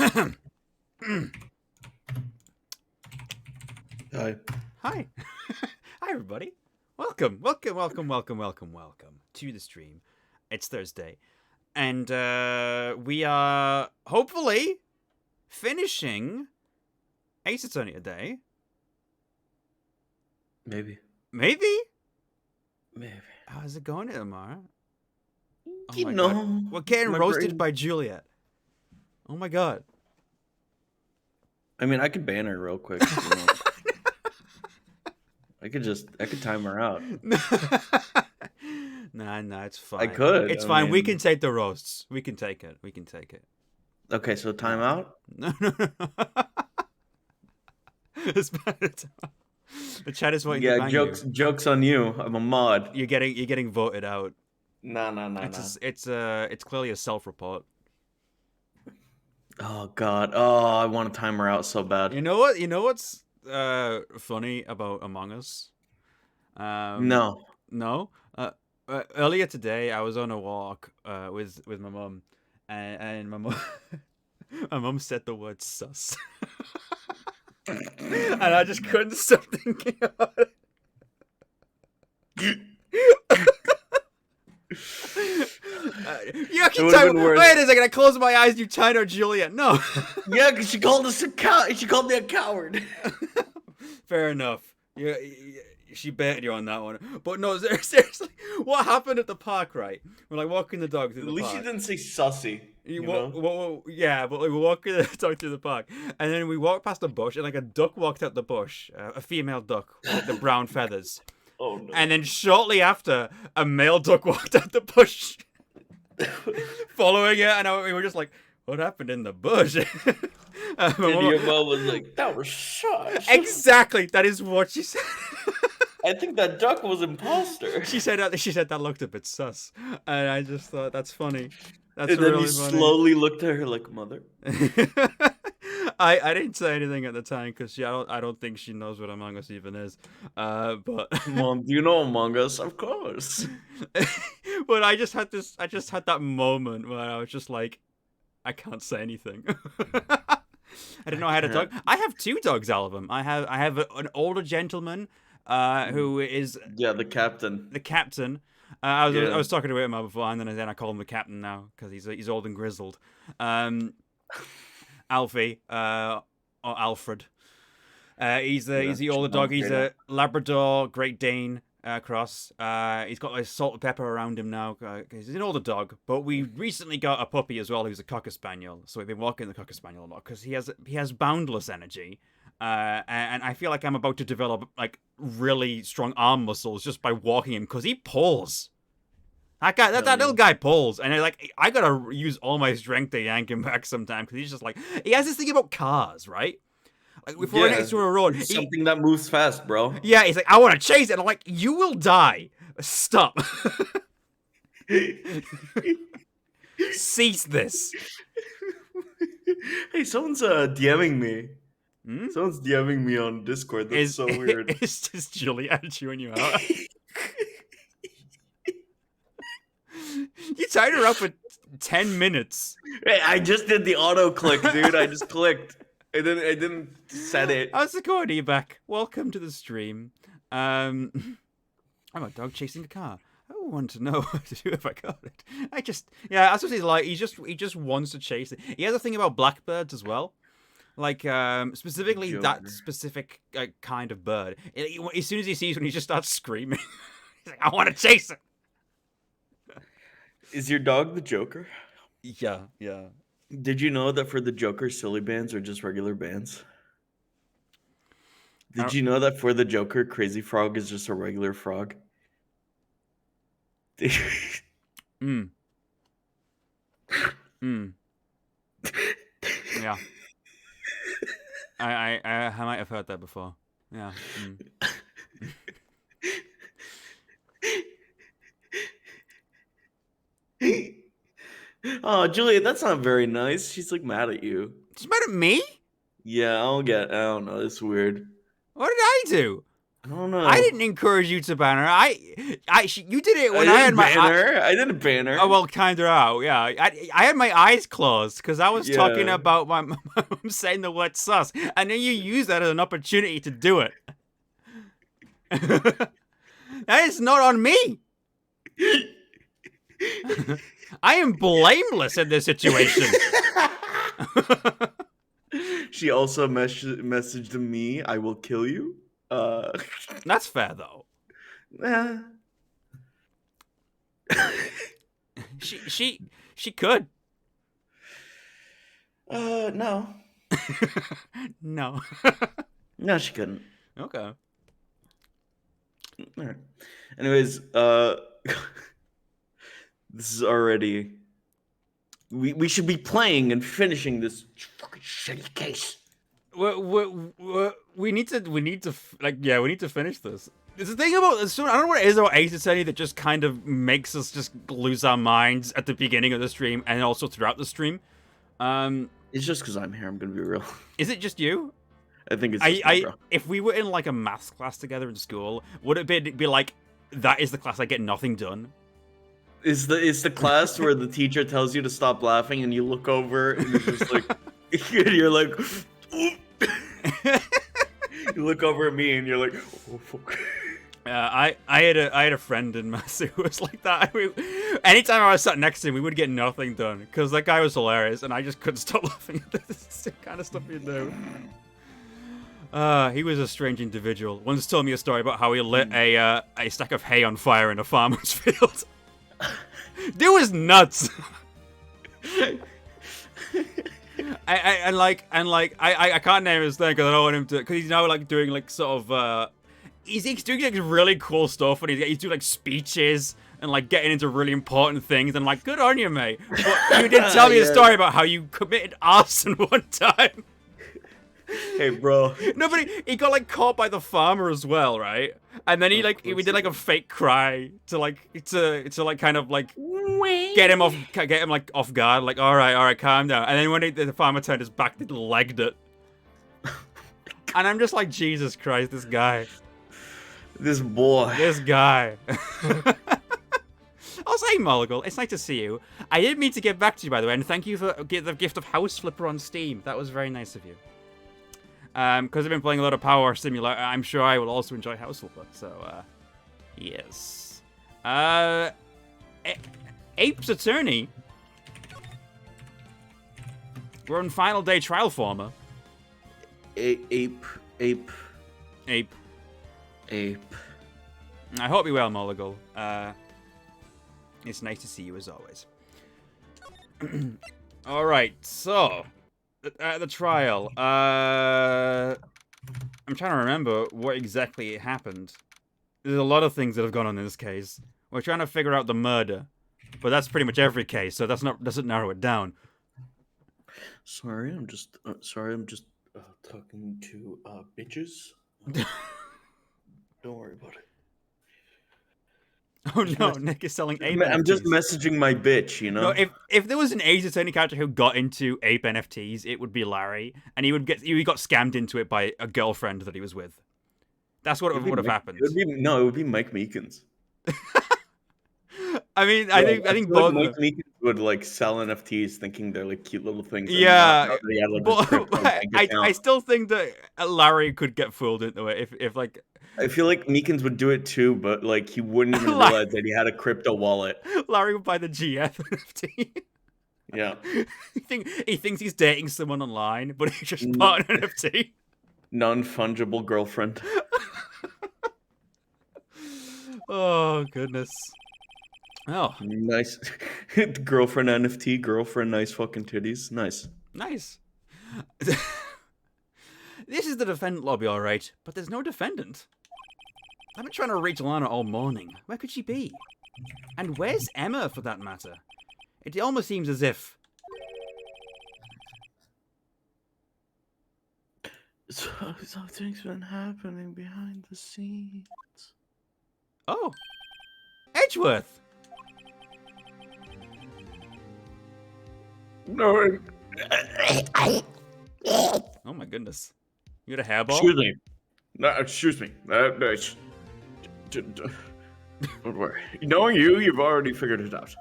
Hi. Hi. Hi, everybody. Welcome to the stream. It's Thursday. And we are hopefully finishing Ace Attorney today. Maybe. Maybe? Maybe. How's it going, Itamar? Oh You my know, god. We're getting my roasted brain- by Juliet. Oh my god. I mean, I could ban her real quick. You know. I could time her out. Nah, it's fine. I could. It's I fine. We mean- can take the roasts. We can take it. Okay, so time out? No. It's better. The chat is voting to Yeah, ban jokes on you. I'm a mod. You're getting voted out. Nah. It's clearly a self-report. Oh god. Oh, I want to time her out so bad. You know what? You know what's funny about Among Us? No. No. Earlier today, I was on a walk with my mum, and my mum my mum said the word sus, and I just couldn't stop thinking about it. You actually wait a second. I closed my eyes. You China or Juliet? No. Yeah, because she called us a cow. She called me a coward. Fair enough. Yeah, she baited you on that one. But no, seriously, what happened at the park? Right, we're like walking the dog through the park. At least she didn't say sussy. Yeah, but we were walking the dog through the park, and then we walked past a bush, and like a duck walked out the bush, a female duck with the brown feathers. Oh no! And then shortly after, a male duck walked out the bush, following it, and we were just like, "What happened in the bush?" And your mom was like, "That was sus." Exactly, that is what she said. I think that duck was imposter. She said that looked a bit sus, and I just thought that's funny. That's and then really you funny. slowly looked at her like, "Mother." I didn't say anything at the time because I don't think she knows what Among Us even is. But Mom, do you know Among Us? Of course. But I just had that moment where I was just like, I can't say anything. I didn't know I had a dog. I have two dogs, Alvin. I have an older gentleman who is the captain. The captain. I was talking to him before, and then I call him the captain now because he's old and grizzled. Alfie or Alfred. He's the older dog. He's a Labrador Great Dane cross. He's got like salt and pepper around him now because he's an older dog. But we recently got a puppy as well who's a Cocker Spaniel. So we've been walking the Cocker Spaniel a lot because he has boundless energy. And I feel like I'm about to develop like really strong arm muscles just by walking him because he pulls. That little guy pulls, and I gotta use all my strength to yank him back sometime because he's just like he has this thing about cars, right? Like if we're next to a road, something that moves fast, bro. Yeah, he's like, I want to chase it. And I'm like, you will die. Stop. Cease this. Hey, someone's DMing me. Someone's DMing me on Discord. That's so weird. It's just Juliet chewing you out. You tied her up for 10 minutes. Hey, I just did the auto click, dude. I just clicked. I didn't set it. How's the Cordy back? Welcome to the stream. I'm a dog chasing a car. I want to know what to do if I got it. That's what he's like. He just wants to chase it. He has a thing about blackbirds as well. Like, specifically that specific kind of bird. As soon as he sees one, he just starts screaming. He's like, I want to chase it. Is your dog the Joker? Yeah. Did you know that for the Joker, silly bands are just regular bands? Did you know that for the Joker, Crazy Frog is just a regular frog? Yeah. I might have heard that before. Yeah. Oh, Julia, that's not very nice. She's like mad at you. She's mad at me? Yeah, I don't know. It's weird. What did I do? I don't know. I didn't encourage you to ban her. You did it when I had my I didn't ban her. Oh well, kinda out. Yeah, I had my eyes closed because I was talking Yeah. about my mom saying the word sus, and then you use that as an opportunity to do it. That is not on me. I am blameless in this situation. She also messaged me, "I will kill you." That's fair though. Eh. She could. No. No. No, she couldn't. Okay. All right. Anyways, this is already. We should be playing and finishing this fucking shitty case. We need to we need to finish this. There's the thing about I don't know what it is about Ace Attorney that just kind of makes us just lose our minds at the beginning of the stream and also throughout the stream. It's just because I'm here. I'm gonna be real. Is it just you? I think it's just me, bro. If we were in like a maths class together in school, would it be like that is the class I get nothing done? It's the class where the teacher tells you to stop laughing and you look over and it's just like you're like you look over at me and you're like, oh fuck. I had a friend in maths who was like that. Anytime I was sat next to him, we would get nothing done because that guy was hilarious, and I just couldn't stop laughing at this kind of stuff he'd do. He was a strange individual. Once told me a story about how he lit a stack of hay on fire in a farmer's field. Dude was nuts. I can't name his thing because I don't want him to, because he's now like doing like sort of he's doing like really cool stuff, and he's doing like speeches and like getting into really important things, and like, good on you, mate. But you did tell me a story about how you committed arson one time. Hey, bro. No, but he got like caught by the farmer as well, right? And then we did like a fake cry to kind of like get him like off guard, like all right, calm down. And then when the farmer turned his back, they legged it. And I'm just like, Jesus Christ, this guy. This boy. This guy. I was saying, Mulligal, it's nice to see you. I didn't mean to get back to you, by the way, and thank you for the gift of House Flipper on Steam. That was very nice of you. Because I've been playing a lot of Power Simulator, I'm sure I will also enjoy House Flipper. So, yes. Ape's Attorney. We're on final day trial former. Ape. I hope you're well, Mulligal. It's nice to see you as always. All right, so the trial. I'm trying to remember what exactly happened. There's a lot of things that have gone on in this case. We're trying to figure out the murder, but that's pretty much every case, so doesn't narrow it down. Sorry, I'm just talking to bitches. Don't worry about it. Oh no, Nick is selling Ape NFTs. I'm just messaging my bitch, you know? No, if there was an Ace Attorney character who got into Ape NFTs, it would be Larry, and he got scammed into it by a girlfriend that he was with. That's what would have happened. It would be Mike Meekins. I mean, I think both. Mike Meekins would like sell NFTs, thinking they're like cute little things. Yeah, but I still think that Larry could get fooled into it if like. I feel like Meekins would do it too, but like he wouldn't even realize that he had a crypto wallet. Larry would buy the GF NFT. Yeah. He thinks he's dating someone online, but he just bought an NFT. Non-fungible girlfriend. Oh goodness. Oh, nice. Girlfriend NFT, girlfriend, nice fucking titties. Nice. This is the defendant lobby, all right, but there's no defendant. I've been trying to reach Lana all morning. Where could she be? And where's Emma, for that matter? It almost seems as if... Something's been happening behind the scenes. Oh. Edgeworth! No. Oh my goodness. You got a hairball? Excuse me. No, excuse me. Don't worry. Knowing you, you've already figured it out.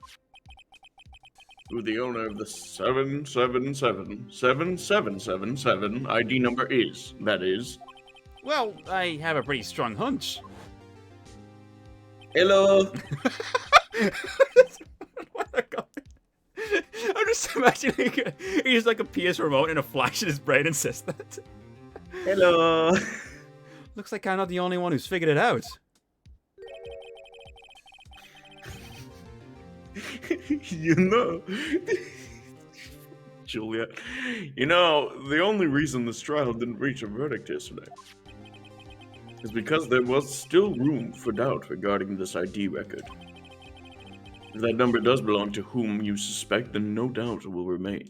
Who the owner of the 777777 ID number is, that is. Well, I have a pretty strong hunch. Hello. I'm just imagining he's like a PS remote and a flash in his brain and says that. Hello. Looks like I'm not the only one who's figured it out. You know, Juliet, you know, the only reason this trial didn't reach a verdict yesterday is because there was still room for doubt regarding this ID record. If that number does belong to whom you suspect, then no doubt will remain.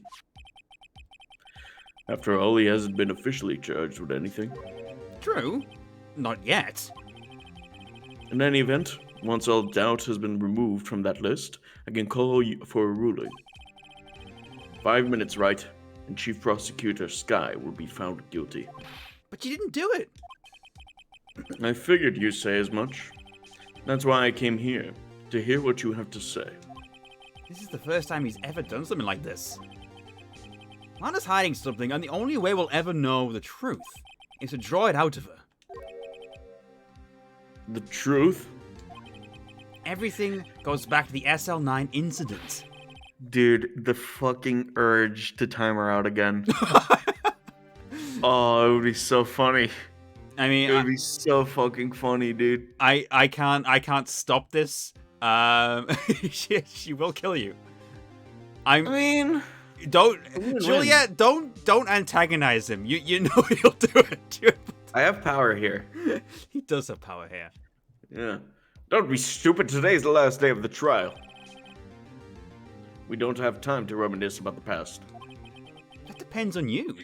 After all, he hasn't been officially charged with anything. True. Not yet. In any event, once all doubt has been removed from that list, I can call you for a ruling. 5 minutes, Wright, and Chief Prosecutor Skye will be found guilty. But you didn't do it. I figured you'd say as much. That's why I came here, to hear what you have to say. This is the first time he's ever done something like this. Lana's hiding something, and the only way we'll ever know the truth is to draw it out of her. The truth? Everything goes back to the SL9 incident. Dude, the fucking urge to time her out again. Oh, it would be so funny. I mean, It would be so fucking funny, dude. I can't stop this. She will kill you. Juliet, don't antagonize him. You know he'll do it. I have power here. He does have power here. Yeah. Don't be stupid. Today's the last day of the trial. We don't have time to reminisce about the past. That depends on you.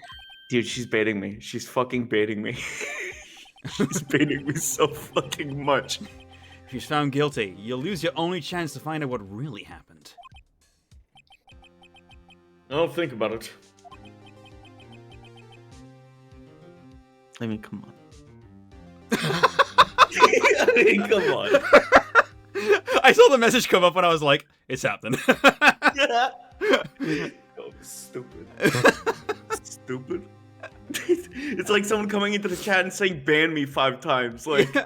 Dude, she's baiting me. She's fucking baiting me. She's baiting me so fucking much. If she's found guilty, you'll lose your only chance to find out what really happened. I'll think about it. I mean, come on. I mean, come on. I saw the message come up and I was like, it's happening. Oh, stupid. Stupid. It's like someone coming into the chat and saying ban me 5 times. Like, yeah.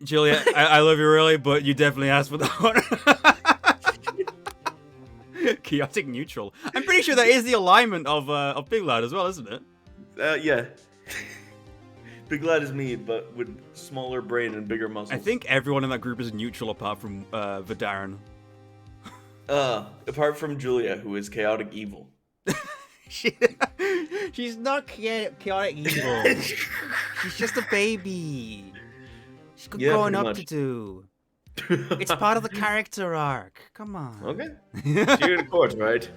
Julia, I love you really, but you definitely asked for that one. Chaotic neutral. I'm pretty sure that is the alignment of Big Lad as well, isn't it? Yeah. Big Lad is me, but with smaller brain and bigger muscles. I think everyone in that group is neutral apart from Vidarin. Apart from Julia, who is chaotic evil. She's not chaotic evil. She's just a baby. She's got growing up to do. It's part of the character arc. Come on. Okay. You're in court, right?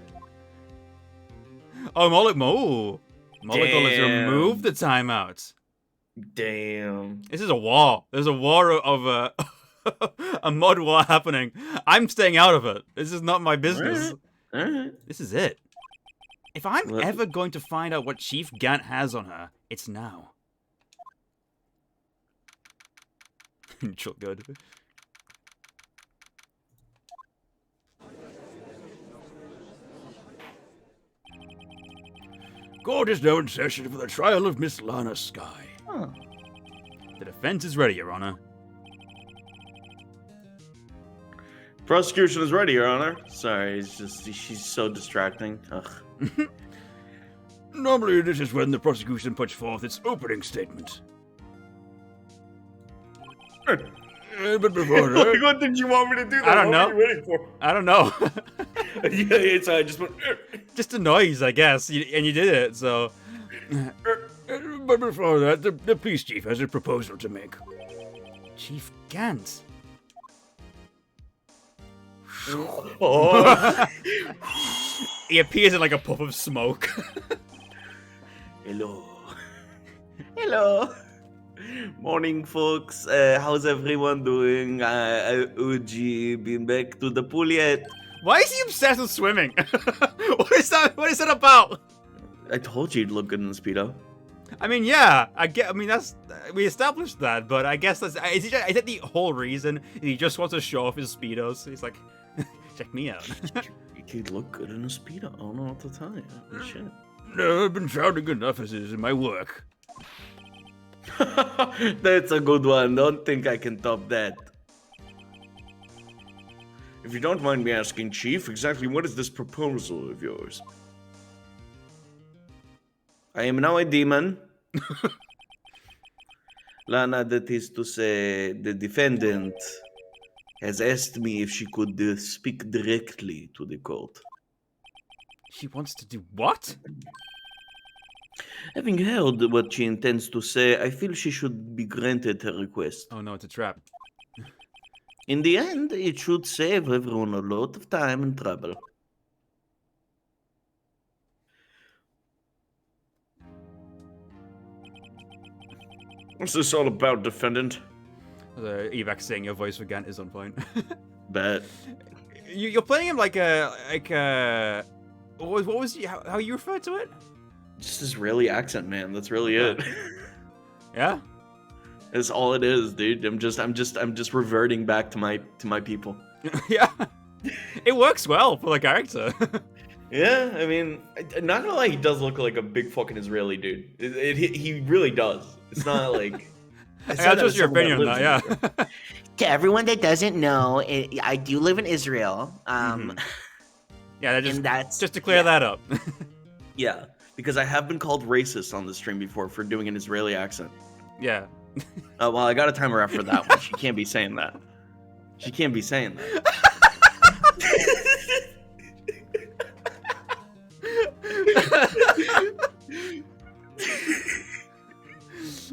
Oh, Mollick has removed the timeout. Damn. This is a war. There's a war of a mod war happening. I'm staying out of it. This is not my business. All right. This is it. If I'm ever going to find out what Chief Gant has on her, it's now. Neutral good. Court is now in session for the trial of Miss Lana Skye. Huh. The defense is ready, Your Honor. Prosecution is ready, Your Honor. Sorry, it's just she's so distracting. Ugh. Normally, this is when the prosecution puts forth its opening statement. But before that, What did you want me to do? I don't know. What are you waiting for? I don't know. Yeah, it's I just went. Just a noise, I guess, and you did it. So, but before that, the police chief has a proposal to make. Chief Gant. Oh. He appears in like a puff of smoke. Hello. Hello. Morning, folks. How's everyone doing? OG been back to the pool yet? Why is he obsessed with swimming? What is that about? I told you you'd look good in the Speedo. I mean, yeah, I mean, we established that, but I guess is that the whole reason? He just wants to show off his speedos. He's like, check me out. You look good in a speedo. I don't know what to tell you. Shit. No, I've been shouting enough as is in my work. That's a good one. Don't think I can top that. If you don't mind me asking, Chief, exactly what is this proposal of yours? I am now a demon. Lana, that is to say, the defendant has asked me if she could speak directly to the court. She wants to do what? Having heard what she intends to say, I feel she should be granted her request. Oh no, it's a trap. In the end, it should save everyone a lot of time and trouble. What's this all about, defendant? The evac saying your voice for Gant is on point. Bet. You're playing him like a what was how you refer to it? Just Israeli accent, man. That's really it. Yeah. That's all it is, dude. I'm just reverting back to my people. Yeah. It works well for the character. Yeah, I mean, not gonna lie, he does look like a big fucking Israeli dude. He really does. It's not like. That's just your opinion on that, yeah. To everyone that doesn't know, I do live in Israel. Yeah, and that's just to clear that up. Yeah, because I have been called racist on the stream before for doing an Israeli accent. Yeah. Well, I got a timer out for that one. She can't be saying that. She can't be saying that.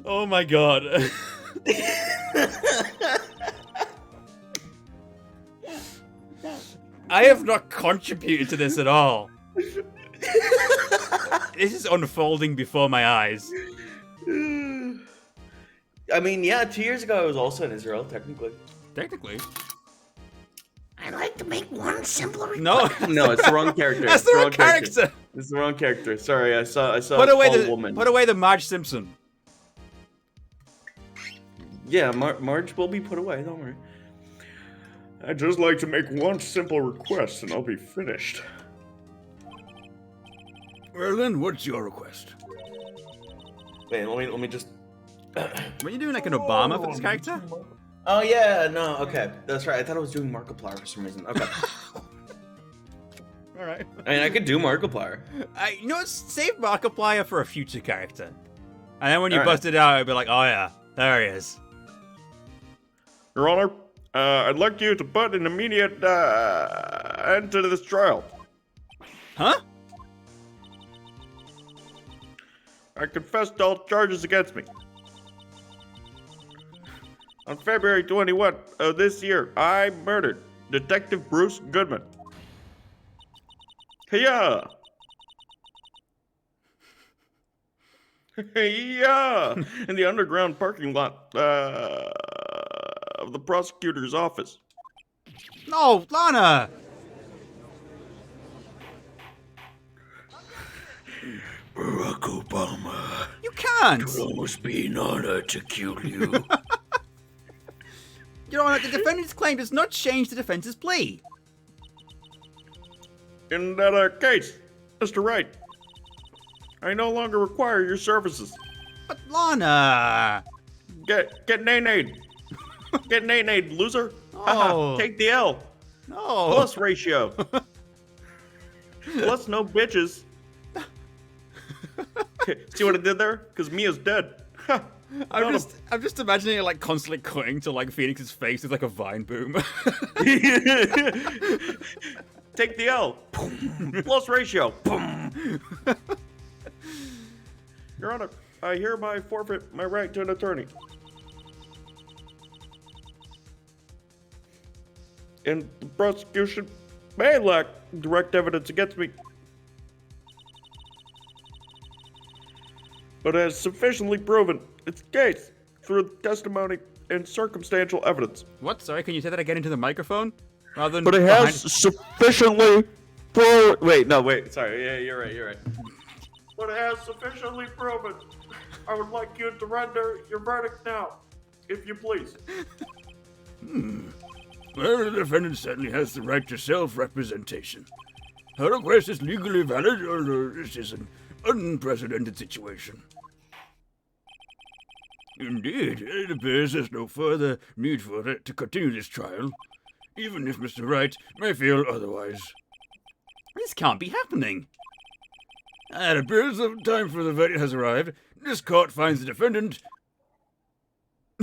Oh my god. I have not contributed to this at all. This is unfolding before my eyes. I mean, yeah, 2 years ago I was also in Israel, technically. Technically. I'd like to make one simple request. No. No, it's the wrong character. That's the wrong character. It's the wrong character. Sorry, I saw Put a away tall the woman. Put away the Marge Simpson. Yeah, Marge will be put away, don't worry. I'd just like to make one simple request and I'll be finished. Well then, what's your request? Wait, let me just... Were you doing like an Obama for this character? Oh yeah, no, okay. That's right, I thought I was doing Markiplier for some reason. Okay. Alright. I mean, I could do Markiplier. You know what? Save Markiplier for a future character. And then when you All right. bust it out, it'll be like, oh yeah, there he is. Your Honor, I'd like you to put an immediate end to this trial. Huh? I confess to all charges against me. On February 21 of this year, I murdered Detective Bruce Goodman. Hiya! Hiya! In the underground parking lot of the prosecutor's office. No, Lana! Barack Obama. You can't! It would almost be an honor to kill you. Your Honor, the defendant's claim does not change the defense's plea. In that case, Mr. Wright, I no longer require your services. But Lana! Get nay-nayed. Get nay-nayed, loser. Oh. Take the L. No! Plus ratio. Plus no bitches. See what I did there? Because Mia's dead. I'm just imagining it like constantly cutting to like Phoenix's face with like a vine boom. Take the L. Plus ratio. Your Honor, I hereby forfeit my right to an attorney. And the prosecution may lack direct evidence against me, but has sufficiently proven its case through testimony and circumstantial evidence. What? Sorry, can you say that again into the microphone? Rather than But it behind- has sufficiently proven. Wait, sorry. Yeah, you're right. But it has sufficiently proven I would like you to render your verdict now, if you please. Well, the defendant certainly has the right to self-representation. Her request is legally valid, although this is an unprecedented situation. Indeed, it appears there's no further need for it to continue this trial, even if Mr. Wright may feel otherwise. This can't be happening. It appears the time for the verdict has arrived. This court finds the defendant...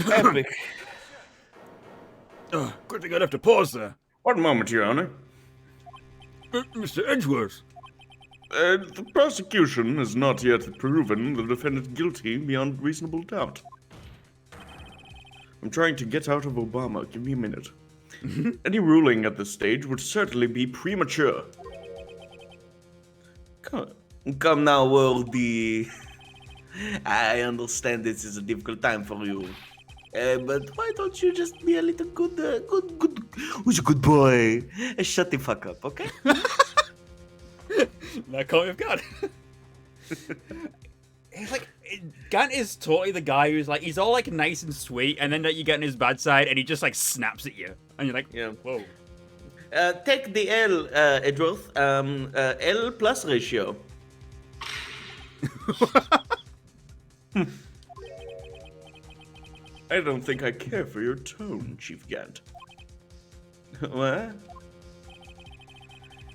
Epic. Good thing I'd have to pause there. One moment, Your Honor. Mr. Edgeworth. The prosecution has not yet proven the defendant guilty beyond reasonable doubt. I'm trying to get out of Obama. Give me a minute. Any ruling at this stage would certainly be premature. Come now, Worldy. I understand this is a difficult time for you. But why don't you just be a little good, who's a good boy? Shut the fuck up, okay? That can't have gone. It's like, Gant is totally the guy who's like, he's all like nice and sweet, and then you get on his bad side, and he just like snaps at you. And you're like, Yeah. whoa. Take the L, Edgeworth. L plus ratio. I don't think I care for your tone, Chief Gant. What?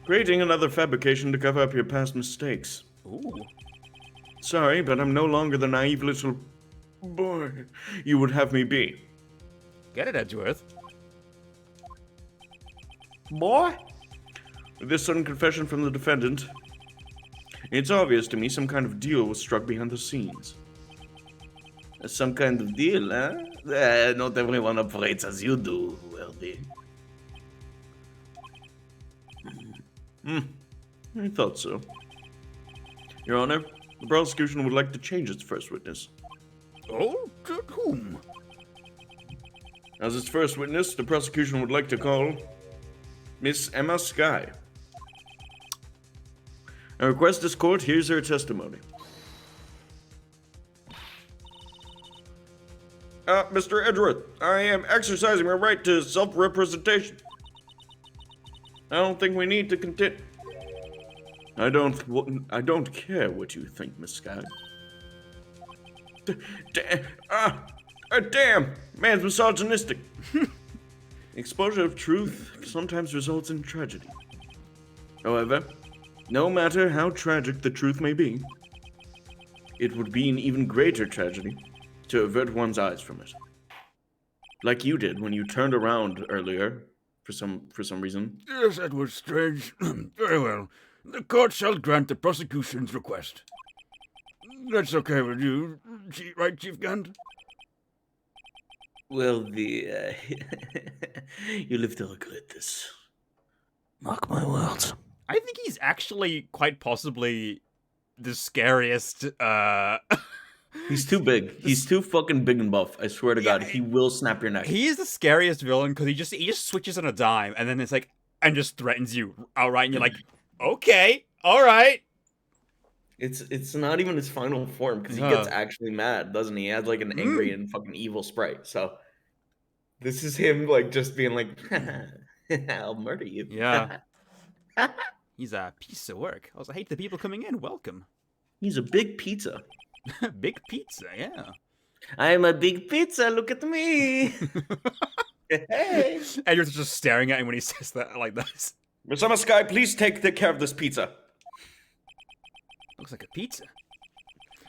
Creating another fabrication to cover up your past mistakes. Ooh. Sorry, but I'm no longer the naive little boy you would have me be. Get it, Edgeworth. Boy? With this sudden confession from the defendant, it's obvious to me some kind of deal was struck behind the scenes. Some kind of deal, huh? Not everyone operates as you do, Worthy. I thought so. Your Honor, the prosecution would like to change its first witness. Oh, to whom? As its first witness, the prosecution would like to call Miss Emma Skye. I request this court hears her testimony. Mr. Edgeworth, I am exercising my right to self-representation. I don't think we need to continue. I don't care what you think, Miss Skye. Damn! Man's misogynistic. Exposure of truth sometimes results in tragedy. However, no matter how tragic the truth may be, it would be an even greater tragedy to avert one's eyes from it. Like you did when you turned around earlier, for some reason. Yes, that was strange. Very well. The court shall grant the prosecution's request. That's okay with you, right, Chief Gant? Well, you live to regret this. Mark my words. I think he's actually quite possibly the scariest, He's too big. He's too fucking big and buff. I swear to God, he will snap your neck. He is the scariest villain because he just switches on a dime and then it's like, and just threatens you outright and you're like, okay, alright. It's not even his final form because he gets actually mad, doesn't he? He has like an angry and fucking evil sprite. So this is him like just being like, I'll murder you. Yeah. He's a piece of work. I also hate the people coming in. Welcome. He's a big pizza. Big pizza, yeah. I'm a big pizza. Look at me. Hey. And you're just staring at him when he says that like this. Miss Emma Skye, please take care of this pizza. Looks like a pizza.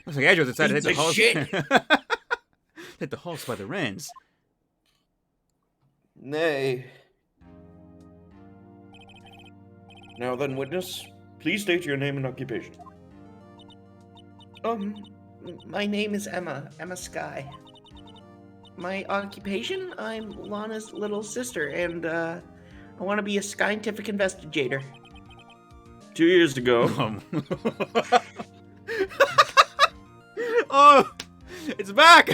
Looks like Edgeworth decided to hit the horse. Hit the horse by the reins. Nay. Now then, witness, please state your name and occupation. My name is Emma Skye. My occupation? I'm Lana's little sister, and I want to be a scientific investigator. 2 years ago. Oh, it's back!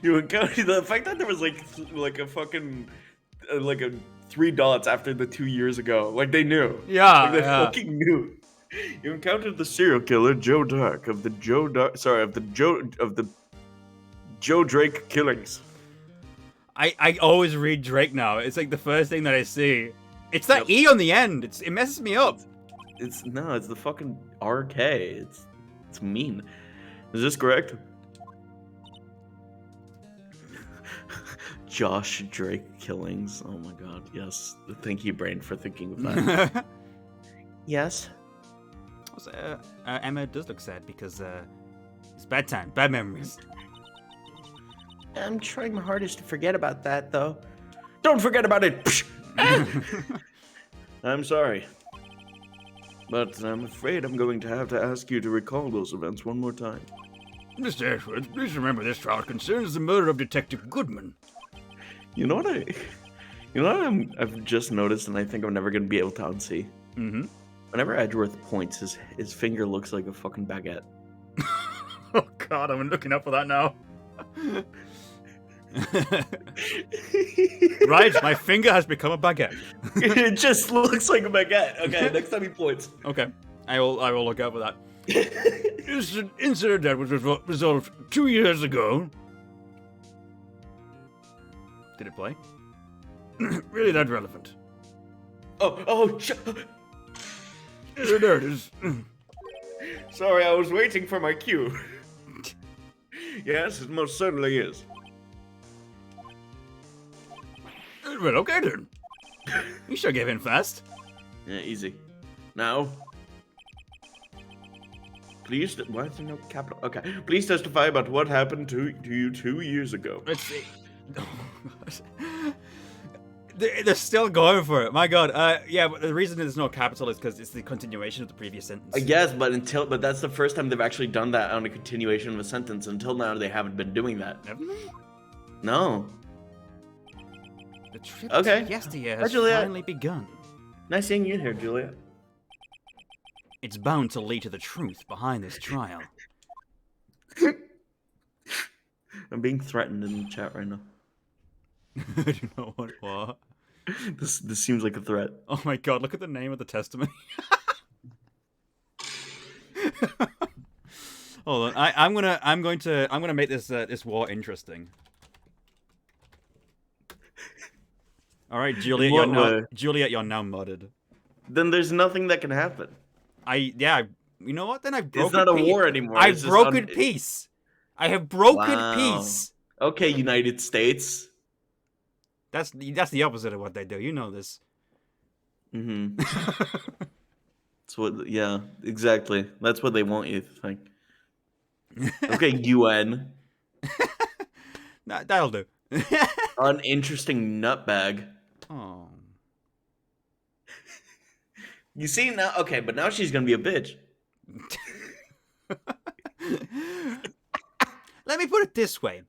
You encountered the fact that there was like a fucking like a 3 dots after the 2 years ago. Like they knew. Yeah, Like they fucking knew. You encountered the serial killer Joe Dark of the Joe Drake killings. I always read Drake now. It's like the first thing that I see. It's that E on the end. It messes me up. It's the fucking RK. It's mean. Is this correct? Josh Drake killings. Oh my god, yes. Thank you, Brain, for thinking of that. Yes. Emma does look sad because it's bedtime, bad memories. I'm trying my hardest to forget about that, though. Don't forget about it! I'm sorry. But I'm afraid I'm going to have to ask you to recall those events one more time. Mr. Edwards, please remember this trial concerns the murder of Detective Goodman. You know what I've just noticed, and I think I'm never going to be able to unsee? Mm-hmm. Whenever Edgeworth points, his finger looks like a fucking baguette. Oh god, I'm looking up for that now. Right, my finger has become a baguette. It just looks like a baguette. Okay, next time he points. Okay, I will look out for that. This is an incident that was resolved 2 years ago. Did it play? Really that relevant. There it is. Sorry, I was waiting for my cue. Yes, it most certainly is. Well, okay then. You sure gave in fast. Yeah, easy. Now, please. Why is there no capital? Okay, please testify about what happened to you 2 years ago. Let's see. They're still going for it. My god. Yeah, but the reason there's no capital is because it's the continuation of the previous sentence. Yes, but that's the first time they've actually done that on a continuation of a sentence. Until now, they haven't been doing that. Haven't they? No. The trip Okay. to yesteryear Hi, has Juliet. finally begun. Nice seeing you in here, Julia. It's bound to lead to the truth behind this trial. I'm being threatened in the chat right now. I don't know what. This seems like a threat. Oh my god, look at the name of the testimony. Hold on. I'm going to make this this war interesting. All right, Juliet, you're now mudded. Then there's nothing that can happen. You know what? Then I've broken It's not a peace. war anymore. I've It's just broken peace. I have broken Wow. peace. Okay, United States. That's the opposite of what they do. You know this. Mm-hmm. That's what. Yeah, exactly. That's what they want you to think. Okay, UN. Nah, that'll do. An interesting nutbag. Oh. You see now? Okay, but now she's gonna be a bitch. Let me put it this way.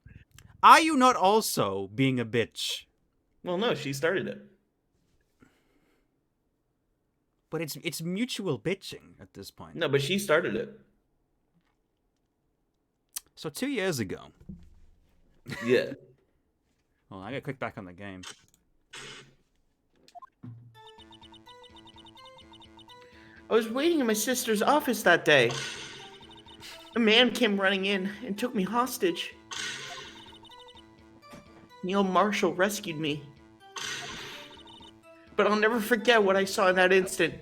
Are you not also being a bitch? Well, no, she started it. But it's mutual bitching at this point. No, but she started it. So 2 years ago. Yeah. Well, I gotta click back on the game. I was waiting in my sister's office that day. A man came running in and took me hostage. Neil Marshall rescued me. But I'll never forget what I saw in that instant.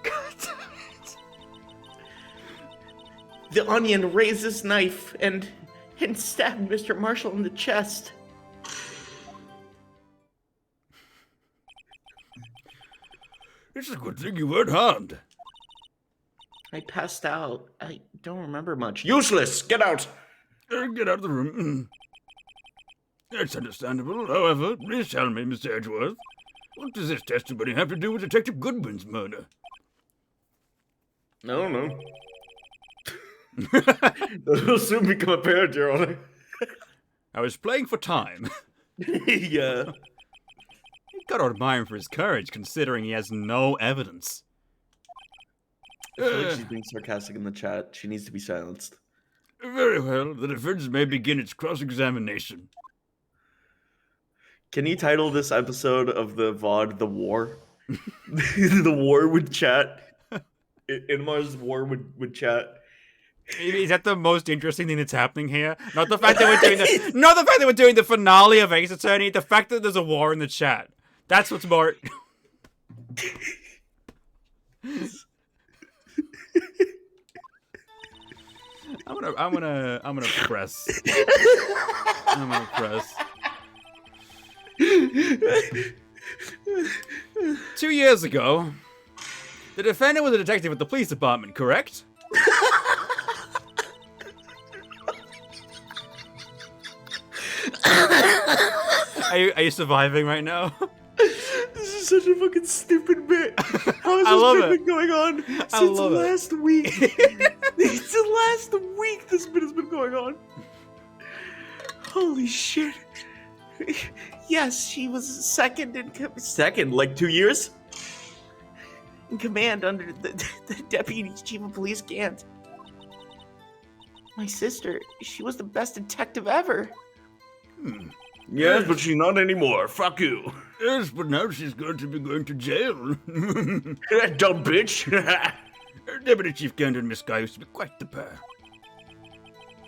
God damn it. The Onion raised his knife and stabbed Mr. Marshall in the chest. It's a good thing you weren't harmed. I passed out. I don't remember much. Useless. Get out. Get out of the room. That's understandable. However, please tell me, Mr. Edgeworth, what does this testimony have to do with Detective Goodman's murder? No. It'll soon become apparent, Your Honor. I was playing for time. Yeah. You gotta admire him for his courage, considering he has no evidence. I feel like she's being sarcastic in the chat. She needs to be silenced. Very well. The defense may begin its cross-examination. Can you title this episode of the VOD The War? The war with chat. Inmar's war with chat. Is that the most interesting thing that's happening here? Not the fact that we're doing the finale of Ace Attorney. The fact that there's a war in the chat. That's what's more. I'm gonna press. I'm gonna press. 2 years ago, the defendant was a detective at the police department, correct? Are you surviving right now? This is such a fucking stupid bit. How has I love this bit it. been going on I since love it. last week? It's the last week this bit has been going on. Holy shit. Yes, she was second in Second, like 2 years? in command under the deputy chief of police Gant. My sister, she was the best detective ever. Yes, but she's not anymore. Fuck you. Yes, but now she's going to be going to jail. Dumb bitch. Deputy Chief Kent and Miss Guy used to be quite the pair.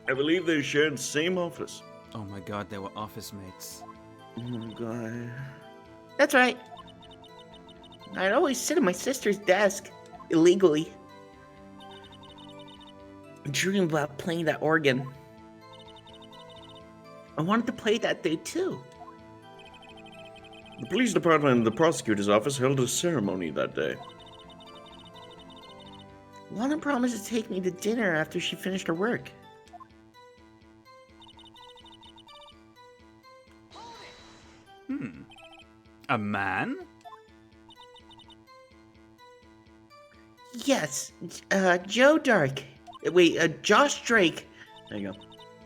I believe they shared the same office. Oh my god, they were office mates. Oh my god. That's right. I'd always sit at my sister's desk, illegally. Dream about playing that organ. I wanted to play that day too. The police department and the prosecutor's office held a ceremony that day. Lana promised to take me to dinner after she finished her work. A man? Yes, Joe Dark. Wait, Josh Drake. There you go.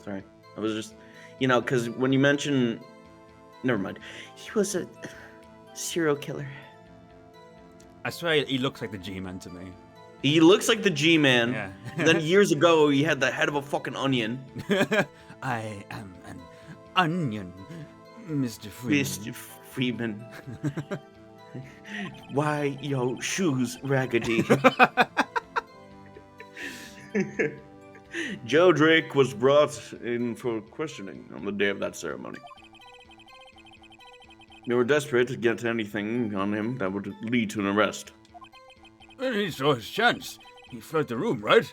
Sorry. I was just, because when you mention... Never mind. He was a serial killer. I swear he looks like the G-Man to me. He looks like the G-Man. Yeah. Then years ago, he had the head of a fucking onion. I am an onion, Mr. Freeman. Mr. Freeman. Why your shoes raggedy? Joe Drake was brought in for questioning on the day of that ceremony. They were desperate to get anything on him that would lead to an arrest. When he saw his chance, he fled the room, right?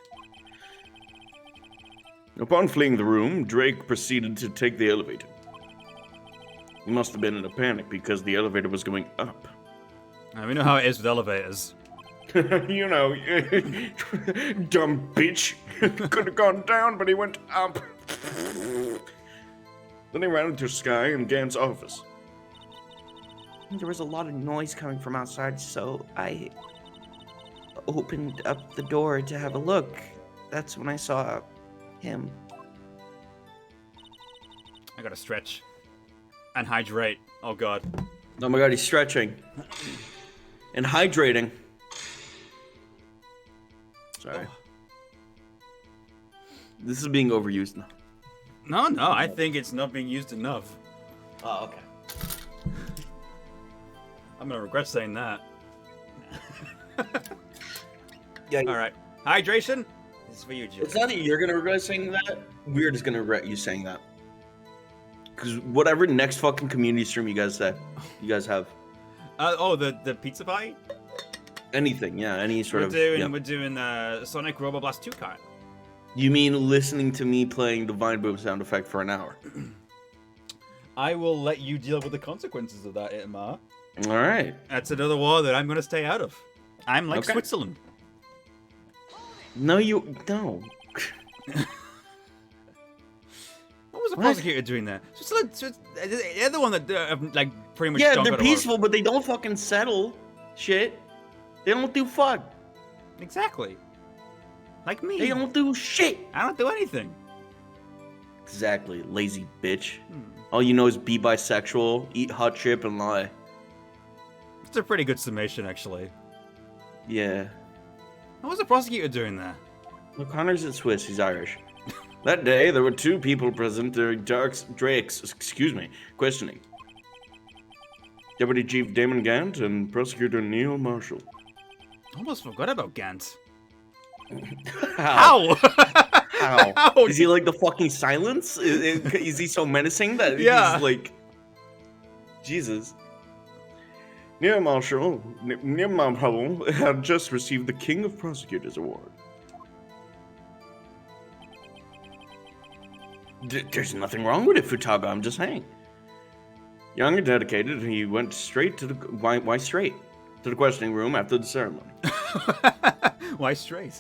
Upon fleeing the room, Drake proceeded to take the elevator. He must have been in a panic because the elevator was going up. We know how it is with elevators. Dumb bitch. Could have gone down, but he went up. Then he ran into Sky and Gant's office. There was a lot of noise coming from outside, so I opened up the door to have a look. That's when I saw him. I gotta stretch. And hydrate. Oh god. Oh my god, he's stretching. And hydrating. Sorry. This is being overused now. No, I think it's not being used enough. Oh, okay. I'm gonna regret saying that. Yeah. Alright. Hydration? This is for you, Joe. It's not that you're gonna regret saying that. We're just gonna regret you saying that. Because whatever next fucking community stream you guys have. The pizza pie? Anything, yeah, any sort We're doing Sonic Robo Blast 2 card. You mean listening to me playing the Vine Boom sound effect for an hour? I will let you deal with the consequences of that, Itamar. Alright. That's another war that I'm gonna stay out of. I'm like Okay. Switzerland. No, you... No. What was the What? prosecutor doing there? They're the one that pretty much Yeah, don't they're go to war. peaceful, but they don't fucking settle shit. They don't do fuck. Exactly. Like me. They don't do shit. I don't do anything. Exactly, lazy bitch. All you know is be bisexual, eat hot chip, and lie. It's a pretty good summation, actually. Yeah. What was the prosecutor doing there? Well, Connor's at Swiss, he's Irish. That day, there were two people present during Drake's questioning. Deputy Chief Damon Gant and Prosecutor Neil Marshall. Almost forgot about Gant. How? How? How? Is he like the fucking silence? Is he so menacing that Yeah. he's like... Jesus. Neil Marshall had just received the King of Prosecutors Award. There's nothing wrong with it, Futaga, I'm just saying. Young and dedicated, he went straight to the... Why straight? To the questioning room after the ceremony. Why straight?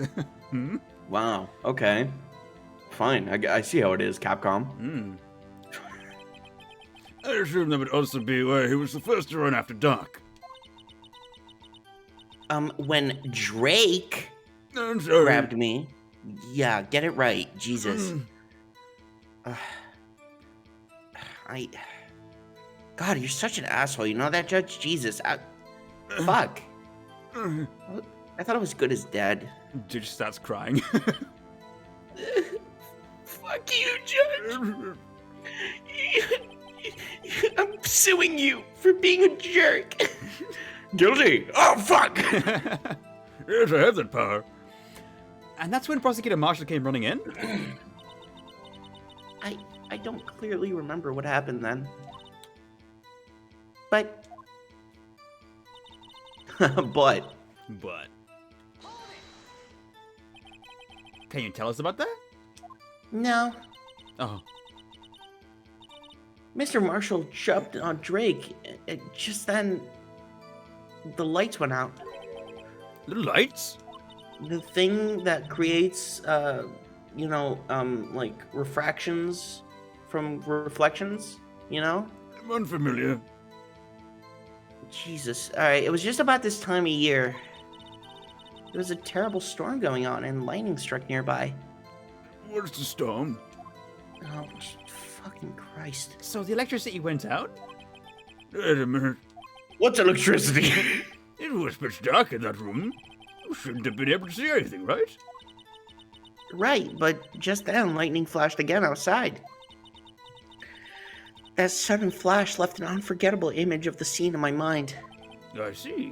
Hmm? Wow, okay. Fine, I see how it is, Capcom. Hmm. I assume that would also be why he was the first to run after dark. When Drake I'm sorry. grabbed me. Yeah, get it right, Jesus. God, you're such an asshole. You know that, Judge? Jesus. Fuck. I thought I was good as dead. Dude just starts crying. Fuck you, Judge. I'm suing you for being a jerk. Guilty! Oh, fuck! Yes, I have that power. And that's when Prosecutor Marshall came running in? I don't clearly remember what happened then. But... But. Can you tell us about that? No. Oh. Mr. Marshall jumped on Drake. Just then... the lights went out. The lights? The thing that creates, like refractions from reflections, you know? I'm unfamiliar. Jesus. Alright, it was just about this time of year. There was a terrible storm going on and lightning struck nearby. What's the storm? Oh, fucking Christ. So the electricity went out? Wait a minute. What's electricity? It was pitch dark in that room. You shouldn't have been able to see anything, right? Right, but just then lightning flashed again outside. That sudden flash left an unforgettable image of the scene in my mind. I see.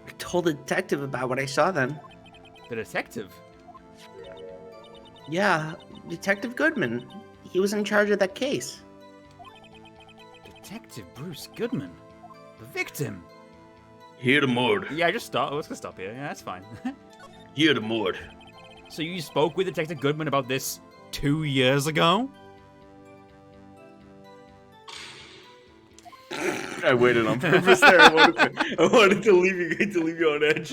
I told the detective about what I saw then. The detective? Yeah, Detective Goodman. He was in charge of that case. Detective Bruce Goodman? The victim? Hear the mord. Yeah, I was gonna stop here. Yeah, that's fine. Hear the mord. So you spoke with Detective Goodman about this 2 years ago? I waited on purpose there. I wanted to leave you on edge.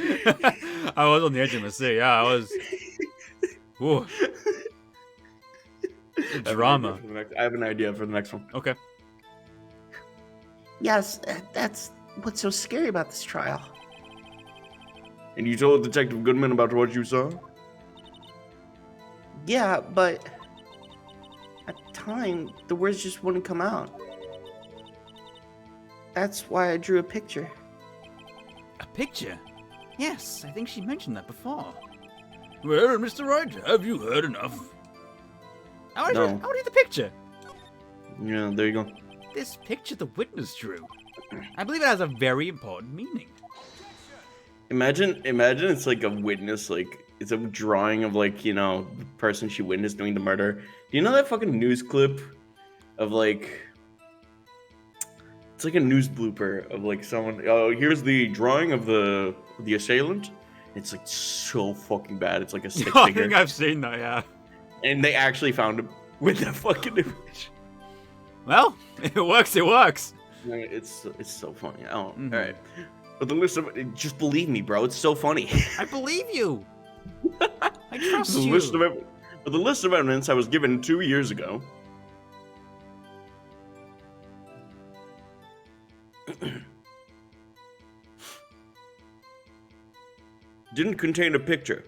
I was on the edge of my seat. Yeah, I was. Whoa. Drama. I have an idea for the next one. Okay. Yes, that's what's so scary about this trial. And you told Detective Goodman about what you saw? Yeah, but at the time, the words just wouldn't come out. That's why I drew a picture. A picture? Yes, I think she mentioned that before. Well, Mr. Wright, have you heard enough? I want No. to read the picture. Yeah, there you go. This picture the witness drew. I believe it has a very important meaning. Imagine it's like a witness, like, it's a drawing of, like, you know, the person she witnessed doing the murder. Do you know that fucking news clip of, like, it's like a news blooper of, like, someone, oh, here's the drawing of the assailant. It's, like, so fucking bad. It's like a stick I figure. think I've seen that, yeah. And they actually found him with that fucking image. Well, if it works, it works. It's so funny. Oh, Mhm. all right. But the list of just believe me, bro. It's so funny. I believe you. I trust the you. list of evidence I was given 2 years ago. Didn't contain a picture.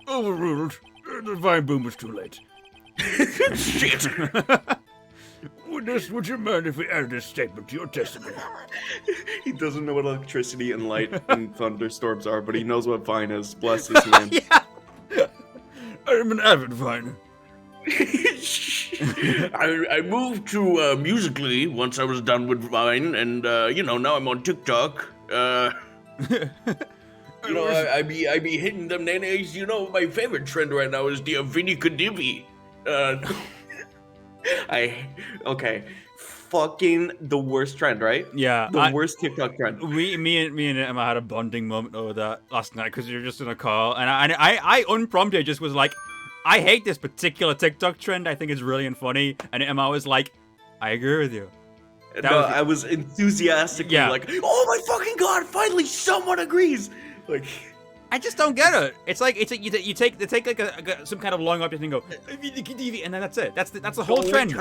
Overruled. The vine boom was too late. Shit. Witness, would you mind if we added a statement to your testimony? He doesn't know what electricity and light and thunderstorms are, but he knows what vine is. Bless his man. Yeah. I am an avid viner. I moved to Musically once I was done with Vine, and now I'm on TikTok. I be hitting them nays. My favorite trend right now is the Avini Kadivi. Okay. Fucking the worst trend, right? Yeah. The worst TikTok trend. Me and Emma had a bonding moment over that last night because we were just in a car, and I unprompted just was like, I hate this particular TikTok trend. I think it's really and funny. And Emma was like, I agree with you. I was enthusiastically like, oh my fucking god, finally someone agrees. Like, I just don't get it. It's like you take like some kind of long object and go, and then that's it. That's the whole trend.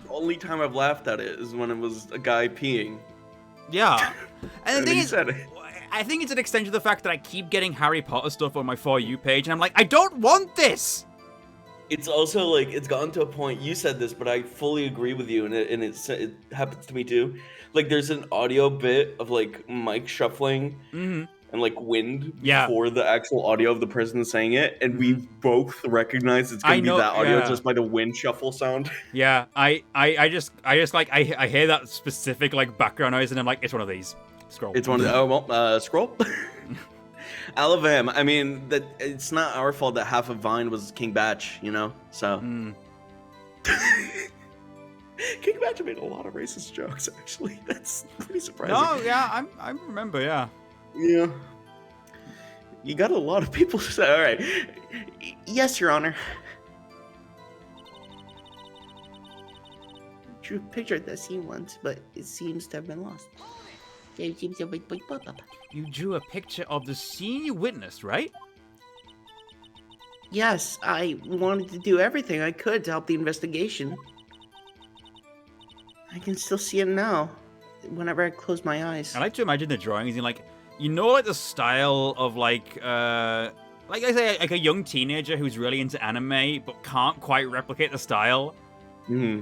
Only time I've laughed at it is when it was a guy peeing. Yeah, and the thing is, it. I think it's an extension of the fact that I keep getting Harry Potter stuff on my For You page, and I'm like, I don't want this. It's also like it's gotten to a point. You said this, but I fully agree with you, and it happens to me too. Like, there's an audio bit of like mic shuffling. And like wind for the actual audio of the person saying it, and we both recognize it's gonna be that audio just by the wind shuffle sound. Yeah, I just like I hear that specific like background noise, and I'm like, it's one of these. Scroll. It's one of the scroll. Alavam. I mean, that it's not our fault that half of Vine was King Batch, So King Batch made a lot of racist jokes. Actually, that's pretty surprising. No, yeah, I remember, yeah. Yeah. You got a lot of people to say. All right. Yes, Your Honor. Drew a picture of that scene once, but it seems to have been lost. You drew a picture of the scene you witnessed, right? Yes, I wanted to do everything I could to help the investigation. I can still see it now, whenever I close my eyes. I like to imagine the drawings in like, like the style of like I say, like a young teenager who's really into anime but can't quite replicate the style.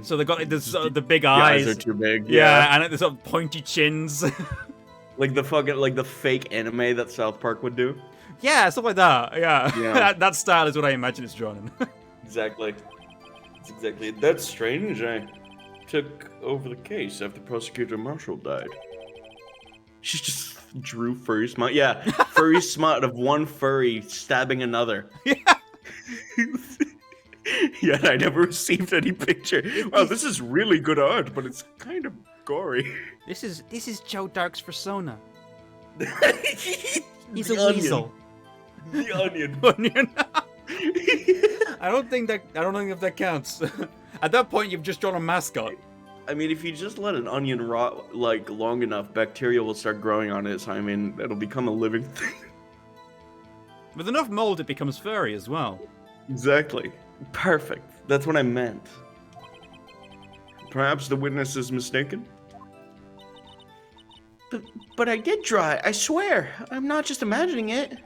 So they got like the big eyes. The eyes are too big. Yeah, and the sort of pointy chins. Like the fake anime that South Park would do. Yeah, stuff like that. Yeah. that style is what I imagine it's drawn in. Exactly. That's exactly. That's strange. I took over the case after Prosecutor Marshall died. She just drew furry smut. Yeah, furry smut of one furry stabbing another. Yeah. Yet I never received any picture. Wow, this is really good art, but it's kind of gory. This is Joe Dark's persona. He's The a weasel. The onion. Onion. I don't think that counts. At that point, you've just drawn a mascot. I mean, if you just let an onion rot like long enough, bacteria will start growing on it. So I mean, it'll become a living thing. With enough mold, it becomes furry as well. Exactly. Perfect. That's what I meant. Perhaps the witness is mistaken? But I did draw it, I swear. I'm not just imagining it.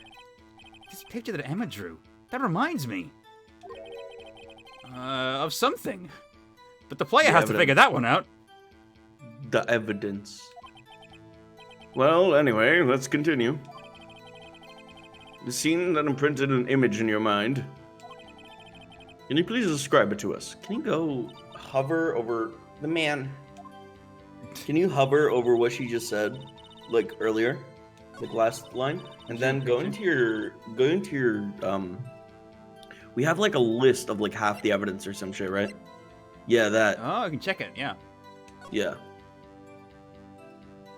This picture that Emma drew, that reminds me. Of something. But the player has to figure that one out. The evidence. Well, anyway, let's continue. The scene that imprinted an image in your mind. Can you please describe it to us? Can you go hover over the man? Can you hover over what she just said, like earlier, like last line, and then go into your we have like a list of like half the evidence or some shit, right? Yeah, that. Oh, I can check it. Yeah. Yeah.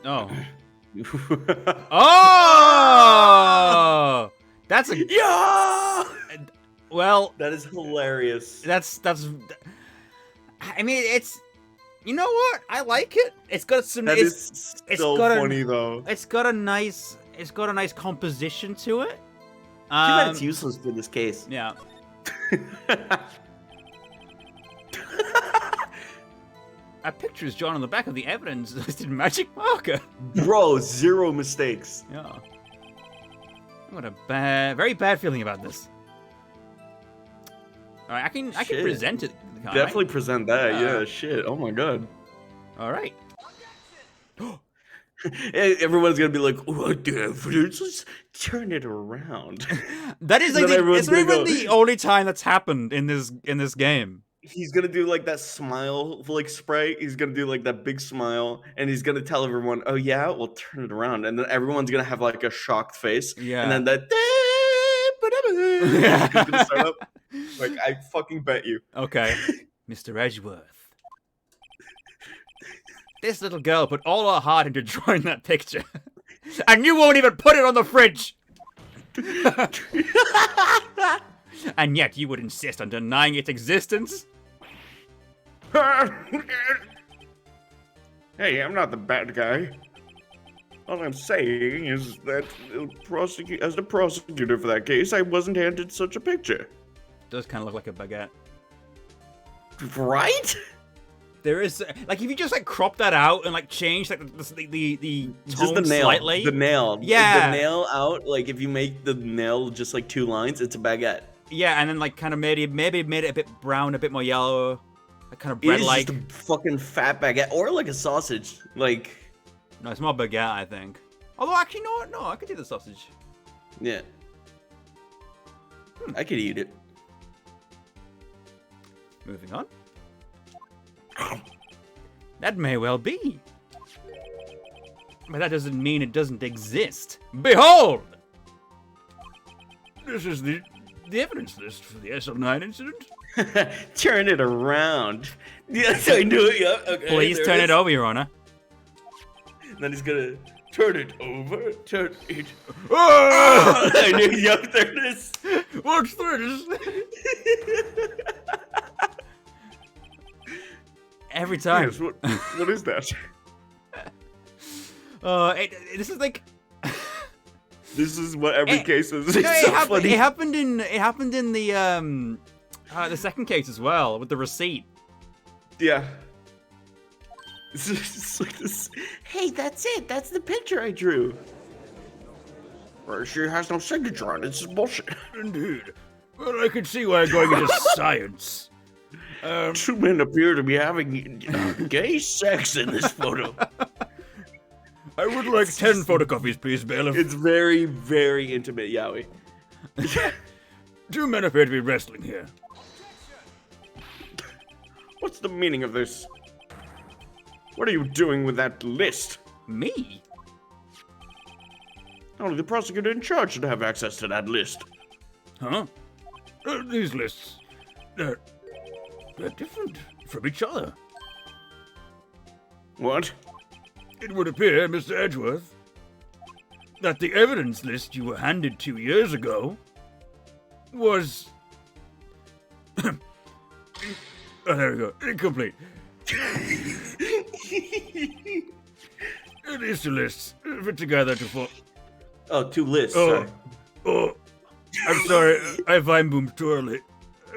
Oh. Oh! That's a Yeah. Well, That is hilarious. that's. I mean, it's. You know what? I like it. It's got some. That is so got funny, though. It's got a nice composition to it. Too bad it's useless for this case. Yeah. A picture is drawn on the back of the evidence listed magic marker. Bro, 0 mistakes. Yeah. I've got a very bad feeling about this. All right, I can present it. Definitely present that. Yeah, shit. Oh my god. All right. Everyone's gonna be like, "What the evidence? Let's turn it around." That is like Then everyone's it's not gonna even go- the only time that's happened in this game. He's gonna do like that smile, like spray. He's gonna do like that big smile, and he's gonna tell everyone, "Oh yeah, we'll turn it around." And then everyone's gonna have like a shocked face, Yeah. and then that is gonna start up. Like I fucking bet you. Okay, Mr. Edgeworth. This little girl put all her heart into drawing that picture, and you won't even put it on the fridge. And yet you would insist on denying its existence? Hey, I'm not the bad guy. All I'm saying is that as the prosecutor for that case, I wasn't handed such a picture. Does kind of look like a baguette. Right? There is like if you just like crop that out and like change like the Just tone the nail. slightly. The nail. Yeah. The nail out. Like if you make the nail just like 2 lines, it's a baguette. Yeah, and then like kind of maybe made it a bit brown, a bit more yellow, like kind of It is bread-like. just a fucking fat baguette, or like a sausage. Like, No, it's more baguette, I think. Although actually, no, I could do the sausage. yeah. I could eat it. Moving on. That may well be. But that doesn't mean it doesn't exist. Behold! This is the evidence list for the SL9 incident. Turn it around. Yes, I knew it. Yeah. Okay, Please there turn is. it over, Your Honor. Then he's gonna turn it over. Turn it. Ah! I knew. Yep, there it is. What's this? Every time. Yes, what is that? This is like This is what every case is. It's no, so funny. it happened in the second case as well with the receipt. Yeah. It's just like this. Hey, that's it. That's the picture I drew. Or she has no signature on it. It's just bullshit. Indeed. Well, I can see why I'm going into science. 2 men appear to be having gay sex in this photo. I would like 10 photocopies, please, bailiff. It's very, very intimate, Yowie. 2 men appear to be wrestling here. What's the meaning of this? What are you doing with that list? Me? Only the prosecutor in charge should have access to that list. Huh? These lists, they're different from each other. What? It would appear, Mr. Edgeworth, that the evidence list you were handed 2 years ago was... oh, there we go. Incomplete. These 2 lists fit together to form... Oh, 2 lists. Oh, Sorry. oh, I'm sorry. I vine boomed too early.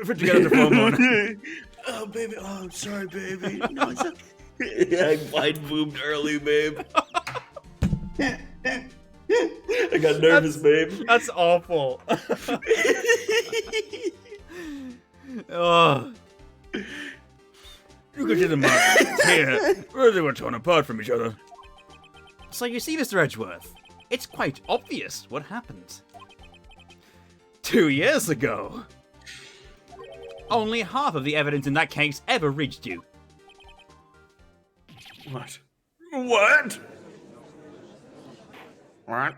Fit together to form one. Oh, baby. Oh, I'm sorry, baby. No, it's okay. I wide boomed early, babe. I got nervous, babe. That's awful. Oh. You can see the marks here, where they were torn apart from each other. So you see, Mr. Edgeworth, it's quite obvious what happened. 2 years ago. Only half of the evidence in that case ever reached you. What? What? What?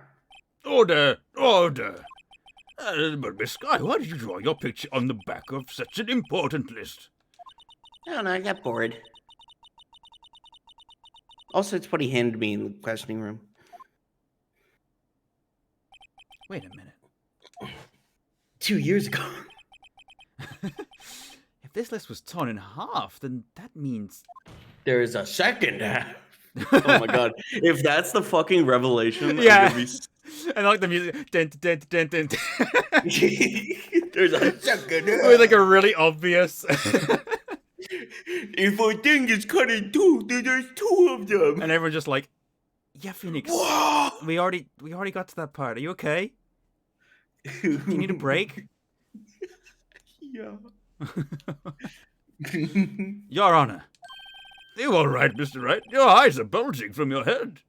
Order! Order! But Miss Sky, why did you draw your picture on the back of such an important list? I don't know, I got bored. Also, it's what he handed me in the questioning room. Wait a minute. 2 years ago. If this list was torn in half, then that means... There is a second half. Oh my god. If that's the fucking revelation, Yeah. I'm gonna be... And like the music... Dun, dun, dun, dun, dun. There's a second half. With like a really obvious... If a thing is cut in 2, then there's 2 of them. And everyone's just like, yeah, Phoenix, Whoa! we already got to that part. Are you okay? Do you need a break? Yeah. Your Honor. You all right, Mr. Wright? Your eyes are bulging from your head.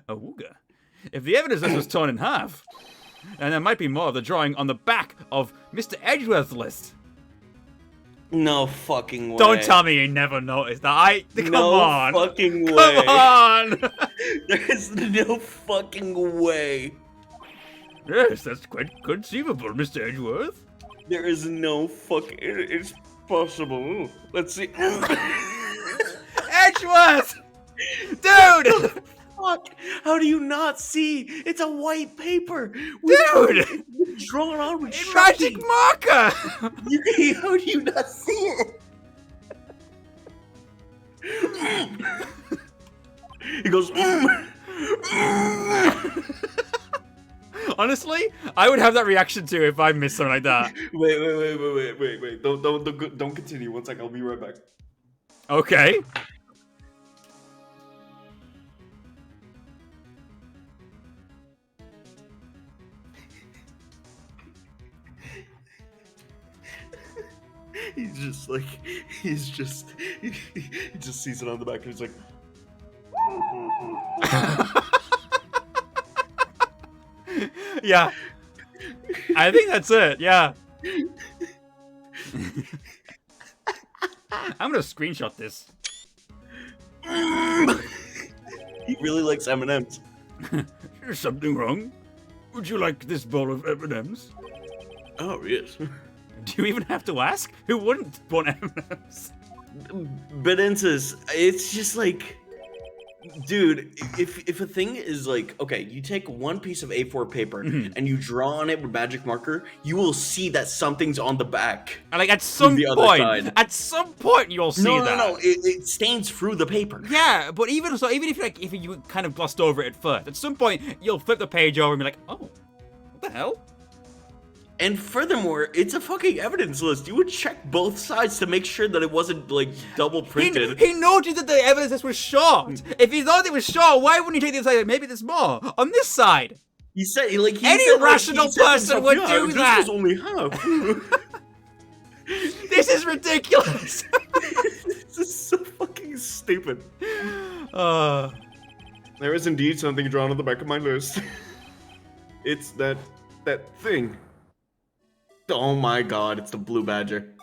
Awooga. If the evidence list was torn in half, then there might be more of the drawing on the back of Mr. Edgeworth's list. No fucking way. Don't tell me you never noticed that. Come on. No fucking way. Come on. There's no fucking way. Yes, that's quite conceivable, Mr. Edgeworth. There is no fucking... It's possible. Let's see. Edgeworth! Dude! Fuck! How do you not see? It's a white paper. Dude! Drawn around with A magic marker! How do you not see it? He goes. Honestly, I would have that reaction too if I missed something like that. Wait. Don't continue. One sec. I'll be right back. Okay. He just sees it on the back and he's like, Yeah. I think that's it, yeah. I'm gonna screenshot this. he really likes M&Ms. Is something wrong? Would you like this bowl of M&Ms? Oh, yes. Do you even have to ask? Who wouldn't want M&Ms? But it's just like, dude, if a thing is like, okay, you take one piece of A4 paper and you draw on it with magic marker, you will see that something's on the back. And like at some point you'll see that. No, it stains through the paper. Yeah, but even if you kind of glossed over it at first, at some point you'll flip the page over and be like, oh, what the hell? And furthermore, it's a fucking evidence list. You would check both sides to make sure that it wasn't, like, double printed. He noted that the evidence list was short. If he thought it was short, why wouldn't he take the other side? Maybe there's more. On this side. He said, Any rational person would do that. This was only half. This is ridiculous. This is so fucking stupid. There is indeed something drawn on the back of my list. It's that thing. Oh my god, it's the blue badger.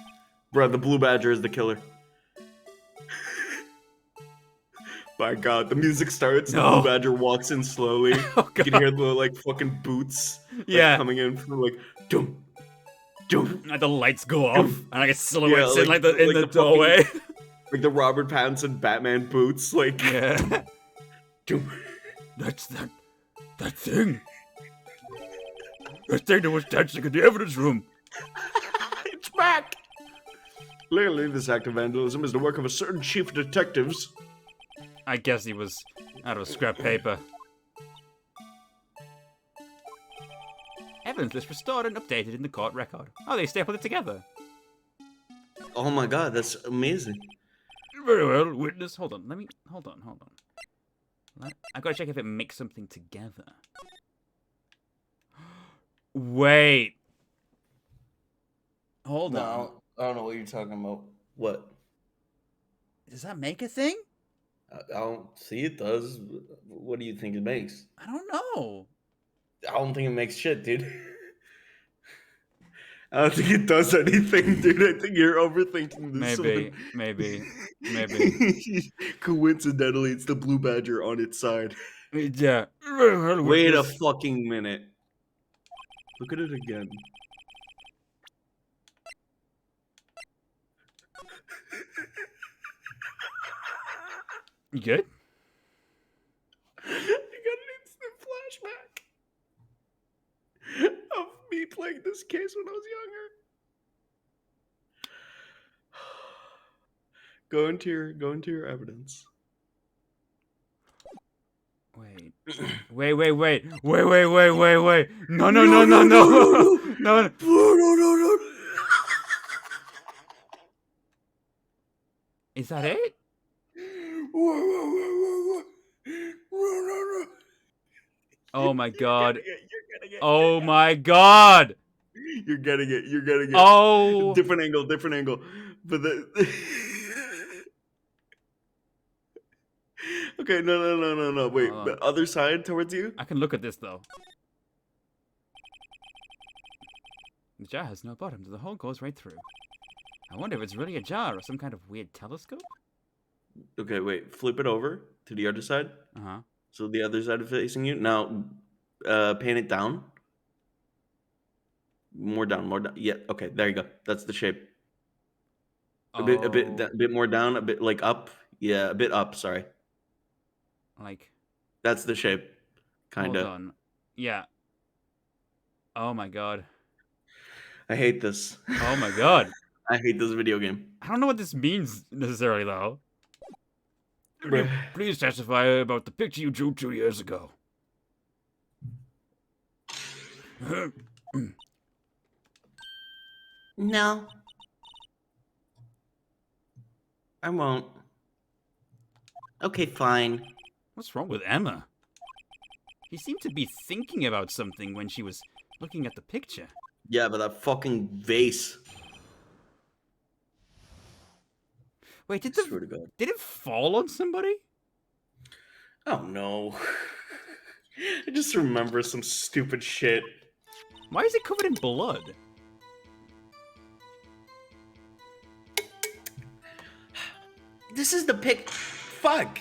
Bruh, the blue badger is the killer. My god, the music starts, the blue badger walks in slowly. Oh, you can hear the, like, fucking boots coming in from, like, dum, dum. And the lights go off, and I get silhouettes in, like, the doorway. Fucking, like the Robert Pattinson Batman boots, like... Yeah. Dum. That's that thing. That thing that was dancing in the evidence room. It's back! Clearly, this act of vandalism is the work of a certain chief of detectives. I guess he was out of scrap paper. Evidence list restored and updated in the court record. Oh, they stapled it together. Oh my god, that's amazing. Very well, witness. Hold on. I gotta check if it makes something together. Wait. Hold on. I don't know what you're talking about. What? Does that make a thing? I don't see it does. What do you think it makes? I don't know. I don't think it makes shit, dude. I don't think it does anything, dude. I think you're overthinking this. Maybe. Coincidentally, it's the blue badger on its side. Yeah. Wait a fucking minute. Look at it again. You good? I got an instant flashback of me playing this case when I was younger. Go into your evidence. Wait. No. No. Is that it? Oh my god. Oh my god. You're getting it. Oh. Different angle. But Okay, no. Wait, the other side towards you? I can look at this, though. The jar has no bottom, so the hole goes right through. I wonder if it's really a jar or some kind of weird telescope? Okay, wait. Flip it over to the other side. Uh-huh. So the other side is facing you. Now, pan it down. More down, more down. Yeah, okay, there you go. That's the shape. A bit more down, a bit like up. Yeah, a bit up, sorry. Like... That's the shape. Kinda. Hold on. Yeah. Oh my god. I hate this. Oh my god. I hate this video game. I don't know what this means necessarily, though. Will you please testify about the picture you drew 2 years ago? No. I won't. Okay, fine. What's wrong with Emma? He seemed to be thinking about something when she was looking at the picture. Yeah, but that fucking vase. Wait, did Swear to God. it fall on somebody? Oh no. I just remember some stupid shit. Why is it covered in blood? This is the pic. Fuck.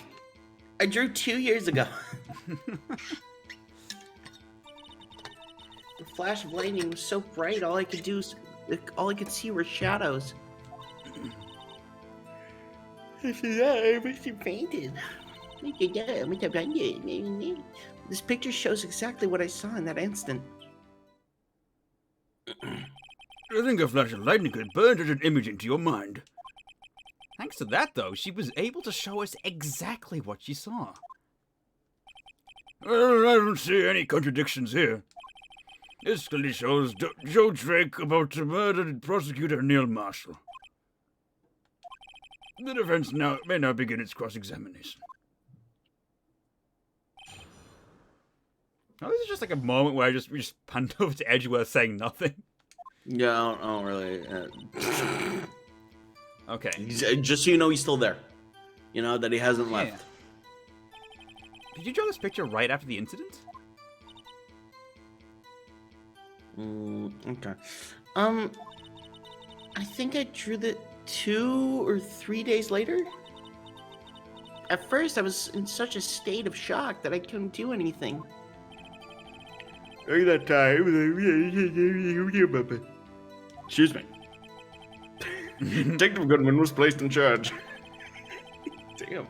I drew 2 years ago. The flash of lightning was so bright, all I could see were shadows. I wish you fainted. This picture shows exactly what I saw in that instant. I think a flash of lightning could burn such an image into your mind. Thanks to that, though, she was able to show us exactly what she saw. I don't see any contradictions here. This clearly shows Joe Drake about to murder prosecutor Neil Marshall. The defense may now begin its cross-examination. Oh, this is just like a moment where we just panned over to Edgeworth saying nothing. Yeah, I don't really. Okay. Just so you know, he's still there. You know that he hasn't left. Did you draw this picture right after the incident? Okay. I think I drew the 2 or 3 days later. At first, I was in such a state of shock that I couldn't do anything. During that time, excuse me. Detective Goodman was placed in charge. Damn.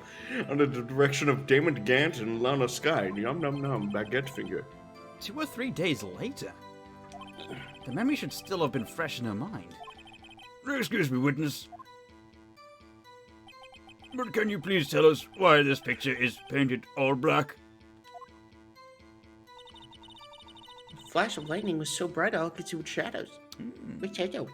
Under the direction of Damon Gant and Lana Sky. Yum num num, baguette finger. 2 or 3 days later. The memory should still have been fresh in her mind. Excuse me, witness. But can you please tell us why this picture is painted all black? The flash of lightning was so bright all I could see with shadows. Which shadows?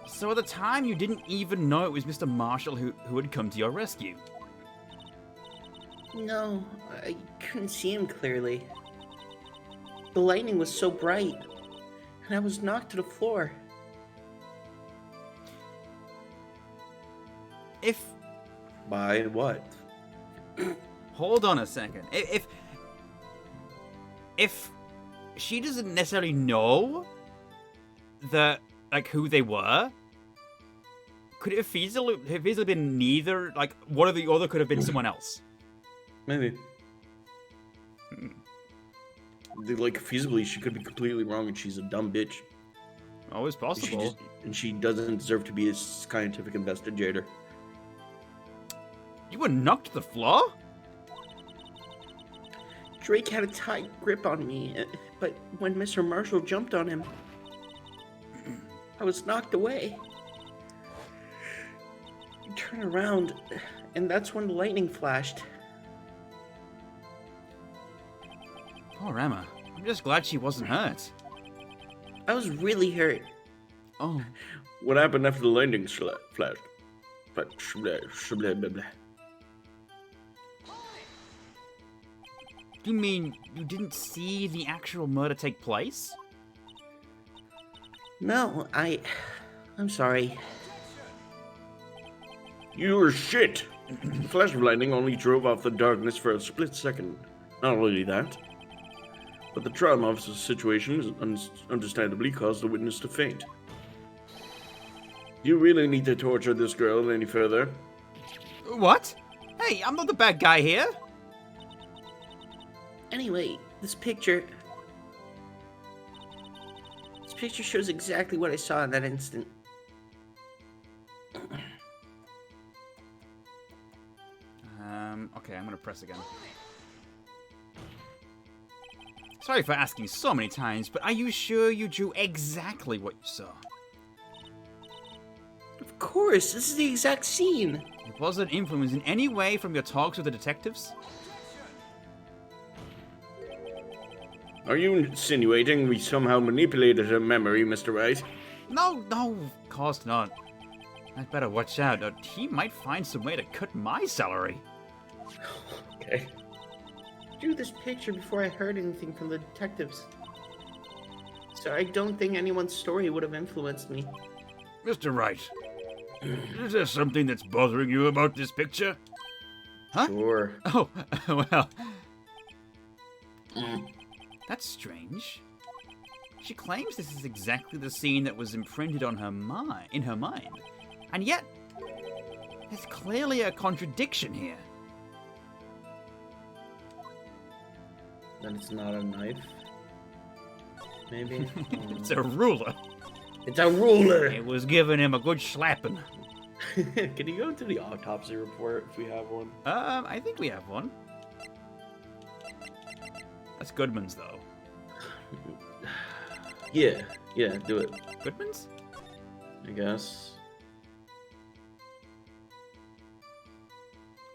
So at the time, you didn't even know it was Mr. Marshall who had come to your rescue? No, I couldn't see him clearly. The lightning was so bright, and I was knocked to the floor. If... By what? Hold on a second. If she doesn't necessarily know that, like, who they were, could it have easily been neither? Like, one or the other could have been someone else. Maybe. Like, feasibly, she could be completely wrong and she's a dumb bitch. Always possible. And she doesn't deserve to be a scientific investigator. You were knocked to the floor? Drake had a tight grip on me, but when Mr. Marshall jumped on him, I was knocked away. I turned around, and that's when the lightning flashed. Poor Emma. I'm just glad she wasn't hurt. I was really hurt. Oh. What happened after the lightning flashed? You mean you didn't see the actual murder take place? No, I'm sorry. You were shit. The flash of lightning only drove off the darkness for a split second. Not only that, but the trauma of the situation understandably caused the witness to faint. You really need to torture this girl any further? What? Hey, I'm not the bad guy here. Anyway, this picture shows exactly what I saw in that instant. Okay, I'm gonna press again. Sorry for asking so many times, but are you sure you drew exactly what you saw? Of course, this is the exact scene. It wasn't influenced in any way from your talks with the detectives? Are you insinuating we somehow manipulated her memory, Mr. Wright? No, of course not. I'd better watch out, or he might find some way to cut my salary. Okay. I drew this picture before I heard anything from the detectives. So I don't think anyone's story would have influenced me. Mr. Wright, is there something that's bothering you about this picture? Huh? Sure. Oh, well. That's strange. She claims this is exactly the scene that was imprinted on her in her mind. And yet, there's clearly a contradiction here. Then it's not a knife. Maybe. It's a ruler. It's a ruler. It was giving him a good slapping. Can you go into the autopsy report if we have one? I think we have one. That's Goodman's, though. Yeah, do it. Goodman's? I guess.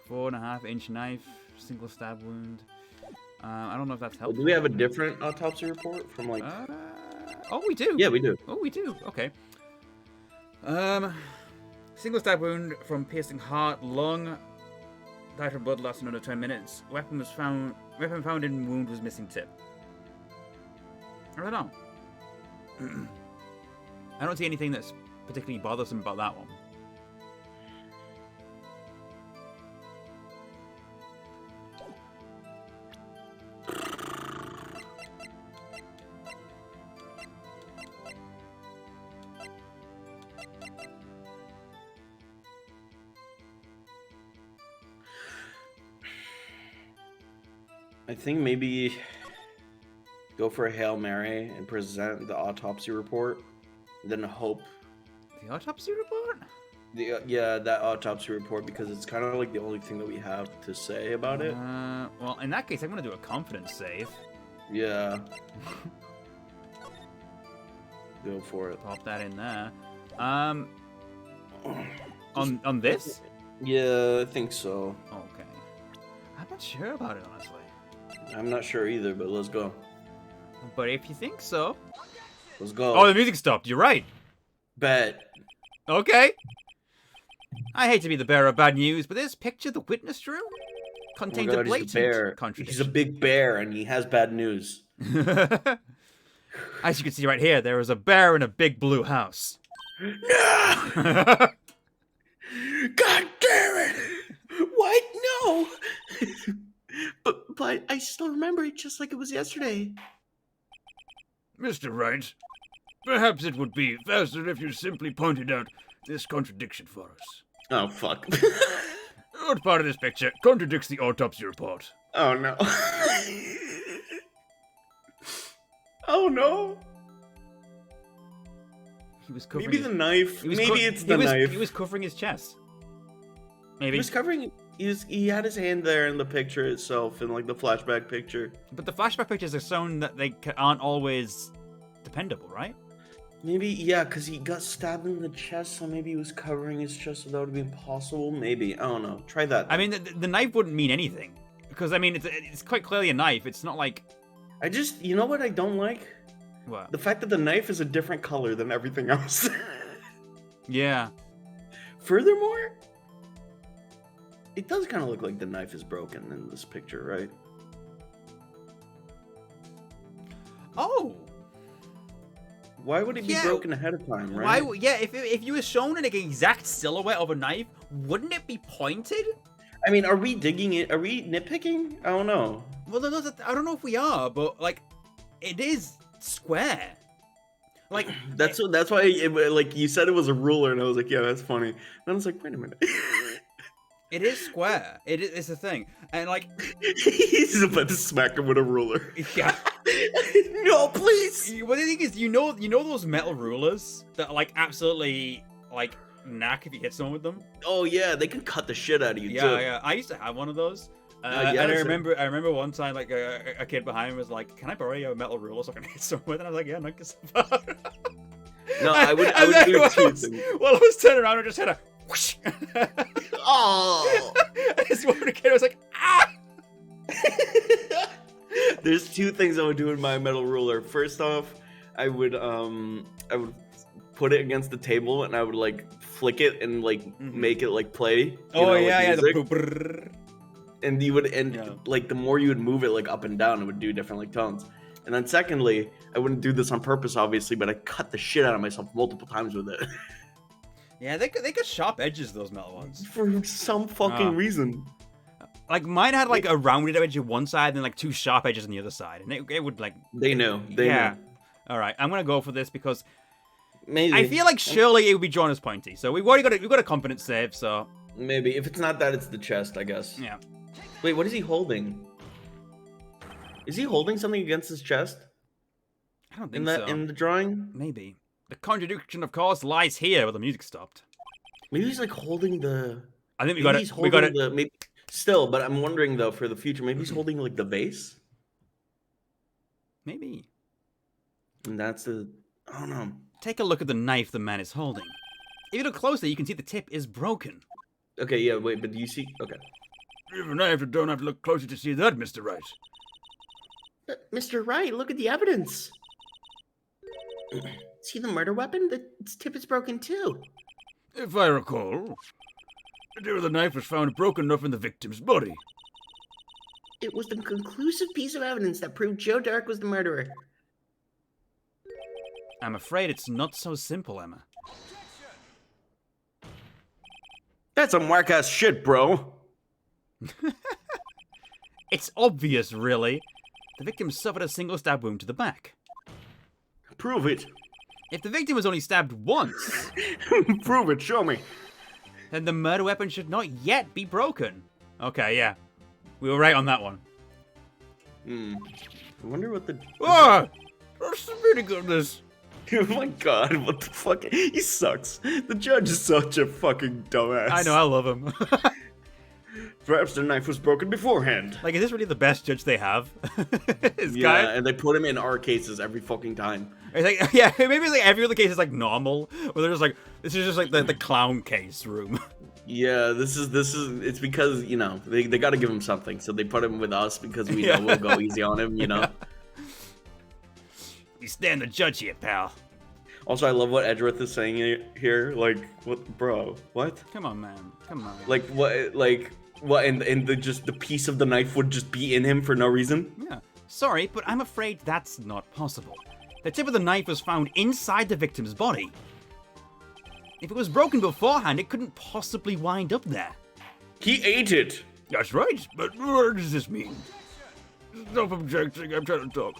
4.5-inch knife, single stab wound. I don't know if that's helpful. Do we have a different autopsy report from like? Oh, we do. Yeah, we do. Oh, we do. Okay. Single stab wound from piercing heart, lung. Died from blood loss in under 10 minutes. Weapon found in wound was missing tip. I don't know. I don't see anything that's particularly bothersome about that one. I think maybe go for a Hail Mary and present the autopsy report, then hope. The autopsy report? Yeah, that autopsy report, because it's kind of like the only thing that we have to say about it. Well, in that case, I'm going to do a confidence save. Yeah. Go for it. Pop that in there. On this? Yeah, I think so. Okay. I'm not sure about it, honestly. I'm not sure either, but let's go. But if you think so... Let's go. Oh, the music stopped. You're right. Bet. Okay. I hate to be the bearer of bad news, but this picture the witness drew contains a blatant contradiction. He's a big bear, and he has bad news. As you can see right here, there is a bear in a big blue house. No! God damn it! What? No! but I still remember it just like it was yesterday. Mr. Wright, perhaps it would be faster if you simply pointed out this contradiction for us. Oh, fuck. What part of this picture contradicts the autopsy report? Oh, no. Oh, no. He was covering Maybe the knife. Maybe it's the knife. He was covering his chest. Maybe. He was covering... He had his hand there in the picture itself, in like the flashback picture. But the flashback pictures are shown that they aren't always dependable, right? Maybe, yeah, because he got stabbed in the chest, so maybe he was covering his chest, so that would be impossible. Maybe, I don't know. Try that. I mean, the knife wouldn't mean anything. Because, I mean, it's quite clearly a knife. It's not like... You know what I don't like? What? The fact that the knife is a different color than everything else. Yeah. Furthermore, it does kind of look like the knife is broken in this picture, right? Oh! Why would it be Yeah. broken ahead of time, right? Yeah, if you were shown an exact silhouette of a knife, wouldn't it be pointed? I mean, are we digging it? Are we nitpicking? I don't know. Well, I don't know if we are, but like, it is square. Like That's why, like, you said it was a ruler, and I was like, yeah, that's funny. And I was like, wait a minute. it is square. It's a thing, and like He's about to smack him with a ruler. yeah. No, please. Well, the thing is, you know those metal rulers that like absolutely like knack if you hit someone with them. Oh yeah, they can cut the shit out of you too. Yeah. I used to have one of those. Yeah, and I so- remember one time like a kid behind me was like, "Can I borrow your metal ruler so I can hit someone with it?" And I was like, "Yeah, no, guess." No, I would And then do while two I was- things. Well, I was turning around and just hit a whoosh. Oh. I just wanted to kid. I was like, "Ah!" There's two things I would do with my metal ruler. First off, I would put it against the table and I would like flick it and like make it like play. You Oh know, yeah, like yeah. music. And you would like the more you would move it like up and down, it would do different like tones. And then secondly, I wouldn't do this on purpose, obviously, but I cut the shit out of myself multiple times with it Yeah, they got sharp edges, those metal ones. for some fucking reason. Like mine had like a rounded edge on one side and like two sharp edges on the other side, and it would like. They knew. They Yeah. knew. All right, I'm gonna go for this because Maybe. I feel like surely it would be drawn as pointy. So we've got a confidence save. So Maybe if it's not that, it's the chest, I guess. yeah. Wait, what is he holding? Is he holding something against his chest I don't think in that so. in the drawing? Maybe the contradiction, of course, lies here where the music stopped. Maybe he's like holding the. I think we Maybe got he's it. We holding got it. the. Maybe still, but I'm wondering though for the future. Maybe he's holding like the vase, Maybe. and that's the. I don't know. Take a look at the knife the man is holding. If you look closely, you can see the tip is broken. Okay, yeah, wait, but do you see? Okay. Even I don't have to look closer to see that, Mr. Wright. Mr. Wright, look at the evidence. See the murder weapon? Its tip is broken too. If I recall, the tip of the knife was found broken enough in the victim's body. It was the conclusive piece of evidence that proved Joe Dark was the murderer. I'm afraid it's not so simple, Emma. That's some whack ass shit, bro. It's obvious, really. The victim suffered a single stab wound to the back. Prove it. If the victim was only stabbed once, Prove it. Show me. then the murder weapon should not yet be broken. Okay, yeah. We were right on that one. I wonder what the. Ah! What's the meaning of this? Oh my god, what the fuck? He sucks. The judge is such a fucking dumbass. I know, I love him. Perhaps the knife was broken beforehand. Like, is this really the best judge they have? This Yeah, guy? and they put him in our cases every fucking time. It's like, yeah, maybe it's like every other case is like normal, where they're just like, this is just like the clown case room. Yeah, this is it's because, you know, they gotta give him something, so they put him with us because we know we'll go easy on him, you know? You stand the judge here, pal. Also, I love what Edgeworth is saying here, like, what, bro, what? Come on, man. Come on. Like, what, and just the piece of the knife would just be in him for no reason? Yeah. Sorry, but I'm afraid that's not possible. The tip of the knife was found inside the victim's body. If it was broken beforehand, it couldn't possibly wind up there. He ate it! That's right, but what does this mean? Stop objecting, I'm trying to talk.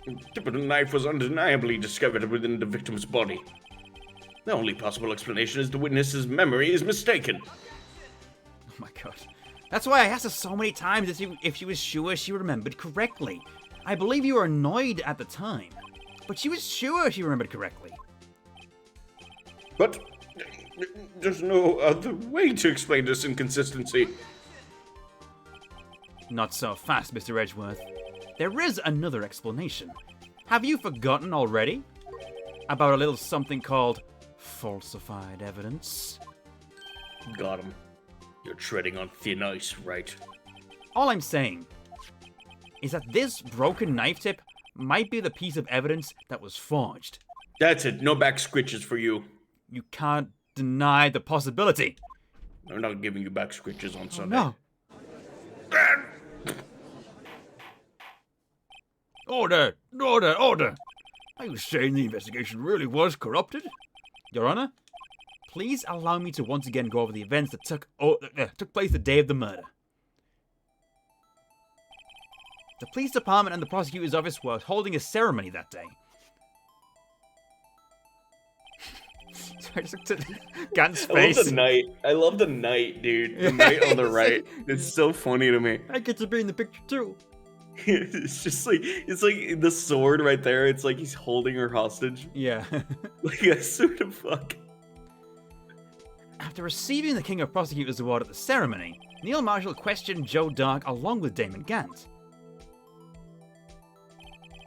The tip of the knife was undeniably discovered within the victim's body. The only possible explanation is the witness's memory is mistaken. Oh my god. That's why I asked her so many times if she was sure she remembered correctly. I believe you were annoyed at the time, but she was sure she remembered correctly. But there's no other way to explain this inconsistency. Not so fast, Mr. Edgeworth. There is another explanation. Have you forgotten already? About a little something called falsified evidence? Got him. You're treading on thin ice, right? All I'm saying is that this broken knife tip might be the piece of evidence that was forged. That's it. No back scritches for you. You can't deny the possibility. I'm not giving you back scritches on Sunday. No. Order! Order! Order! Are you saying the investigation really was corrupted? Your Honor, please allow me to once again go over the events that took place the day of the murder. The police department and the prosecutor's office were holding a ceremony that day. Sorry, I just looked at Gant's face. I love the knight. I love the knight, dude. The knight on the right. It's so funny to me. I get to be in the picture too. It's just like the sword right there. It's like he's holding her hostage. Yeah. Like I sort of fuck. After receiving the King of Prosecutors Award at the ceremony, Neil Marshall questioned Joe Dark along with Damon Gant.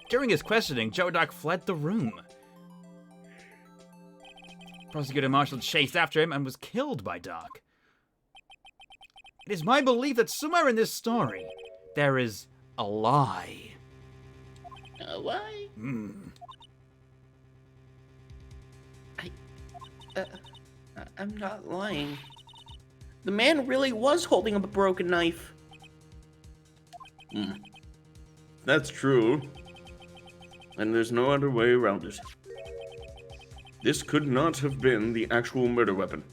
During his questioning, Joe Dark fled the room. Prosecutor Marshall chased after him and was killed by Dark. It is my belief that somewhere in this story, there is a lie. A lie? I'm not lying. The man really was holding up a broken knife. That's true. And there's no other way around it. This could not have been the actual murder weapon.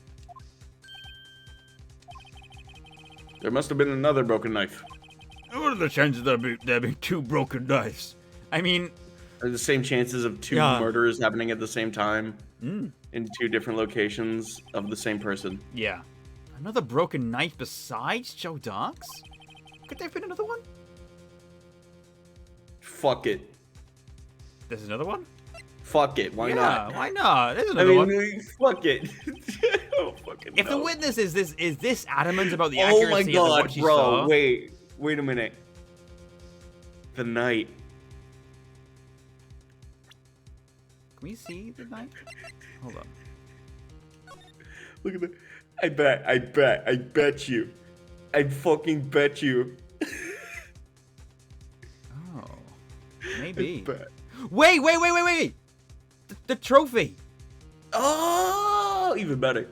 There must have been another broken knife. What are the chances of there being 2 broken knives? I mean... Are the same chances of 2 murders happening at the same time in 2 different locations of the same person. Yeah. Another broken knife besides Joe Dark's? Could there have been another one? Fuck it. There's another one? Fuck it. Why not? Yeah, why not? There's another one. Fuck it. Oh, fucking If no. the witness is this adamant about the accuracy Oh my of god, what she bro. saw... Wait a minute. The knight. Can we see the knife? Hold on. Look at that. I bet you. I fucking bet you. Oh. Maybe. Bet. Wait! The trophy! Oh, even better.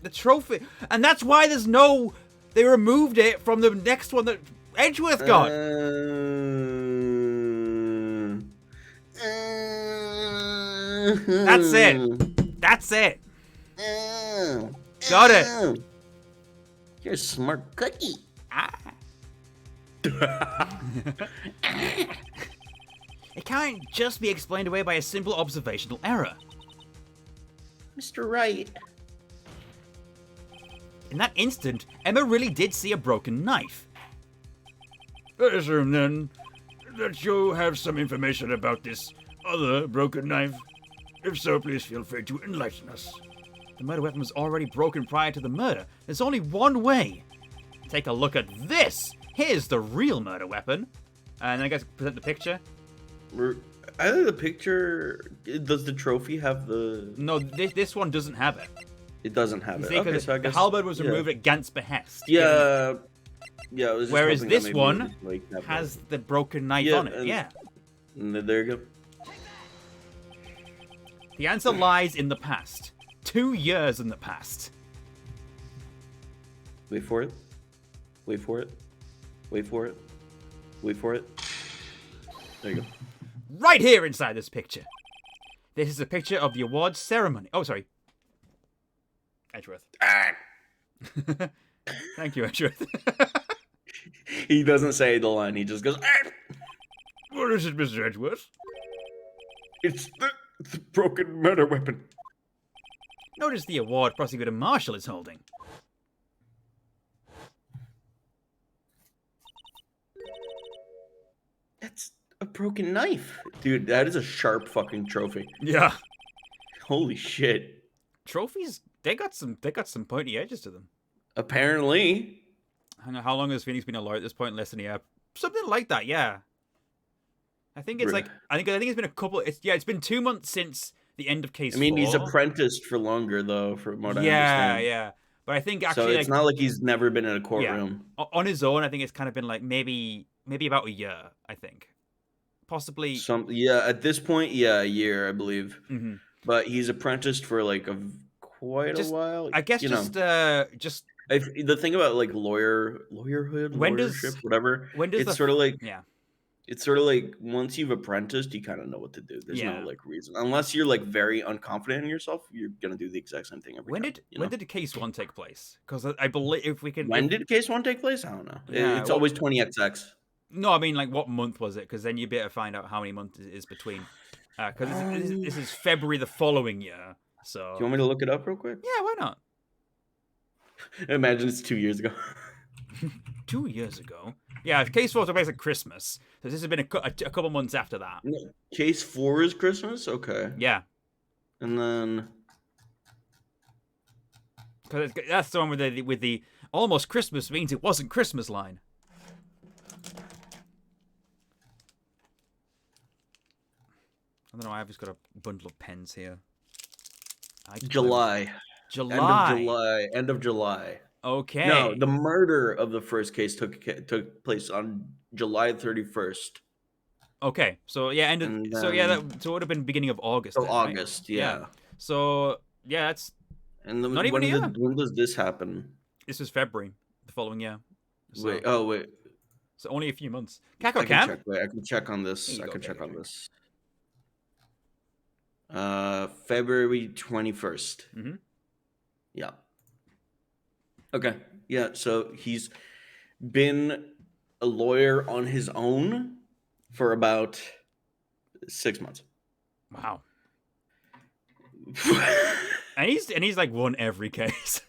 The trophy! And that's why there's no... They removed it from the next one that Edgeworth got! That's it! That's it! Got it! You're a smart cookie. It can't just be explained away by a simple observational error. Mr. Wright. In that instant, Emma really did see a broken knife. I assume then that you have some information about this other broken knife. If so, please feel free to enlighten us. The murder weapon was already broken prior to the murder. There's only one way. Take a look at this. Here's the real murder weapon. And then I guess present the picture. Either the picture... Does the trophy have the... No, this one doesn't have it. It doesn't have You it. see, Okay, 'cause so I the guess... halberd was removed at Gant's behest. Yeah. Yeah, I was just Whereas hoping that this maybe one it was, like, that has one. the broken knife Yeah, on it. and- Yeah. And there you go. The answer lies in the past. 2 years in the past. Wait for it. Wait for it. Wait for it. Wait for it. There you go. Right here inside this picture. This is a picture of the awards ceremony. Oh, sorry. Edgeworth. Thank you, Edgeworth. He doesn't say the line. He just goes, "Ah!" What is it, Mr. Edgeworth? It's the broken murder weapon. Notice the award Prosecutor Marshall is holding. That's a broken knife. Dude, that is a sharp fucking trophy. Yeah. Holy shit. Trophies, they got some pointy edges to them. Apparently. I know how long has Phoenix been a lawyer at this point? Less than a year. Something like that, yeah. I think it's like I think it's been a couple. It's been 2 months since the end of case. I mean, 4. he's apprenticed for longer though, from what I Yeah, understand. yeah. But I think So actually, it's not like he's never been in a courtroom. on his own, I think it's kind of been like maybe about a year. I think, possibly. At this point, a year, I believe. Mhm. But he's apprenticed for like quite a while. I guess you know. just The thing about like lawyerhood, When does- lawyership, whatever. when does It's the sort of like yeah. It's sort of like once you've apprenticed, you kind of know what to do. There's no like reason, unless you're like very unconfident in yourself. You're gonna do the exact same thing every time. When did case 1 take place? Because I believe if we can. When did case 1 take place? I don't know. Yeah, It's always 20XX. No, I mean like what month was it? Because then you'd be able to find out how many months it is between. Because this is February the following year. So. Do you want me to look it up real quick? Yeah, why not? Imagine it's 2 years ago. 2 years ago? Yeah, case 4 took place at Christmas. So this has been a couple months after that. Case 4 is Christmas? Okay. Yeah. And then... Because that's the one with the almost Christmas means it wasn't Christmas line. I don't know, I've just got a bundle of pens here. July. End of July. Okay. No, the murder of the first case took place on July 31st. Okay, so yeah, so it would have been beginning of August. So then, August, right? yeah. So yeah, that's not even when does this happen? This is February the following year. So, wait. So only a few months. I can check on this. February 21st. Mm-hmm. Yeah. Okay. Yeah. So he's been a lawyer on his own for about 6 months. Wow. and he's like won every case.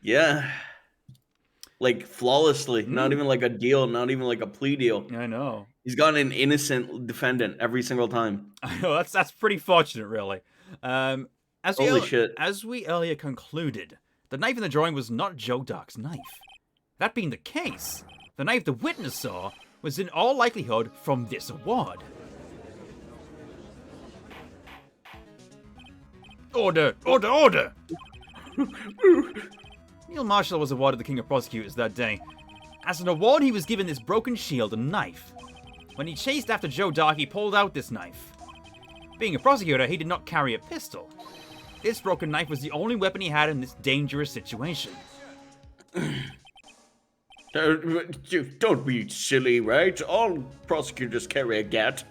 Yeah. Like flawlessly. Not even like a deal, not even like a plea deal. I know. He's got an innocent defendant every single time. I know, that's pretty fortunate, really. Holy shit. As we earlier concluded, the knife in the drawing was not Joe Dark's knife. That being the case, the knife the witness saw was in all likelihood from this award. Order! Order! Order! Neil Marshall was awarded the King of Prosecutors that day. As an award, he was given this broken shield and knife. When he chased after Joe Dark, he pulled out this knife. Being a prosecutor, he did not carry a pistol. This broken knife was the only weapon he had in this dangerous situation. Don't be silly, right? All prosecutors carry a gat.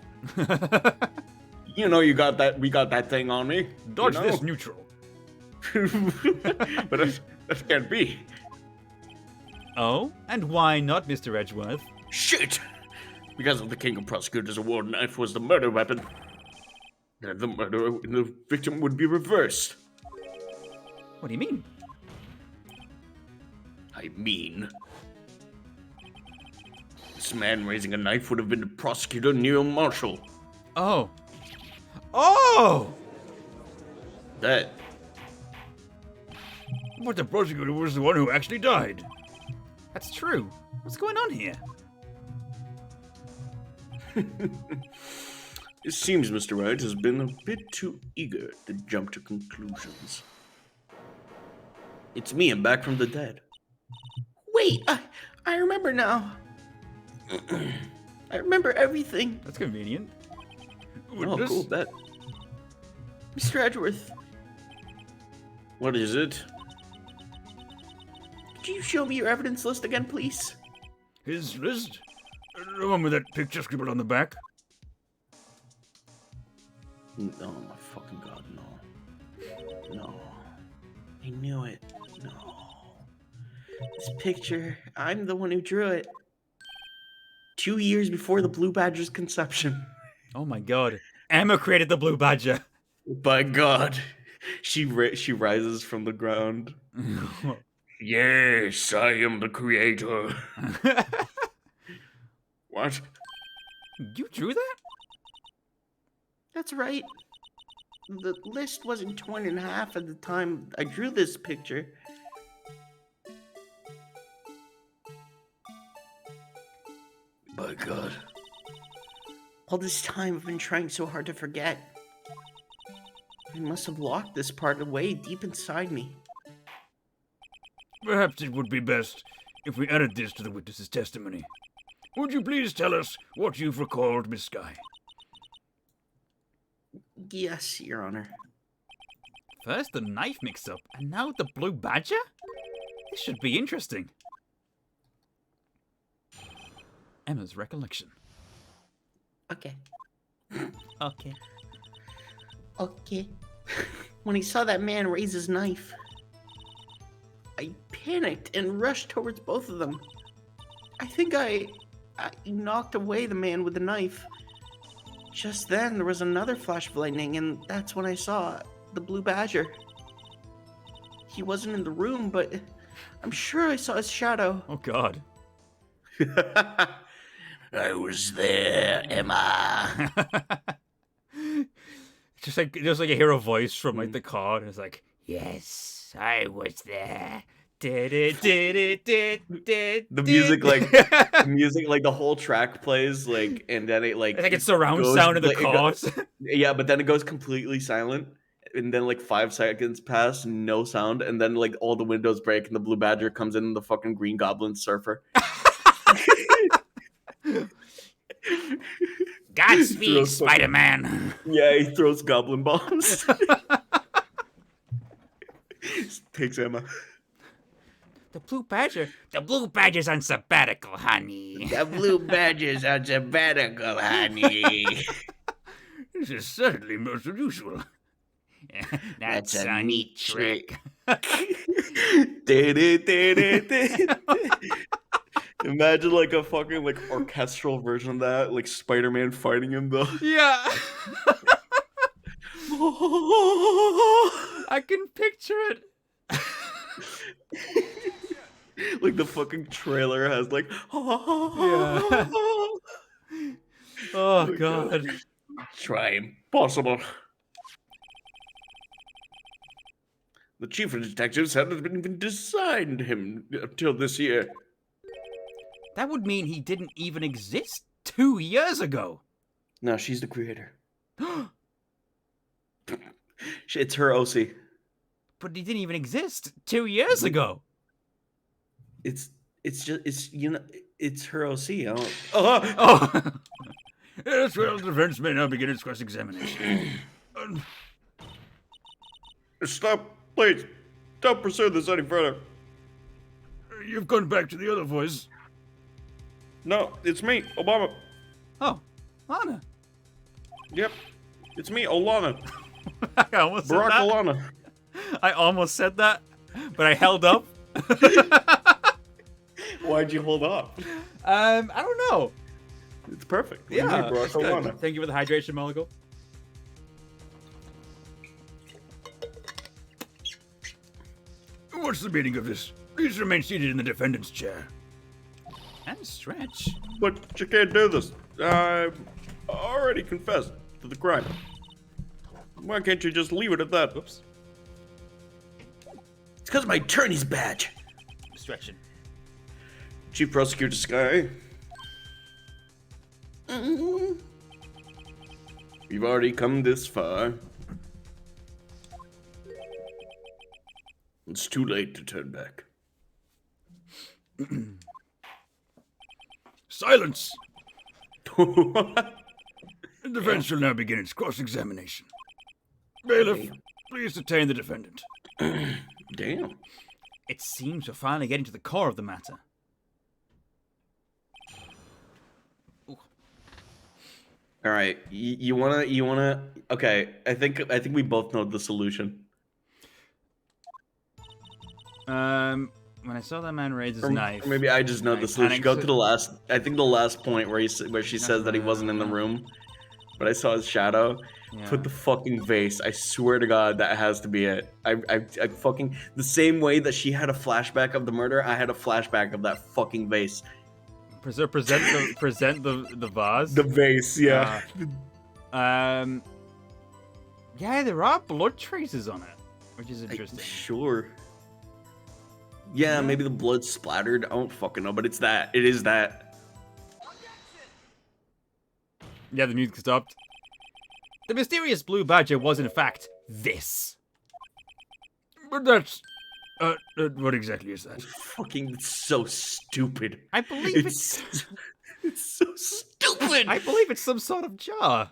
You know, we got that thing on me. Dodge this neutral. But that can't be. Oh? And why not, Mr. Edgeworth? Shit! Because of the King of Prosecutors Award, knife was the murder weapon. And the victim would be reversed. What do you mean? I mean... this man raising a knife would have been the prosecutor, Neil Marshall. Oh. Oh! That... But the prosecutor was the one who actually died. That's true. What's going on here? It seems Mr. Wright has been a bit too eager to jump to conclusions. It's me, I'm back from the dead. Wait, I remember now. I remember everything. That's convenient. Oh, cool, bet. Mr. Edgeworth, What is it? could you show me your evidence list again, please? His list? The one with that picture scribbled on the back? Oh my fucking god, no. No. I knew it. No. This picture, I'm the one who drew it. 2 years before the Blue Badger's conception. Oh my god. Emma created the Blue Badger. By god. She rises from the ground. Yes, I am the creator. What? You drew that? That's right. The list wasn't torn in half at the time I drew this picture. By god. All this time I've been trying so hard to forget. I must have locked this part away deep inside me. Perhaps it would be best if we added this to the witness's testimony. Would you please tell us what you've recalled, Miss Skye? Yes, Your Honor. First the knife mix-up, and now the Blue Badger? This should be interesting. Emma's recollection. Okay. Okay. Okay. When he saw that man raise his knife, I panicked and rushed towards both of them. I think I knocked away the man with the knife. Just then, there was another flash of lightning, and that's when I saw the blue badger. He wasn't in the room, but I'm sure I saw his shadow. Oh, God. I was there, Emma. just like you hear a voice from like the car, and it's like, yes, I was there. The music, like the whole track plays, like, and then it like I think it's surround sound in the cars. Yeah, but then it goes completely silent, and then like 5 seconds pass, no sound, and then like all the windows break, and the blue badger comes in, the fucking Green Goblin surfer. Godspeed, Spider-Man. Yeah, he throws goblin bombs. Takes Emma. The blue badger's on sabbatical, honey. The blue badger's on sabbatical, honey. This is certainly most unusual. That's a neat trick. Imagine like a fucking like orchestral version of that, like Spider-Man fighting him though. Yeah. I can picture it. Like the fucking trailer has like Yeah. Oh God. Try impossible. The chief of detectives hadn't even designed him until this year. That would mean he didn't even exist 2 years ago. No, she's the creator. It's her OC. But he didn't even exist 2 years ago. It's her OC. Oh. Yes, well, the defense may now begin its cross-examination. Stop, please. Don't pursue this any further. You've gone back to the other voice. No, it's me, Obama. Oh, Lana. Yep, it's me, Olana. I almost said Barack that. Olana. I almost said that, but I held up. Why'd you hold up? I don't know. It's perfect. Yeah. Barack Olana. Thank you for the hydration, Mulligan. What's the meaning of this? Please remain seated in the defendant's chair. And stretch. But you can't do this. I've already confessed to the crime. Why can't you just leave it at that? Oops. It's because of my attorney's badge. Stretching. Chief Prosecutor Sky, we've already come this far. It's too late to turn back. Silence! The defense shall now begin its cross-examination. Bailiff, please detain the defendant. Damn. It seems we're finally getting to the core of the matter. All right, you wanna. Okay, I think we both know the solution. When I saw that man raise his knife. Or maybe I just know the solution. Go to the last. I think the last point where she says that he wasn't in the room, but I saw his shadow. Yeah. Put the fucking vase. I swear to God, that has to be it. I fucking the same way that she had a flashback of the murder. I had a flashback of that fucking vase. Present the vase. The vase, yeah. Yeah, there are blood traces on it, which is interesting. Sure. Yeah, maybe the blood splattered. I don't fucking know, but it's that. It is that. Yeah, the music stopped. The mysterious blue badger was, in fact, this. But that's... what exactly is that? Fucking so stupid. I believe it's so stupid. I believe it's some sort of jar.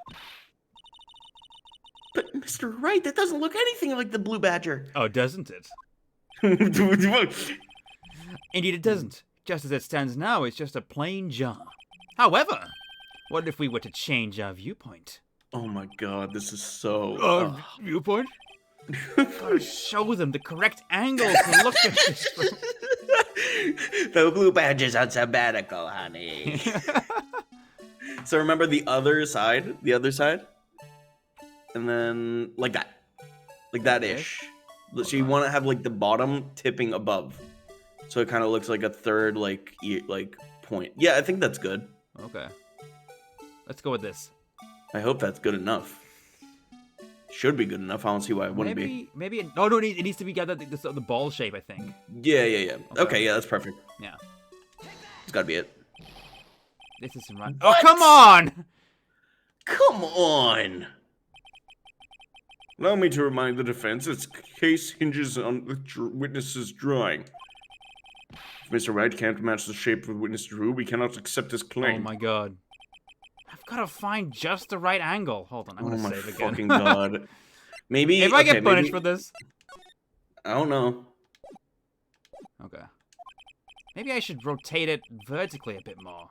But Mr. Wright, that doesn't look anything like the blue badger. Oh, doesn't it? Indeed, it doesn't. Just as it stands now, it's just a plain jar. However, What if we were to change our viewpoint? Oh my god, this is so... Viewpoint? Gotta show them the correct angle to look at this from. The blue badge is on sabbatical, honey. So remember the other side? The other side? And then like that. Like that-ish. So you want to have like the bottom tipping above. So it kind of looks like a third like point. Yeah, I think that's good. Okay. Let's go with this. I hope that's good enough. Should be good enough. I don't see why it wouldn't be. Maybe it needs to be got the ball shape, I think. Yeah. Okay, yeah, that's perfect. Yeah. It's gotta be it. This isn't right. Oh, come on! Come on! Allow me to remind the defense, its case hinges on the witness's drawing. If Mr. Wright can't match the shape of witness drew, we cannot accept his claim. Oh my god. I've got to find just the right angle. Hold on, I'm gonna save again. Oh my fucking god. Maybe... If I get punished for this... I don't know. Okay. Maybe I should rotate it vertically a bit more.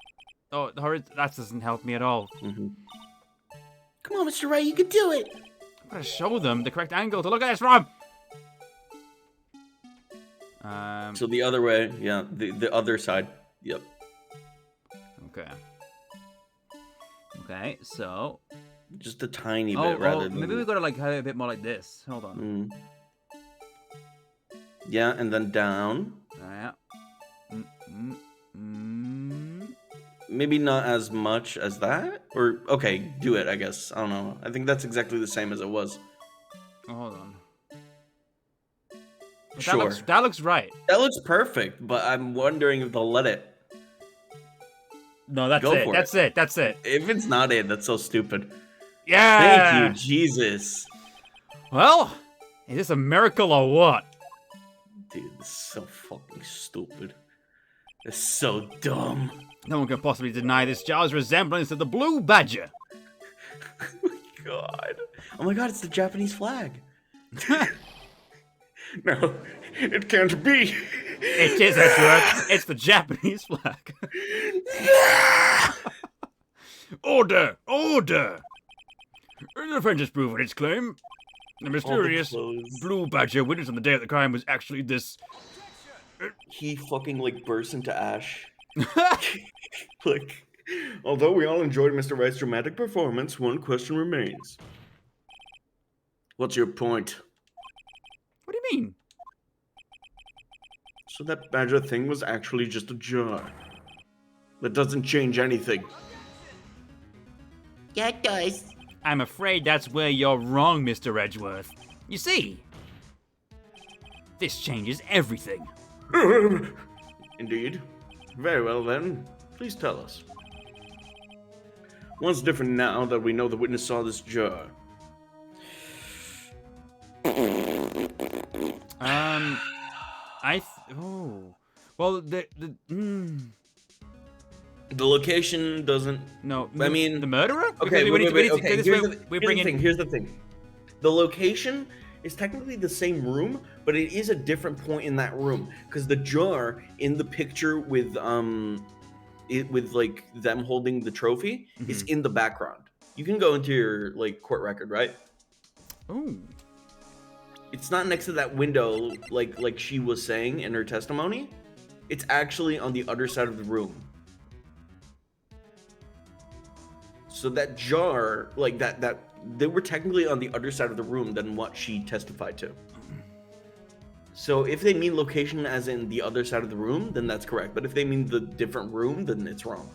Oh, that doesn't help me at all. Mm-hmm. Come on, Mr. Wright, you can do it. I'm gonna show them the correct angle to look at this from. So the other way, yeah, the other side. Yep. Okay. Okay, so... Just a tiny bit rather than... Maybe we gotta like have it a bit more like this. Hold on. Yeah, and then down. Yeah. Maybe not as much as that? Or, okay, do it, I guess. I don't know. I think that's exactly the same as it was. Oh, hold on. Sure. That looks right. That looks perfect, but I'm wondering if they'll let it. No, that's Go it. for That's it. That's it. If it's not it, that's so stupid. Yeah. Thank you, Jesus. Well, is this a miracle or what? Dude, this is so fucking stupid. It's so dumb. No one can possibly deny this jar's resemblance to the blue badger. Oh my god. Oh my god, it's the Japanese flag. No, it can't be. It is, Edward. It's the Japanese flag. Order! Order! The defense has proven its claim. The mysterious blue badger witness on the day of the crime was actually this... He fucking, like, bursts into ash. Like, although we all enjoyed Mr. Wright's dramatic performance, one question remains. What's your point? What do you mean? So that badger thing was actually just a jar. That doesn't change anything. Yeah, it does. I'm afraid that's where you're wrong, Mr. Edgeworth. You see, this changes everything. Indeed. Very well then. Please tell us. What's different now that we know the witness saw this jar? Well, The location doesn't... No, I mean... The murderer? Okay, we wait, need to okay. this Here's way. Here's the thing. The location is technically the same room, but it is a different point in that room. Because the jar in the picture with like them holding the trophy is in the background. You can go into your like court record, right? Ooh. It's not next to that window like she was saying in her testimony. It's actually on the other side of the room. So that jar, like that they were technically on the other side of the room than what she testified to. So if they mean location as in the other side of the room, then that's correct. But if they mean the different room, then it's wrong.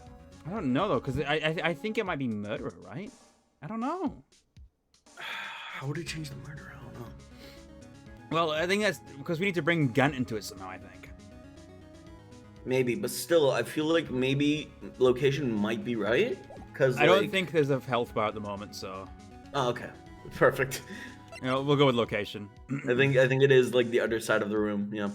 I don't know though, because I think it might be murderer, right? I don't know. How would it change the murder? I don't know. Well, I think that's because we need to bring Gun into it somehow, I think. Maybe, but still, I feel like maybe location might be right. Because I don't think there's a health bar at the moment, so. Oh, okay. Perfect. You know, we'll go with location. I think it is like the other side of the room, yeah.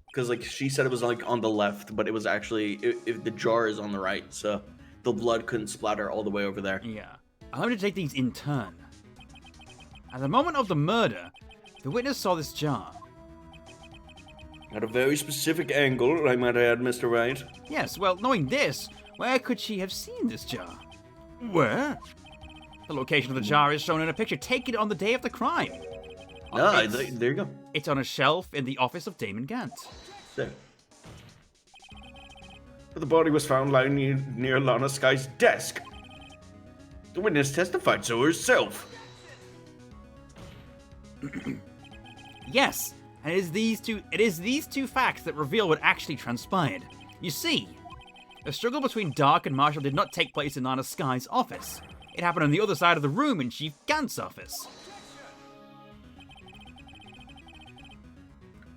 Because like she said it was like on the left, but it was actually if the jar is on the right, so the blood couldn't splatter all the way over there. Yeah. I'm going to take these in turn. At the moment of the murder, the witness saw this jar. At a very specific angle, I might add, Mr. Wright. Yes, well, knowing this, Where could she have seen this jar? Where? The location of the jar is shown in a picture taken on the day of the crime. Ah, It's- there you go. It's on a shelf in the office of Damon Gant. There. The body was found lying near Lana Sky's desk. The witness testified so herself. Yes, and it is these two facts that reveal what actually transpired. You see, the struggle between Dark and Marshall did not take place in Lana Sky's office. It happened on the other side of the room in Chief Gant's office.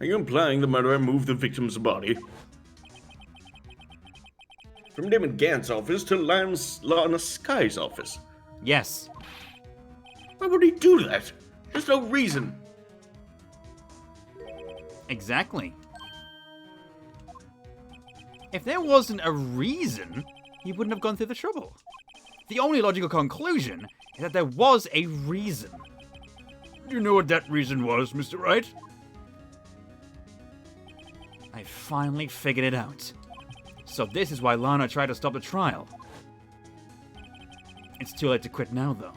Are you implying the murderer moved the victim's body from Damon Gant's office to Lana Sky's office? Yes. Why would he do that? There's no reason. Exactly. If there wasn't a reason, he wouldn't have gone through the trouble. The only logical conclusion is that there was a reason. Do you know what that reason was, Mr. Wright? I finally figured it out. So this is why Lana tried to stop the trial. It's too late to quit now, though.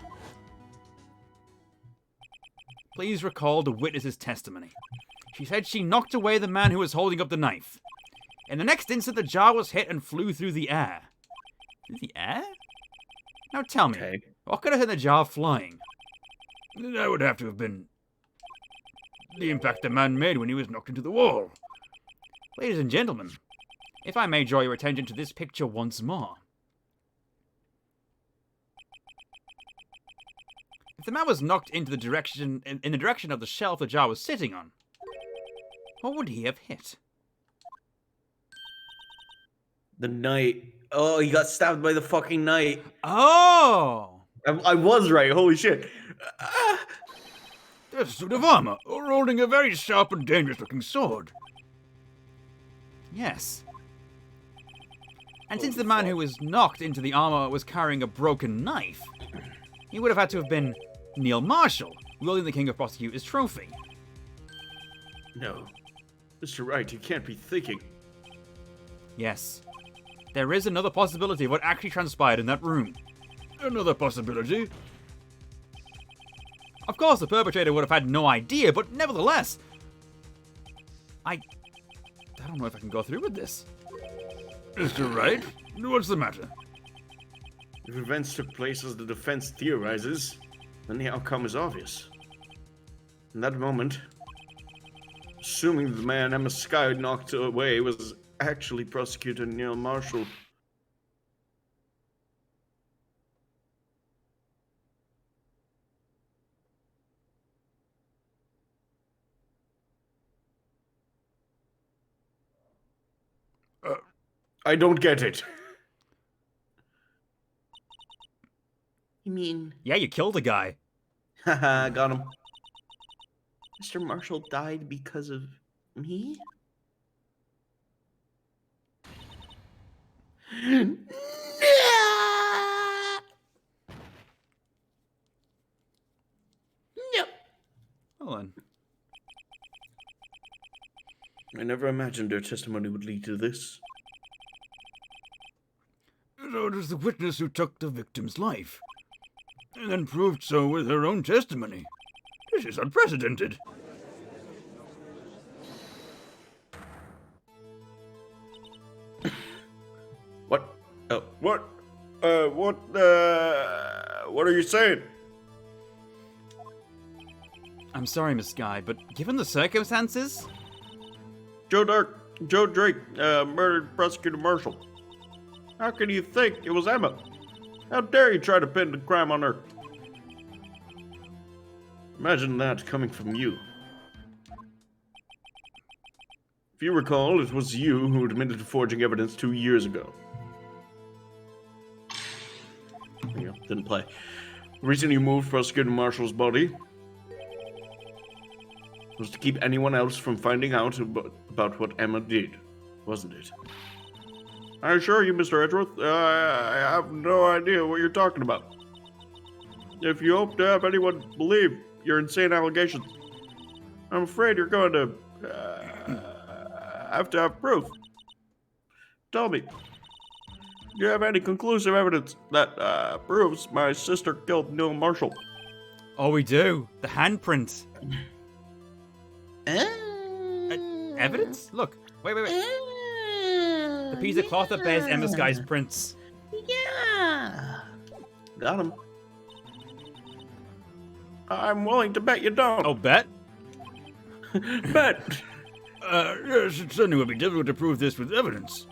Please recall the witness's testimony. She said she knocked away the man who was holding up the knife. In the next instant, the jar was hit and flew through the air. Through the air? Now tell me, Okay. what could have hit the jar flying? That would have to have been the impact the man made when he was knocked into the wall. Ladies and gentlemen, if I may draw your attention to this picture once more. If the man was knocked into the direction in the direction of the shelf the jar was sitting on, what would he have hit? The knight. Oh, he got stabbed by the fucking knight. Oh! I was right. Holy shit. Ah. That's a suit of armor, or holding a very sharp and dangerous-looking sword. Yes. And since the man who was knocked into the armor was carrying a broken knife, he would have had to have been Neil Marshall, wielding the King of Prosecutors trophy. No. Mr. Wright, you can't be thinking. Yes. There is another possibility of what actually transpired in that room. Another possibility. Of course, the perpetrator would have had no idea, but nevertheless, I don't know if I can go through with this. Mr. Wright, what's the matter? If events took place as the defense theorizes, then the outcome is obvious. In that moment, assuming the man Emma Sky knocked away was actually Prosecutor Neil Marshall. I don't get it. You mean Yeah, you killed a guy. Haha, got him. Mr. Marshall died because of me? No. Hold on. I never imagined her testimony would lead to this. So it was the witness who took the victim's life, and then proved so with her own testimony. This is unprecedented. What? What are you saying? I'm sorry, Miss Guy, but given the circumstances, Joe Drake murdered Prosecutor Marshall. How can you think it was Emma? How dare you try to pin the crime on her? Imagine that coming from you. If you recall, it was you who admitted to forging evidence 2 years ago. Yeah, didn't play. The reason you moved Prosecutor Marshall's body was to keep anyone else from finding out about what Emma did, wasn't it? I assure you, Mr. Edgeworth, I have no idea what you're talking about. If you hope to have anyone believe your insane allegations, I'm afraid you're going to have proof. Tell me, Do you have any conclusive evidence that proves my sister killed Neil Marshall? Oh, we do. The handprint. Evidence? Look. Wait. The piece of cloth that bears Emma Sky's prints. Yeah. Got him. I'm willing to bet you don't. Oh, bet? Bet. Yes, it certainly would be difficult to prove this with evidence.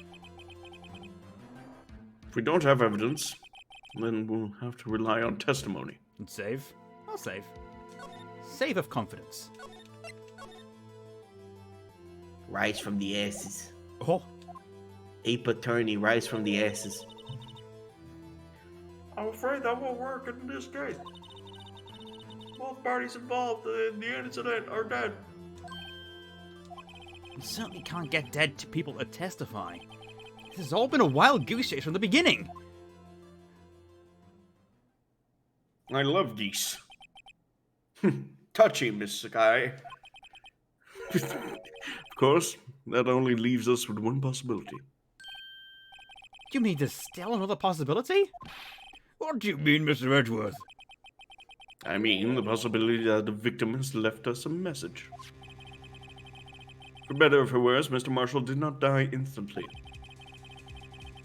If we don't have evidence, then we'll have to rely on testimony. And save. I'll save. Save of confidence. Rise from the asses. Oh. Ape attorney, rise from the asses. I'm afraid that won't work in this case. Both parties involved in the incident are dead. You certainly can't get dead to people to testify. This has all been a wild goose chase from the beginning. I love geese. Touchy, Miss Sakai. Of course, that only leaves us with one possibility. You mean there's still another possibility? What do you mean, Mr. Edgeworth? I mean, the possibility that the victim has left us a message. For better or for worse, Mr. Marshall did not die instantly.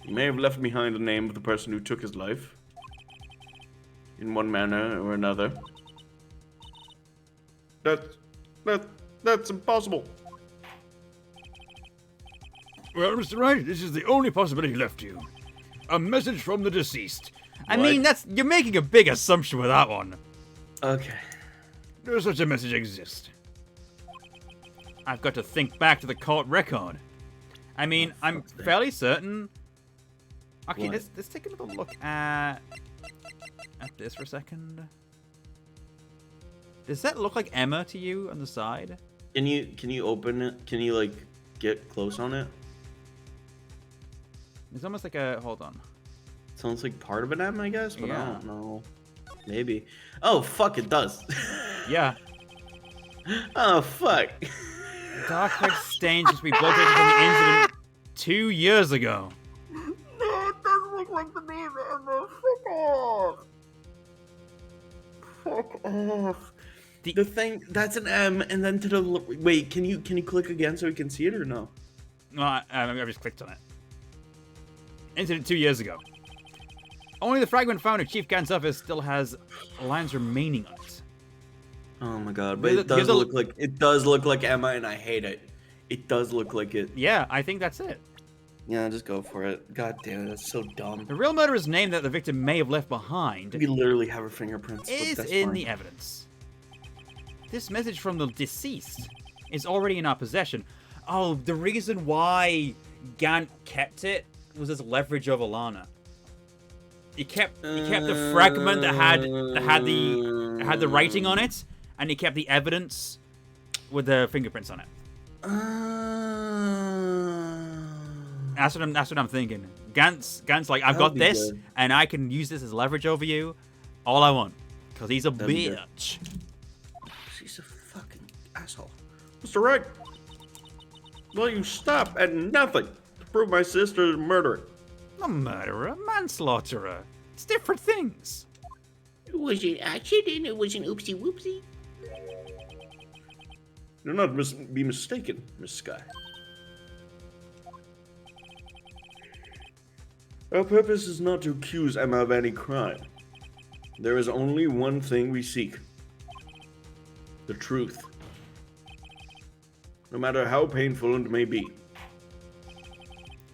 He may have left behind the name of the person who took his life, in one manner or another. That's impossible. Well, Mr. Wright, this is the only possibility left to you. A message from the deceased. I mean, you're making a big assumption with that one. Okay. Does such a message exist? I've got to think back to the court record. I mean, I'm fairly certain. Okay, let's take another look at this for a second. Does that look like Emma to you on the side? Can you open it? Can you like get close on it? It's almost like a hold on. Sounds like part of an M, I guess, but Yeah. I don't know. Maybe. Oh fuck! It does. Yeah. Oh fuck. Dark red stains just be bloated from the incident 2 years ago. No, it doesn't look like the name Emma. Fuck off. Fuck off. The thing that's an M, and then to the wait. Can you click again so we can see it or no? Well, I just clicked on it. Incident 2 years ago. Only the fragment found in Chief Gant's office still has lines remaining on it. Oh my god! But Here's it does a- look like Emma, and I hate it. It does look like it. Yeah, I think that's it. Yeah, just go for it. God damn it, that's so dumb. The real murderer's name that the victim may have left behind We literally have her fingerprints. but is that's in fine. the evidence. This message from the deceased is already in our possession. Oh, the reason why Gant kept it was as leverage over Lana. He kept the fragment that had the writing on it, and he kept the evidence with the fingerprints on it. That's what I'm thinking. Gant's like, I've got That'd be this, good. and I can use this as leverage over you. All I want, because he's a That'd be good. bitch. She's a fucking asshole. Mr. Wright, will you stop at nothing to prove my sister's murderer? A murderer, manslaughterer. It's different things. It was an accident. It was an oopsie whoopsie. Do not be mistaken, Miss Sky. Our purpose is not to accuse Emma of any crime. There is only one thing we seek. The truth. No matter how painful it may be.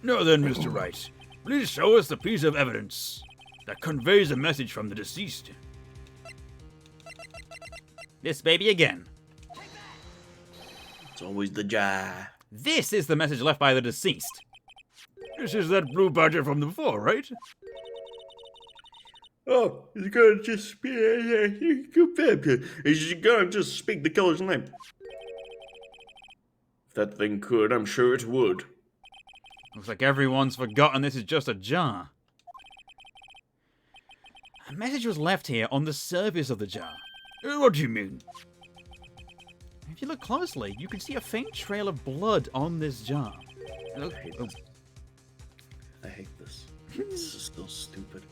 Now then, Mr. Wright, please show us the piece of evidence that conveys a message from the deceased. This baby again. It's always the jaw. This is the message left by the deceased. This is that blue badger from before, right? Oh, he's gonna just speak. He's gonna just speak the killer's name. If that thing could, I'm sure it would. Looks like everyone's forgotten this is just a jar. A message was left here on the surface of the jar. What do you mean? If you look closely, you can see a faint trail of blood on this jar. I hate this. This is so stupid.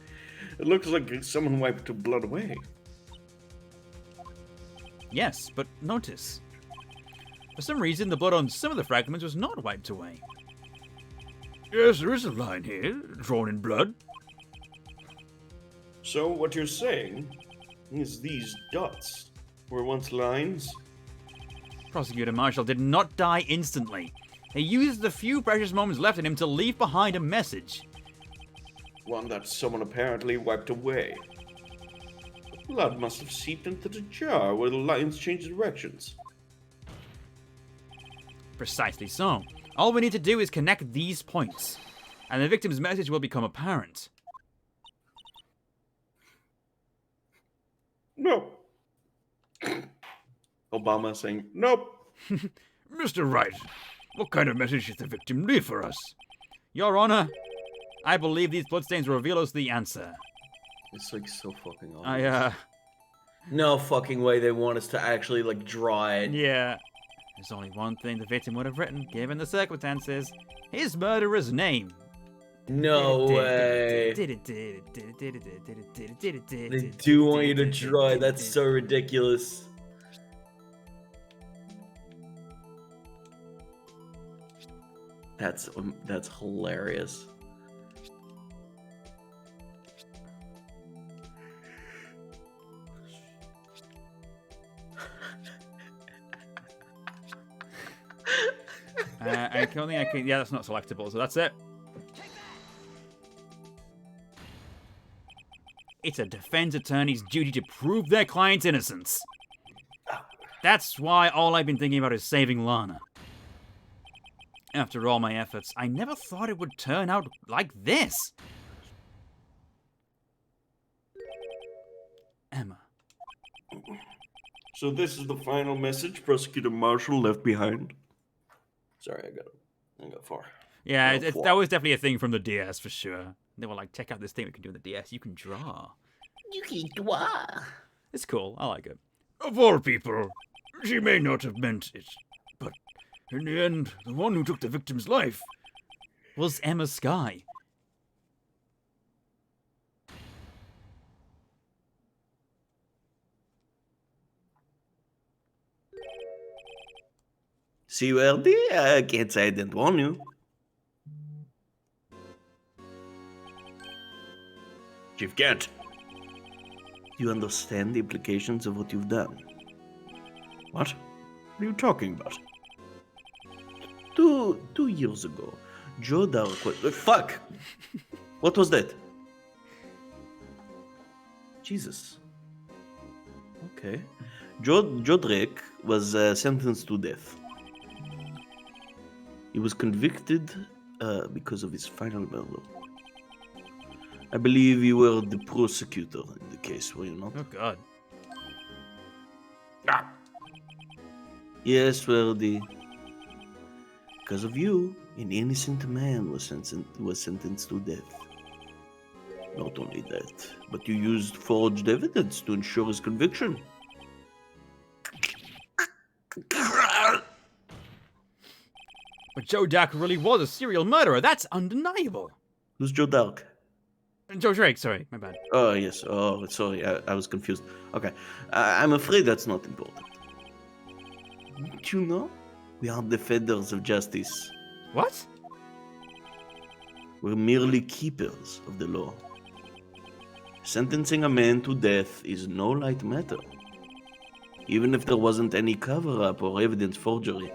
It looks like someone wiped the blood away. Yes, but notice. For some reason, the blood on some of the fragments was not wiped away. Yes, there is a line here, drawn in blood. So what you're saying is these dots were once lines? Prosecutor Marshall did not die instantly. He used the few precious moments left in him to leave behind a message. One that someone apparently wiped away. The blood must have seeped into the jar where the lines changed directions. Precisely so. All we need to do is connect these points, and the victim's message will become apparent. No. Obama saying, nope. Mr. Wright, what kind of message did the victim leave for us? Your Honor, I believe these bloodstains reveal us the answer. It's like so fucking obvious. No fucking way they want us to actually, like, draw it. Yeah. There's only one thing the victim would have written, given the circumstances. His murderer's name. No way. They do want you to draw it. That's so ridiculous. That's hilarious. I don't think I can. Yeah, that's not selectable, so that's it. It's a defense attorney's duty to prove their client's innocence. That's why all I've been thinking about is saving Lana. After all my efforts, I never thought it would turn out like this. Emma. So this is the final message Prosecutor Marshall left behind. Sorry, I got far. Yeah, that was definitely a thing from the DS for sure. They were like, check out this thing we can do in the DS. You can draw. You can draw. It's cool. I like it. Of all people, she may not have meant it, but in the end, the one who took the victim's life Was Emma Sky. See, Weldy, I can't say I didn't warn you. Chief Kent, do you understand the implications of what you've done? What? What are you talking about? Two years ago, Joe Dark was... fuck! What was that? Jesus. Okay. Joe Drake was sentenced to death. He was convicted because of his final murder. I believe you were the prosecutor in the case, were you not? Oh, God. Ah. Yes, Worthy. Because of you, an innocent man was sentenced to death. Not only that, but you used forged evidence to ensure his conviction. But Joe Dark really was a serial murderer. That's undeniable. Who's Joe Dark? Joe Drake, sorry. My bad. Oh, yes. Oh, sorry. I was confused. Okay. I'm afraid that's not important. Don't you know? We are defenders of justice. What? We're merely keepers of the law. Sentencing a man to death is no light matter. Even if there wasn't any cover-up or evidence forgery.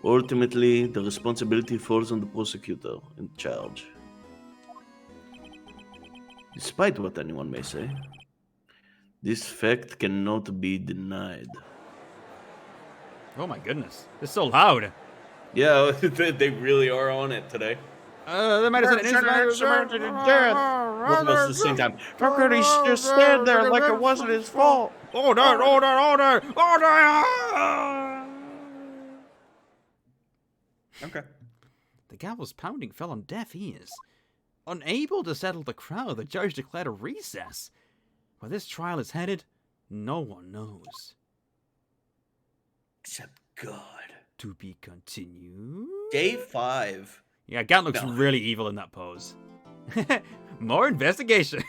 Ultimately, the responsibility falls on the prosecutor in charge. Despite what anyone may say, this fact cannot be denied. Oh my goodness. It's so loud. Yeah, they really are on it today. The medicine is Both of us at the same time. How could he just stand there like it wasn't his fault? Order! Okay. The gavel's pounding fell on deaf ears. Unable to settle the crowd, the judge declared a recess. Where this trial is headed, no one knows. Except God. To be continued. Day 5. Yeah, Gant looks No. really evil in that pose. More investigation.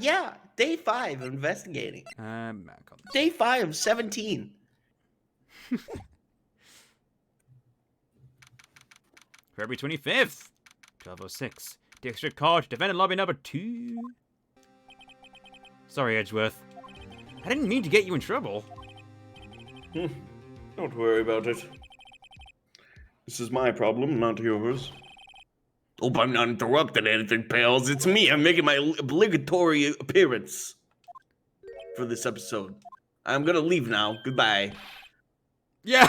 Yeah, day 5 investigating. Day 5 of 17. February 25th, 12:06. District Court, defendant lobby number 2. Sorry, Edgeworth. I didn't mean to get you in trouble. Don't worry about it. This is my problem, not yours. Hope I'm not interrupting anything, pals. It's me. I'm making my obligatory appearance for this episode. I'm gonna leave now. Goodbye. Yeah.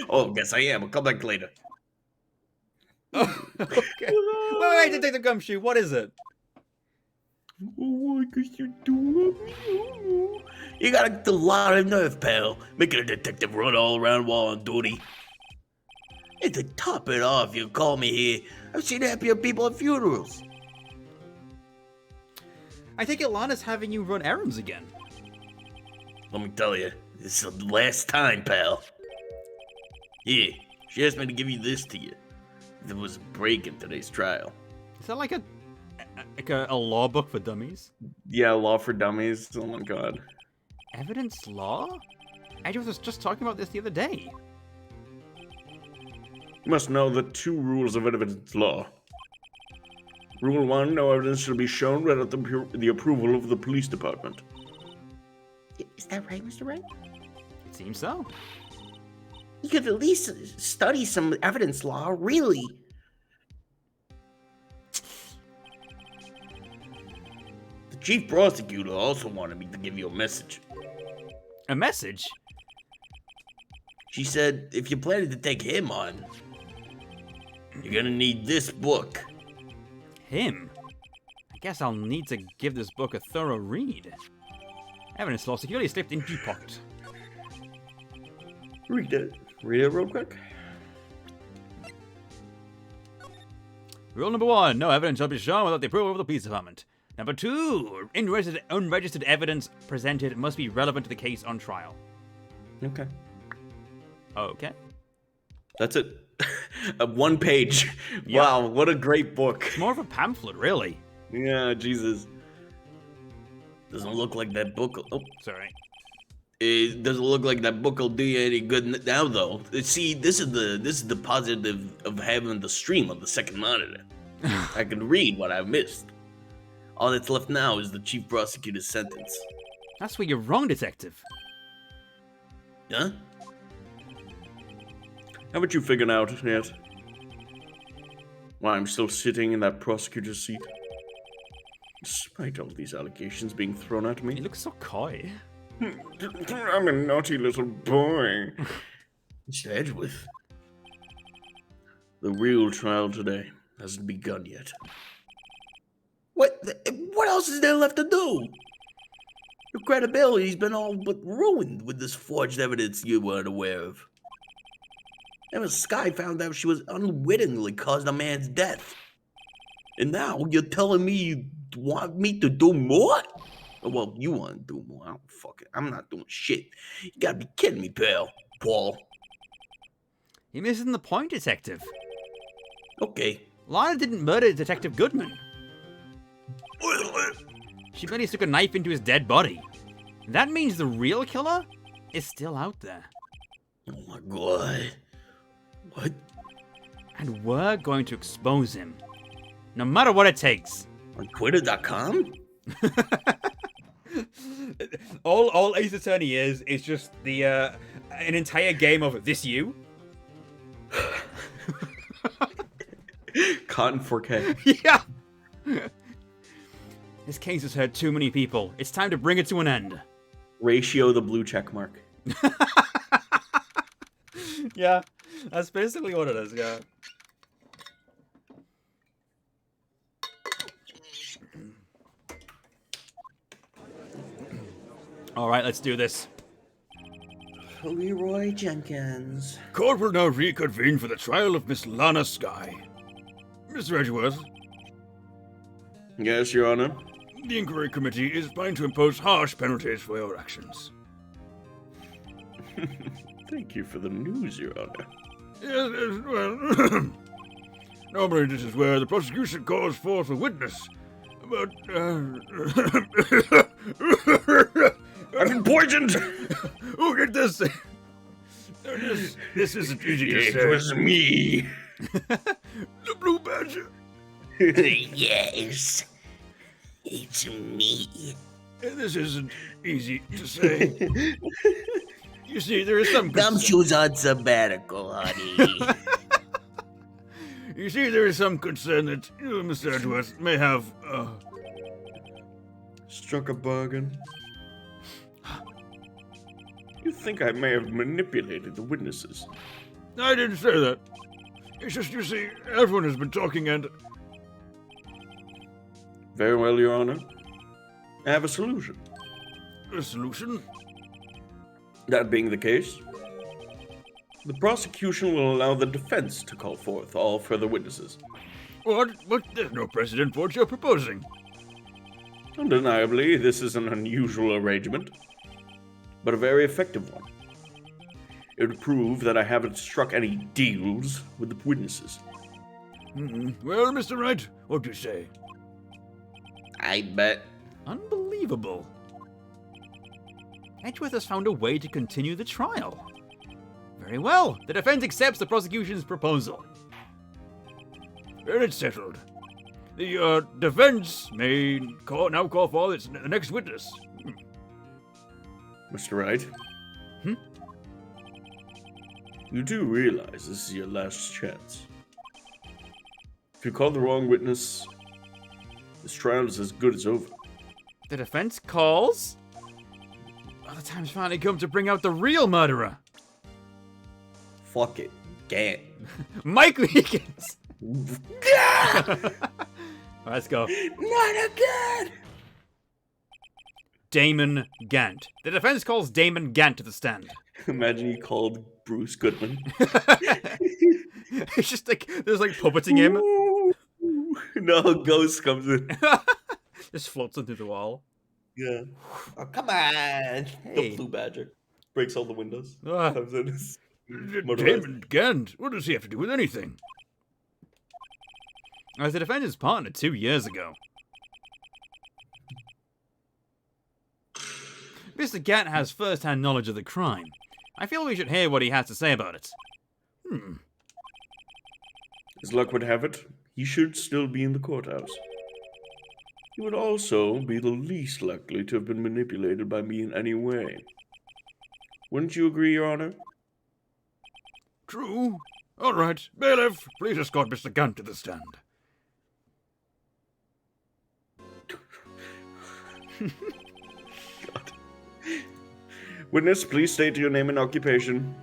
Oh, guess I am. I'll come back later. Oh, okay. Wait, Detective Gumshoe, what is it? Oh, I guess you do love me. You got a lot of nerve, pal. Making a detective run all around while on duty. And to top it off, you call me here. I've seen happier people at funerals. I think Ilana's having you run errands again. Let me tell you, this is the last time, pal. Here, she asked me to give you this to you. There was a break in today's trial. Is that like a law book for dummies? Yeah, law for dummies. Oh my god. Evidence law? I was just talking about this the other day. You must know the 2 rules of evidence law. Rule 1, no evidence shall be shown without the approval of the police department. Is that right, Mr. Wright? It seems so. You could at least study some evidence law, really. The chief prosecutor also wanted me to give you a message. A message? She said if you're planning to take him on, you're gonna need this book. Him? I guess I'll need to give this book a thorough read. Evidence law securely slipped into pocket. Read it. Read it real quick. Rule number 1, no evidence shall be shown without the approval of the police department. Number 2, unregistered evidence presented must be relevant to the case on trial. Okay. Okay. That's it. 1 page. Yeah. Wow, what a great book. It's more of a pamphlet, really. Yeah, Jesus. Doesn't look like that book. Oh, Sorry. it doesn't look like that book will do you any good now, though. See, this is the positive of having the stream on the second monitor. I can read what I missed. All that's left now is the chief prosecutor's sentence. That's where you're wrong, Detective. Huh? Haven't you figured out yet why I'm still sitting in that prosecutor's seat? Despite all these allegations being thrown at You me. look so coy. I'm a naughty little boy. Mr. Edgeworth. The real trial today hasn't begun yet. What else is there left to do? Your credibility's been all but ruined with this forged evidence you weren't aware of. Ever Sky found out she was unwittingly caused a man's death. And now you're telling me you want me to do more? Well, you want to do more. I don't fuck it. I'm not doing shit. You gotta be kidding me, pal. Paul. You're missing the point, Detective. Okay. Lana didn't murder Detective Goodman. She merely stuck a knife into his dead body. That means the real killer is still out there. Oh my god. What? And we're going to expose him. No matter what it takes. On Twitter.com? all Ace Attorney is just the an entire game of this you. Cotton 4K. Yeah. This case has hurt too many people. It's time to bring it to an end. Ratio the blue check mark. Yeah, that's basically what it is, yeah. Alright, let's do this. Leroy Jenkins. Court will now reconvene for the trial of Miss Lana Sky. Mr. Edgeworth, Yes, Your Honor. the inquiry committee is bound to impose harsh penalties for your actions. Thank you for the news, Your Honor. Yes, well, normally this is where the prosecution calls forth a witness. But, I've been poisoned! oh, get this. This isn't easy to say. It was me! The blue badger. Yes, it's me. This isn't easy to say. You see, there is some Gumshoe's on sabbatical, honey. You see, there is some concern that you, Mr. Edgeworth, may have, Struck a bargain. You think I may have manipulated the witnesses? I didn't say that. It's just, you see, everyone has been talking and... Very well, Your Honor. I have a solution. A solution? That being the case, the prosecution will allow the defense to call forth all further witnesses. What? But there's no precedent for what you're proposing. Undeniably, this is an unusual arrangement, but a very effective one. It would prove that I haven't struck any deals with the witnesses. Well, Mr. Wright, what do you say? I bet. Unbelievable. Edgeworth has found a way to continue the trial. Very well. The defense accepts the prosecution's proposal. Then it's settled. The defense may now call for the next witness. Mr. Wright? You do realize this is your last chance. If you call the wrong witness, this trial is as good as over. The defense calls? Oh, the time's finally come to bring out the real murderer. Fuck it. Can't. Mike Wiggins. Let's go. Not again! Damon Gant. The defense calls Damon Gant to the stand. Imagine you called Bruce Goodman. It's just like, there's like puppeting him. No, Ghost comes in. Just floats into the wall. Yeah. Oh, come on. Hey. The blue badger. Breaks all the windows. Ah. Comes in his motorized. Damon Gant, what does he have to do with anything? I was the defendant's partner 2 years ago. Mr. Gant has first-hand knowledge of the crime. I feel we should hear what he has to say about it. As luck would have it, he should still be in the courthouse. He would also be the least likely to have been manipulated by me in any way. Wouldn't you agree, Your Honor? True. All right, bailiff, please escort Mr. Gant to the stand. God. Witness, please state your name and occupation.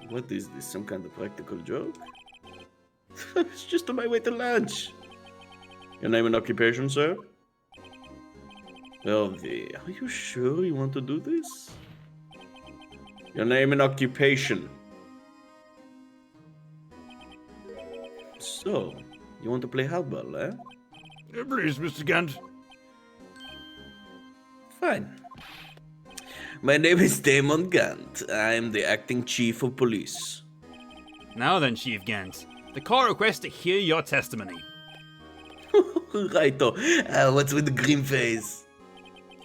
What is this, some kind of practical joke? It's just on my way to lunch. Your name and occupation, sir? Well, are you sure you want to do this? Your name and occupation. So, you want to play hardball, eh? Please, Mr. Gant. Fine. My name is Damon Gant. I am the acting chief of police. Now then, Chief Gant. The court requests to hear your testimony. Righto. What's with the green face?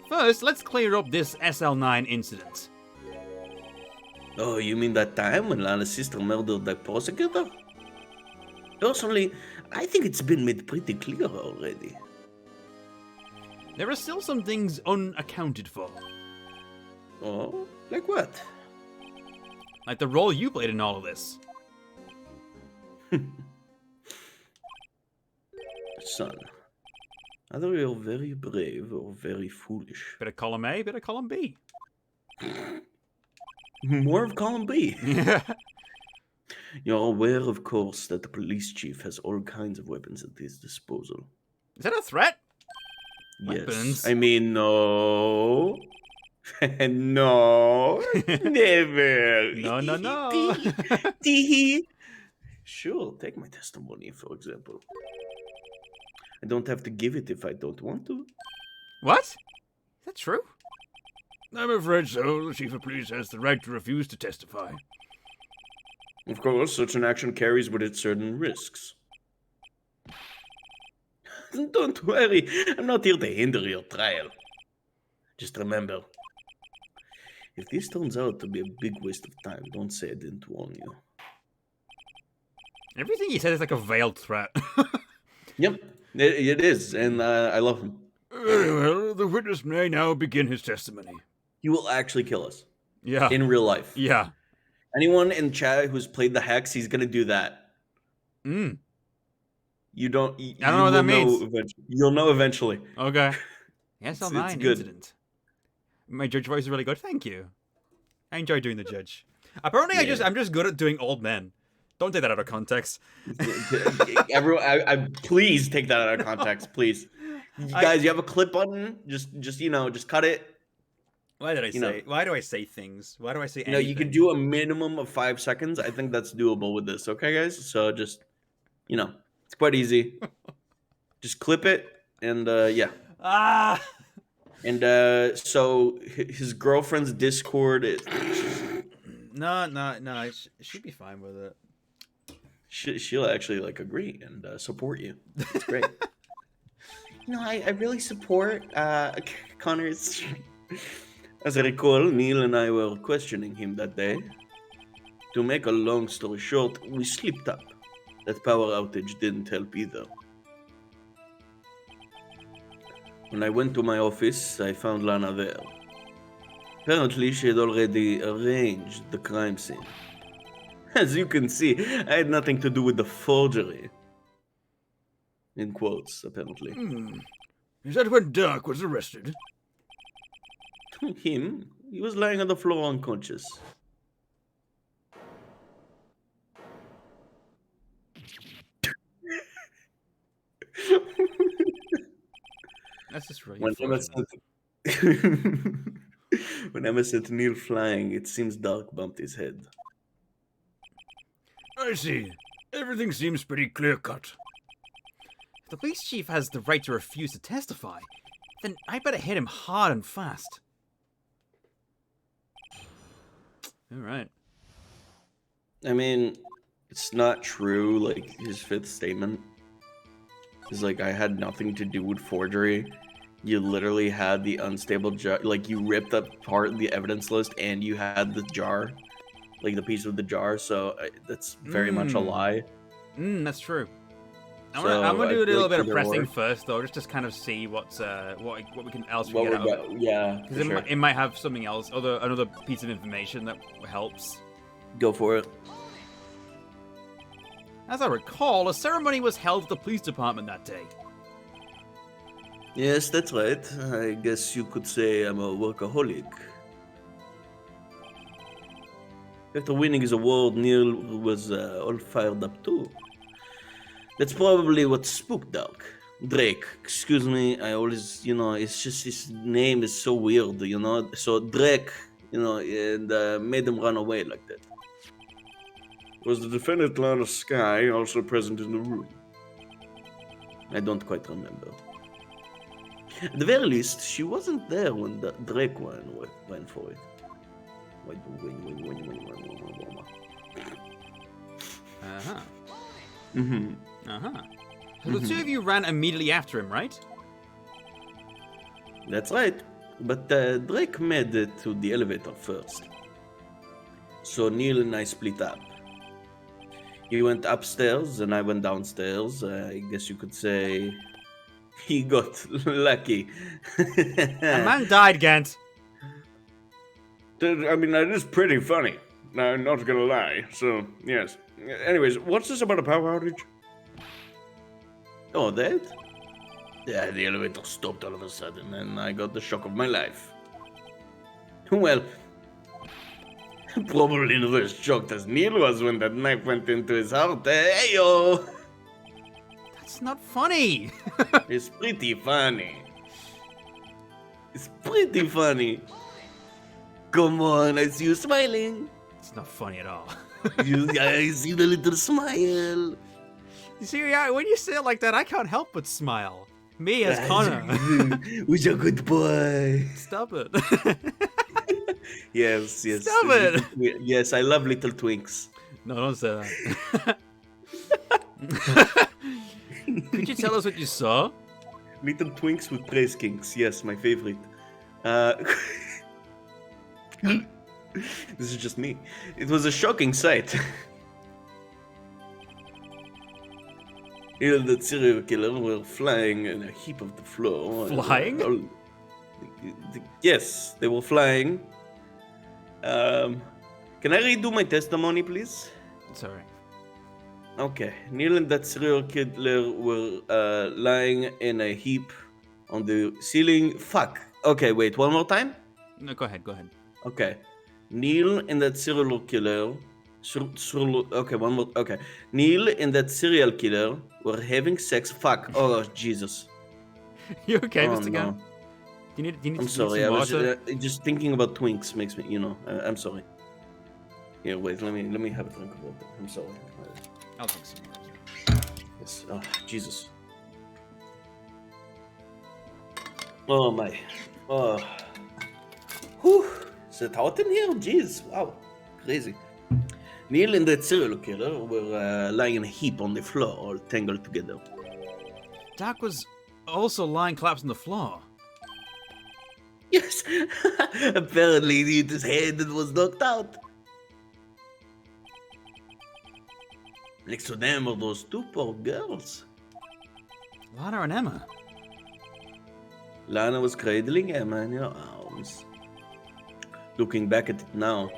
First, let's clear up this SL9 incident. Oh, you mean that time when Lana's sister murdered the prosecutor? Personally, I think it's been made pretty clear already. There are still some things unaccounted for. Oh? Like what? Like the role you played in all of this. Son, either you're very brave or very foolish. Bit of column A, bit of column B. More of column B. You're aware, of course, that the police chief has all kinds of weapons at his disposal. Is that a threat? Yes. Weapons? I mean, no. No. Never. No. Sure, take my testimony, for example. I don't have to give it if I don't want to. What? Is that true? I'm afraid so. The chief of police has the right to refuse to testify. Of course, such an action carries with it certain risks. Don't worry, I'm not here to hinder your trial. Just remember, if this turns out to be a big waste of time, don't say I didn't warn you. Everything he said is like a veiled threat. Yep, it is, and I love him. Very well, the witness may now begin his testimony. He will actually kill us Yeah. in real life. Yeah. Anyone in chat who's played the hex, he's gonna do that. Mm. You don't. I don't know what that means. You'll know eventually. Okay. Yes, It's online good. incident. My judge voice is really good. Thank you. I enjoy doing the judge. Apparently, I'm just good at doing old men. Don't take that out of context. Everyone, please take that out of context, please. Guys, you have a clip button. Just cut it. Why did I say? Why do I say things? Why do I say? You know, you could do a minimum of 5 seconds. I think that's doable with this. Okay, guys. So just, it's quite easy. Just clip it, and yeah. Ah. And so his girlfriend's Discord is. No. She'd be fine with it. She'll actually agree and support you. It's great. I really support Connor's. As I recall, Neil and I were questioning him that day. To make a long story short, we slipped up. That power outage didn't help either. When I went to my office, I found Lana there. Apparently, she had already arranged the crime scene. As you can see, I had nothing to do with the forgery. In quotes, apparently. Is that when Dark was arrested? Him? He was lying on the floor unconscious. That's just really When Emma unfortunate. when Emma said Neil flying, it seems Dark bumped his head. I see. Everything seems pretty clear-cut. If the police chief has the right to refuse to testify, then I better hit him hard and fast. All right. I mean, it's not true, his fifth statement is I had nothing to do with forgery. You literally had the unstable jar, you ripped apart the evidence list and you had the jar, the piece of the jar, so that's very much a lie. That's true. I'm So, gonna do a I feel little bit of either pressing or. first, though, just to kind of see what we can else we What get we out of it. got, yeah, Because for sure. it might have something else, another piece of information that helps. Go for it. As I recall, a ceremony was held at the police department that day. Yes, that's right. I guess you could say I'm a workaholic. After winning his award, Neil was all fired up too. That's probably what spooked Dark. Drake, excuse me, I always, it's just his name is so weird, So Drake, and made him run away like that. Was the defendant Lana Sky also present in the room? I don't quite remember. At the very least, she wasn't there when Drake went for it. Uh-huh. Mm-hmm. Uh-huh. So the two of you ran immediately after him, right? That's right. But Drake made it to the elevator first. So Neil and I split up. He went upstairs and I went downstairs. I guess you could say he got lucky. A man died, Gant. I mean, that is pretty funny. I'm not gonna lie. So, yes. Anyways, what's this about a power outage? Oh, that? Yeah, the elevator stopped all of a sudden, and I got the shock of my life. Well, probably not as shocked as Neil was when that knife went into his heart. Hey-yo! That's not funny. It's pretty funny. It's pretty funny. Come on, I see you smiling. It's not funny at all. I see the little smile. You see, when you say it like that, I can't help but smile. Me as Connor. Who's a good boy? Stop it. Yes. Stop it. Yes, I love little twinks. No, don't say that. Could you tell us what you saw? Little twinks with praise kinks. Yes, my favorite. This is just me. It was a shocking sight. Here, the serial killer were flying in a heap of the floor. Flying? Yes, they were flying. Can I redo my testimony, please? Sorry. Okay. Neil and that serial killer were lying in a heap on the ceiling. Fuck. Okay, wait, one more time? No, go ahead. Okay. Neil and that serial killer. Okay, one more. Okay. Neil and that serial killer were having sex. Fuck. Oh, Jesus. You okay, Oh, Mr. no. Gunn? Do you need I'm some sorry. I was water? just thinking about twinks makes me, I'm sorry. Here, wait. Let me have a drink of water. I'm sorry. I'll take some water. Yes. Oh, Jesus. Oh my. Oh. Whew. Is it hot in here? Jeez. Wow. Crazy. Neil and that serial killer were lying in a heap on the floor, all tangled together. Doc was also lying collapsed on the floor. Yes. Apparently, his head was knocked out. Next to them are those two poor girls. Lana and Emma. Lana was cradling Emma in her arms. Looking back at it now,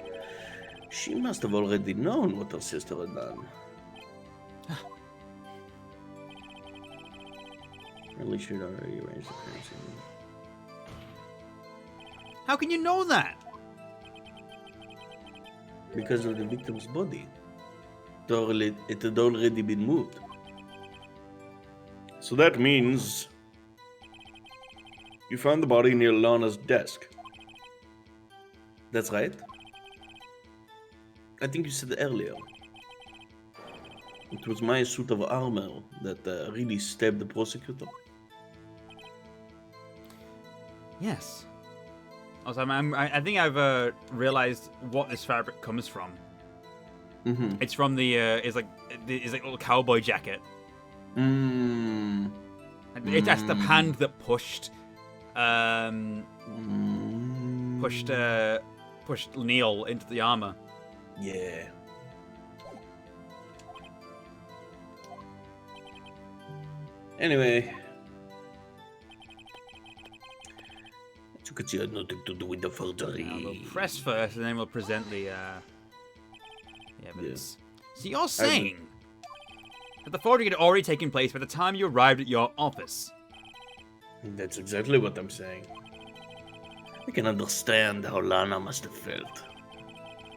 she must have already known what her sister had done. At least she'd already arranged the crime scene. How can you know that? Because of the victim's body. It had already been moved. So that means you found the body near Lana's desk. That's right. I think you said earlier. It was my suit of armor that really stabbed the prosecutor. Yes. Also, I think I've realized what this fabric comes from. Mm-hmm. It's from the it's like a little cowboy jacket. That's the hand that pushed pushed Neil into the armor. Yeah. Anyway, you had nothing to do with the forgery. We'll press first, and then we'll present the evidence. So you're saying that the forgery had already taken place by the time you arrived at your office? That's exactly what I'm saying. I can understand how Lana must have felt.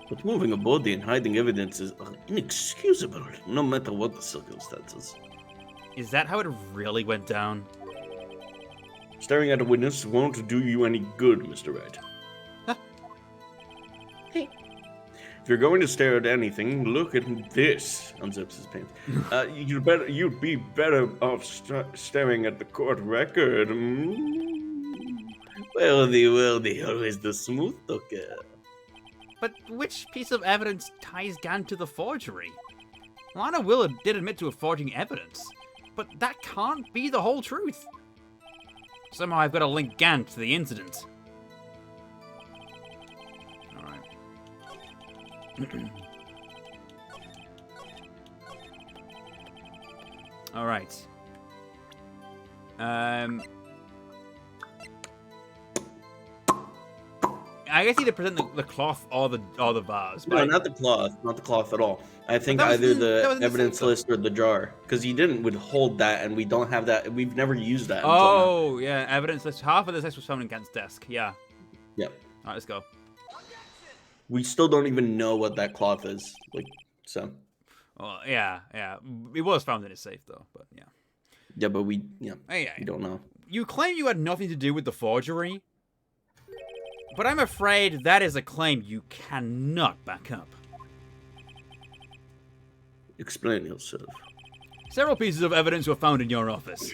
But moving a body and hiding evidence is inexcusable, no matter what the circumstances. Is that how it really went down? Staring at a witness won't do you any good, Mr. Wright. Huh? Hey. If you're going to stare at anything, look at this. Unzips his pants. You'd be better off staring at the court record. Worthy, always the smooth talker. But which piece of evidence ties Gant to the forgery? Lana Willard did admit to forging evidence, but that can't be the whole truth. Somehow I've got to link Gant to the incident. Alright. Alright. I guess either present the cloth or the vase. No, not the cloth at all. I think either the evidence list or the jar, because you didn't withhold that, and we don't have that. We've never used that. Oh, yeah, evidence list. Half of this list was found in Gant's desk. Yeah. Yep. All right, let's go. We still don't even know what that cloth is. So. Well, yeah. It was found in his safe, though. But yeah. Yeah, but we don't know. You claim you had nothing to do with the forgery, but I'm afraid that is a claim you cannot back up. Explain yourself. Several pieces of evidence were found in your office.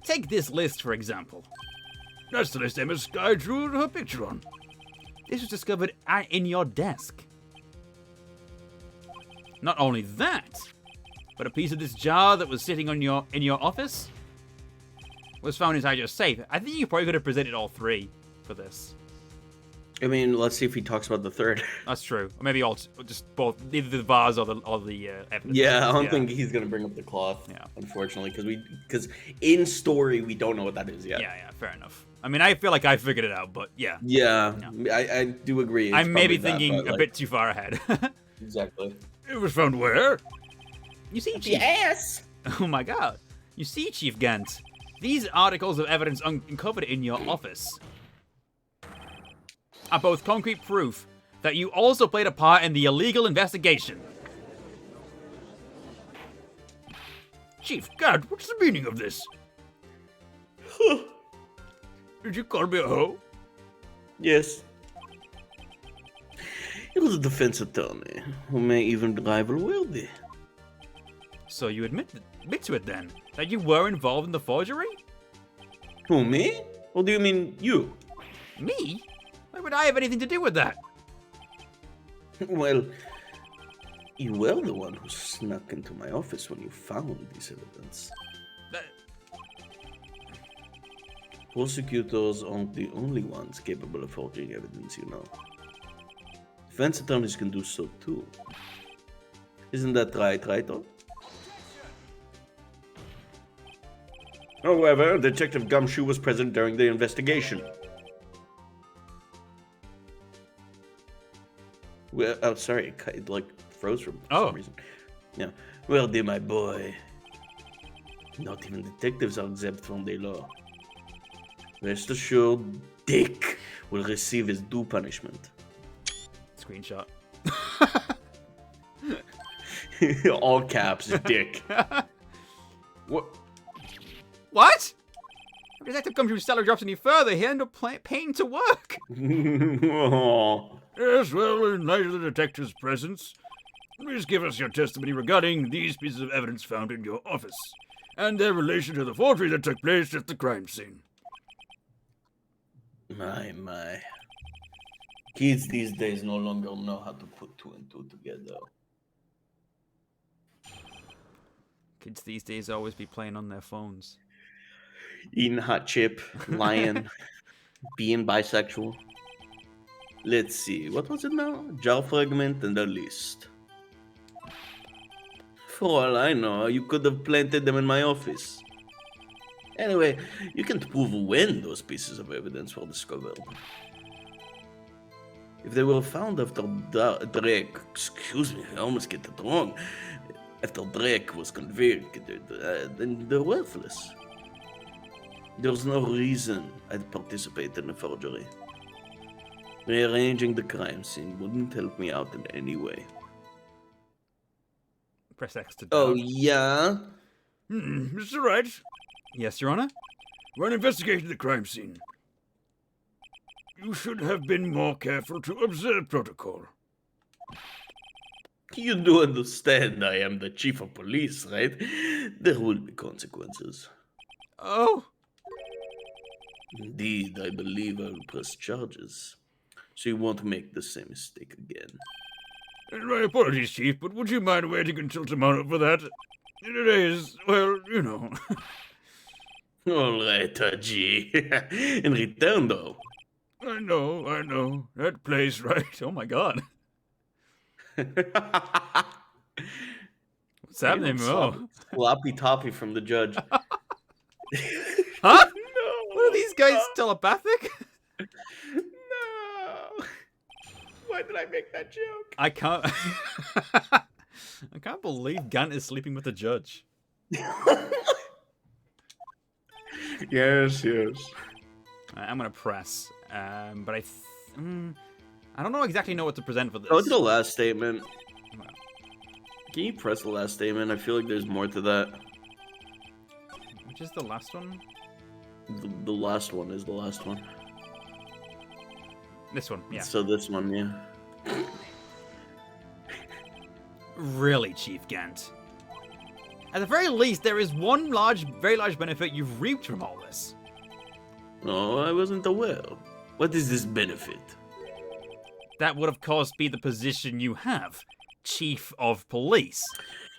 Take this list, for example. That's the list Emma Sky drew her picture on. This was discovered in your desk. Not only that, but a piece of this jar that was sitting on in your office was found inside your safe. I think you probably could have presented all three for this. I mean, let's see if he talks about the third. That's true. Or maybe all just both, either the vase or the evidence. Yeah, I don't think he's gonna bring up the cloth. Yeah. Unfortunately, because in story we don't know what that is yet. Yeah, fair enough. I mean, I feel like I figured it out, but yeah. Yeah, I do agree. I'm maybe thinking a bit too far ahead. Exactly. It was found where? You see, Chief. Yes. Oh my God. You see, Chief Gant, these articles of evidence uncovered in your office are both concrete proof that you also played a part in the illegal investigation. Chief Gant, what's the meaning of this? Did you call me a hoe? Yes. It was a defense attorney who may even rival Wildy. So you admit to it then, that you were involved in the forgery? Who, me? Or do you mean you? Me? Why would I have anything to do with that? Well, you were the one who snuck into my office when you found this evidence. Prosecutors aren't the only ones capable of forging evidence, you know. Defense attorneys can do so too. Isn't that right, Wright? However, Detective Gumshoe was present during the investigation. Well, oh, sorry, it like froze for some reason. Yeah, well, dear my boy, not even detectives are exempt from the law. Rest assured, Dick will receive his due punishment. Screenshot. All caps, Dick. What? What? If Detective Gumshoe's salary drops any further, he'll end up paying to work. Oh. Yes, well, in light of the detective's presence, please give us your testimony regarding these pieces of evidence found in your office, and their relation to the forgery that took place at the crime scene. My. Kids these days no longer know how to put two and two together. Kids these days always be playing on their phones. Eating hot chip, lying, being bisexual. Let's see, what was it now? Jar fragment and a list. For all I know, you could have planted them in my office. Anyway, you can't prove when those pieces of evidence were discovered. If they were found after Drake, excuse me, I almost get it wrong. After Drake was convicted, then they're worthless. There's no reason I'd participate in a forgery. Rearranging the crime scene wouldn't help me out in any way. Press X to Oh, doubt. yeah? Mr. Wright, Yes, Your Honor? when investigating the crime scene, you should have been more careful to observe protocol. You do understand I am the chief of police, right? There will be consequences. Oh. Indeed, I believe I will press charges, so you won't make the same mistake again. My apologies, Chief, but would you mind waiting until tomorrow for that? Today is, well, you know. All right, G. In return, though. I know. That plays right. Oh my God. What's happening, Mo? Sloppy toppy from the judge. Huh? No. What are these guys telepathic? No. Why did I make that joke? I can't. I can't believe Gant is sleeping with the judge. Yes. I'm gonna press, but I don't know exactly what to present for this. Go to the last statement. Can you press the last statement? I feel like there's more to that. Which is the last one? The last one is the last one. This one, yeah. So this one, yeah. Really, Chief Gant. At the very least, there is one very large benefit you've reaped from all this. No, I wasn't aware. What is this benefit? That would, of course, be the position you have. chief of police.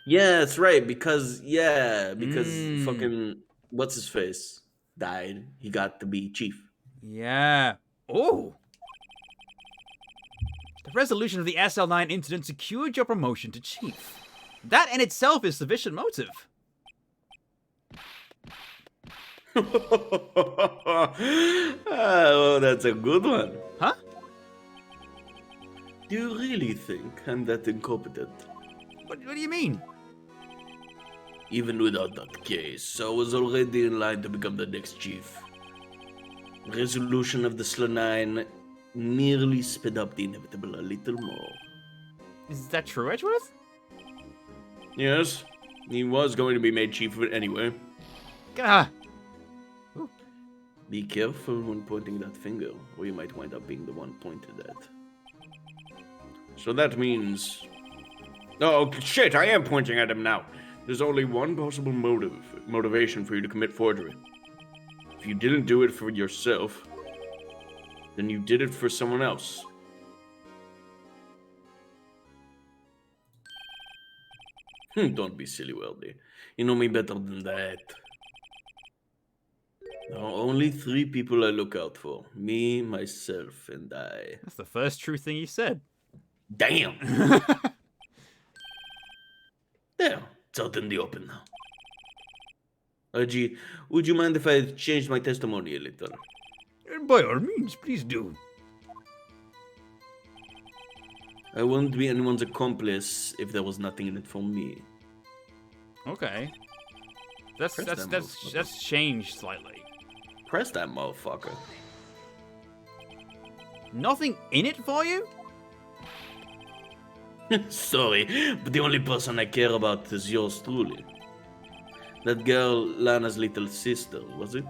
Yeah, that's right. Because fucking what's his face died. He got to be chief. Yeah. Oh. The resolution of the SL9 incident secured your promotion to chief. That in itself is sufficient motive. Oh, that's a good one. Huh? Do you really think I'm that incompetent? What do you mean? Even without that case, I was already in line to become the next chief. Resolution of the Slanine merely sped up the inevitable a little more. Is that true, Edgeworth? Yes, he was going to be made chief of it anyway. Gah. Be careful when pointing that finger, or you might wind up being the one pointed at. So that means... Oh, shit, I am pointing at him now. There's only one possible motivation for you to commit forgery. If you didn't do it for yourself, then you did it for someone else. Don't be silly, Weldy. You know me better than that. There are only 3 people I look out for. Me, myself, and I. That's the first true thing you said. Damn! There, it's out in the open now. Reggie, would you mind if I changed my testimony a little? By all means, please do. I wouldn't be anyone's accomplice if there was nothing in it for me. Okay. That's changed slightly. Press that motherfucker. Nothing in it for you? Sorry, but the only person I care about is yours truly. That girl, Lana's little sister, was it?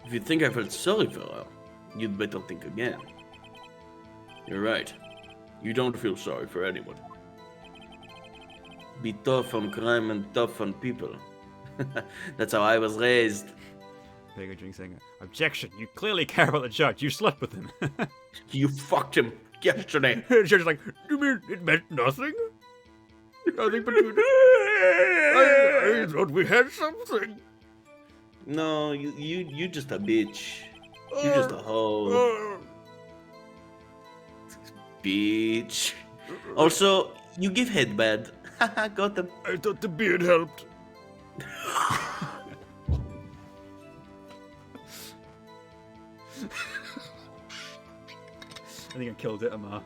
If you think I felt sorry for her, you'd better think again. You're right. You don't feel sorry for anyone. Be tough on crime and tough on people. That's how I was raised. Bigger drink singer. Objection. You clearly care about the judge. You slept with him. You fucked him yesterday. The judge is like, you mean it meant nothing? Nothing but you... I thought we had something. No, you just a bitch. You're just a hoe. Bitch. Also, you give head bad. Haha, got them. I thought the beard helped. I think I killed it, Amar.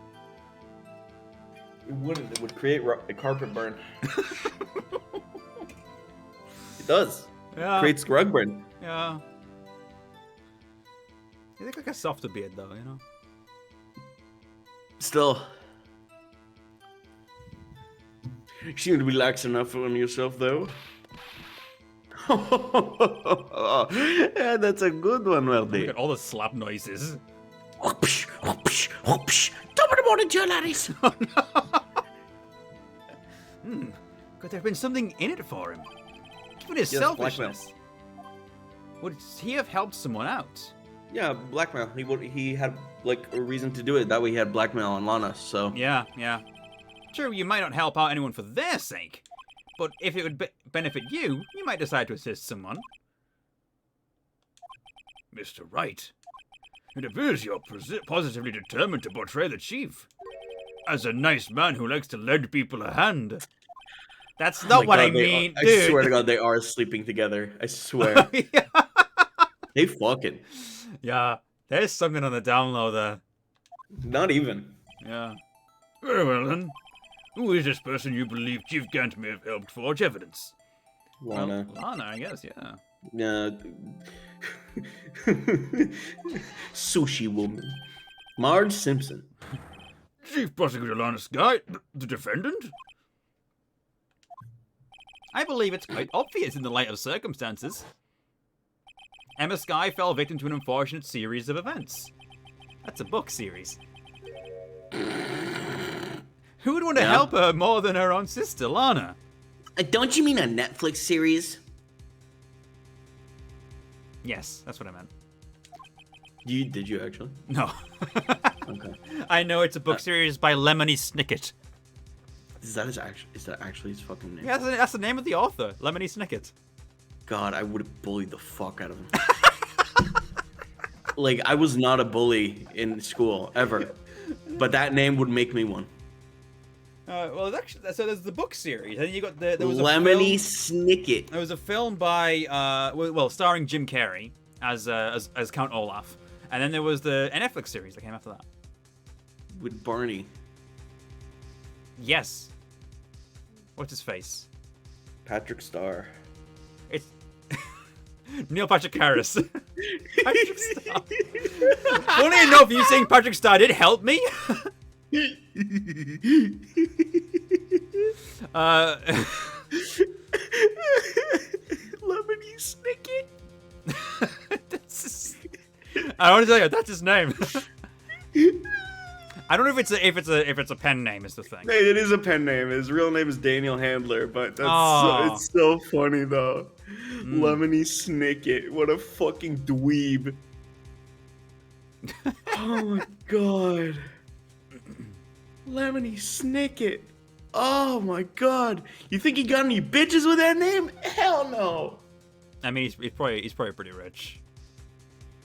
It wouldn't. It would create a carpet burn. It does. Yeah. Creates rug burn. Yeah. You look like a softer beard, though, you know? Still. You seem to be lax enough on yourself, though. Yeah, that's a good one, Look Werdy. at all the slap noises. Top of the morning, Joe laddies. Oh, no. Could there have been something in it for him? Given his Yes, selfishness, would he have helped someone out? Yeah, blackmail. He had like a reason to do it. That way he had blackmail on Lana, so. Yeah. True, you might not help out anyone for their sake, but if it would benefit you, you might decide to assist someone. Mr. Wright, it appears you're positively determined to portray the chief as a nice man who likes to lend people a hand. That's Oh not my what God, I mean, I dude. swear to God, they are sleeping together. I swear. Yeah. They fucking. Yeah, there's something on the down low there. Not even. Yeah. Very well then. Who is this person you believe Chief Gant may have helped forge evidence? Lana. Well, Lana, I guess, yeah. Sushi woman. Marge Simpson. Chief Prosecutor Lana Sky, the defendant? I believe it's quite obvious in the light of circumstances. Emma Skye fell victim to an unfortunate series of events. That's a book series. Who would want to help her more than her own sister, Lana? Don't you mean a Netflix series? Yes, that's what I meant. Did you actually? No. Okay. I know it's a book series by Lemony Snicket. Is that actually his fucking name? Yeah, that's the name of the author, Lemony Snicket. God, I would have bullied the fuck out of him. Like, I was not a bully in school ever, but that name would make me one. Well, there's actually, so there's the book series, and you got there was Lemony Snicket. There was a film by starring Jim Carrey as Count Olaf, and then there was the Netflix series that came after that. With Barney. Yes. What's his face? Patrick Starr. It's Neil Patrick Harris. Patrick Starr. Funny enough, you saying Patrick Starr did help me. Lemony Snicket. I want to tell you, that's his name. I don't know if it's a pen name is the thing. It is a pen name. His real name is Daniel Handler, but it's so funny though. Lemony Snicket. What a fucking dweeb. Oh my god. Lemony Snicket. Oh my god. You think he got any bitches with that name? Hell no. I mean, he's probably pretty rich.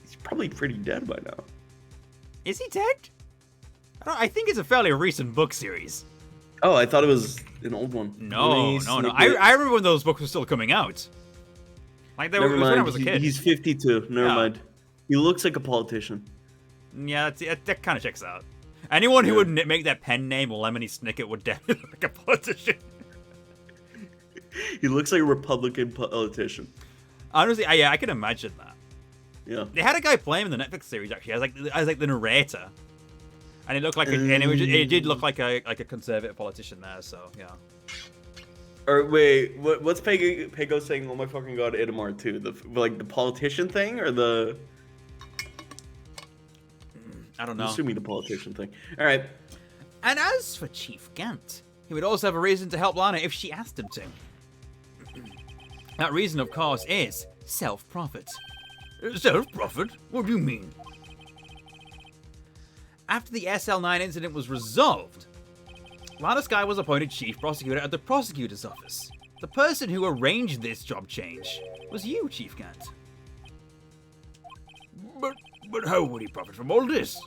He's probably pretty dead by now. Is he dead? I think it's a fairly recent book series. Oh, I thought it was an old one. No. I remember when those books were still coming out. Like they were when I was a kid. He's 52. Never mind. He looks like a politician. Yeah, that kind of checks out. Anyone who would make that pen name Lemony Snicket would definitely look like a politician. He looks like a Republican politician. Honestly, yeah, I can imagine that. Yeah. They had a guy playing in the Netflix series actually. I was like the narrator. And it looked like it did look like a conservative politician there, so yeah. Or wait, what's Pego saying? Oh my fucking god, Itamar too. The politician thing or the? I don't know. I'm assuming the politician thing. All right. And as for Chief Gant, he would also have a reason to help Lana if she asked him to. That reason, of course, is self-profit. Self-profit? What do you mean? After the SL9 incident was resolved, Lana Skye was appointed chief prosecutor at the prosecutor's office. The person who arranged this job change was you, Chief Gant. But how would he profit from all this?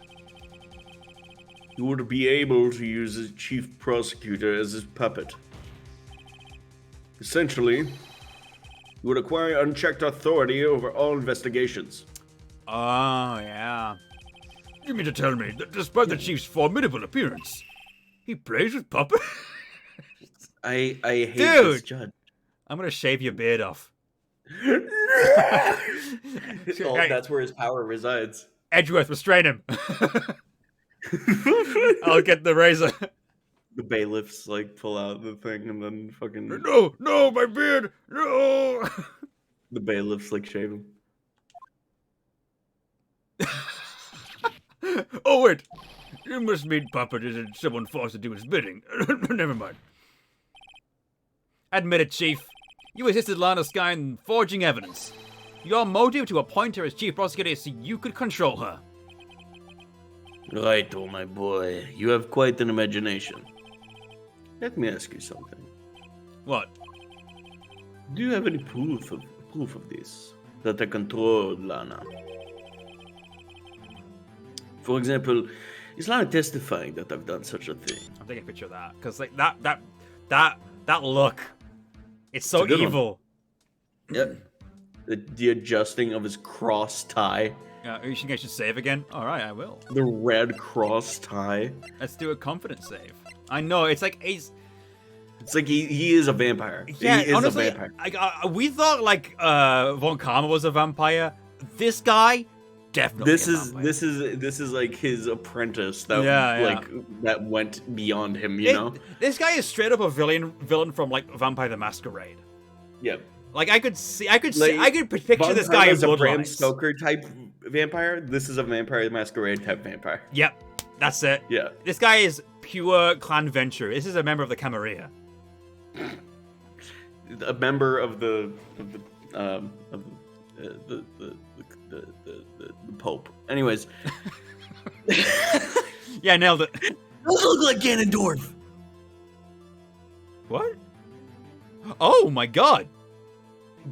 He would be able to use his chief prosecutor as his puppet. Essentially, he would acquire unchecked authority over all investigations. Oh, yeah. You mean to tell me that despite the chief's formidable appearance, he plays with puppets? I hate this judge. I'm gonna shave your beard off. That's where his power resides. Edgeworth, restrain him. I'll get the razor. The bailiffs pull out the thing and then fucking. No, my beard, no. The bailiffs shave him. Oh wait, you must mean puppet isn't someone forced to do his bidding. Never mind. Admit it, Chief. You assisted Lana Skye in forging evidence. Your motive to appoint her as chief prosecutor is so you could control her. Right, oh my boy. You have quite an imagination. Let me ask you something. What? Do you have any proof of this? That I controlled Lana? For example, is Lana testifying that I've done such a thing? I'm taking a picture of that because that look, it's so evil. Yep. The adjusting of his cross tie. You think I should save again? All right, I will. The red cross tie. Let's do a confidence save. I know it's like he's. It's like he is a vampire. Yeah, he is honestly, a vampire. We thought Von Karma was a vampire. This guy. Definitely. This is like his apprentice that that went beyond him, you know? This guy is straight up a villain from Vampire the Masquerade. Yep. I could picture this guy as a Bram Stoker type vampire. This is a Vampire the Masquerade type vampire. Yep. That's it. Yeah. This guy is pure clan venture. This is a member of the Camarilla. A member of the Pope. Anyways. Yeah, nailed it. Those look like Ganondorf. What? Oh my god.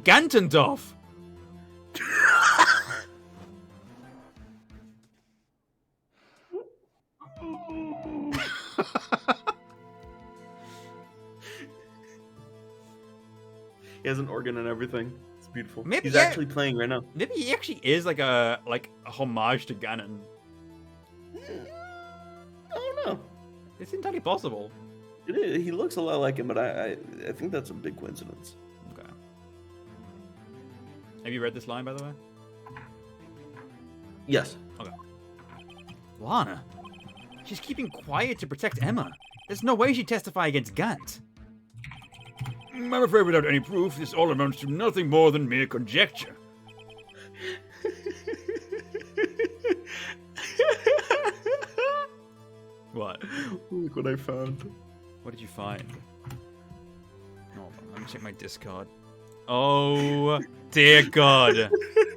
Gantendorf. He has an organ and everything. It's beautiful. Maybe, He's yeah. actually playing right now. Maybe he actually is like a homage to Ganon. I don't know. It's entirely possible. It is. He looks a lot like him, but I think that's a big coincidence. Okay. Have you read this line, by the way? Yes. Okay. Lana, she's keeping quiet to protect Emma. There's no way she'd testify against Gant. I'm afraid without any proof, this all amounts to nothing more than mere conjecture. What? Look what I found. What did you find? Hold on, let me check my Discord. Oh, dear God.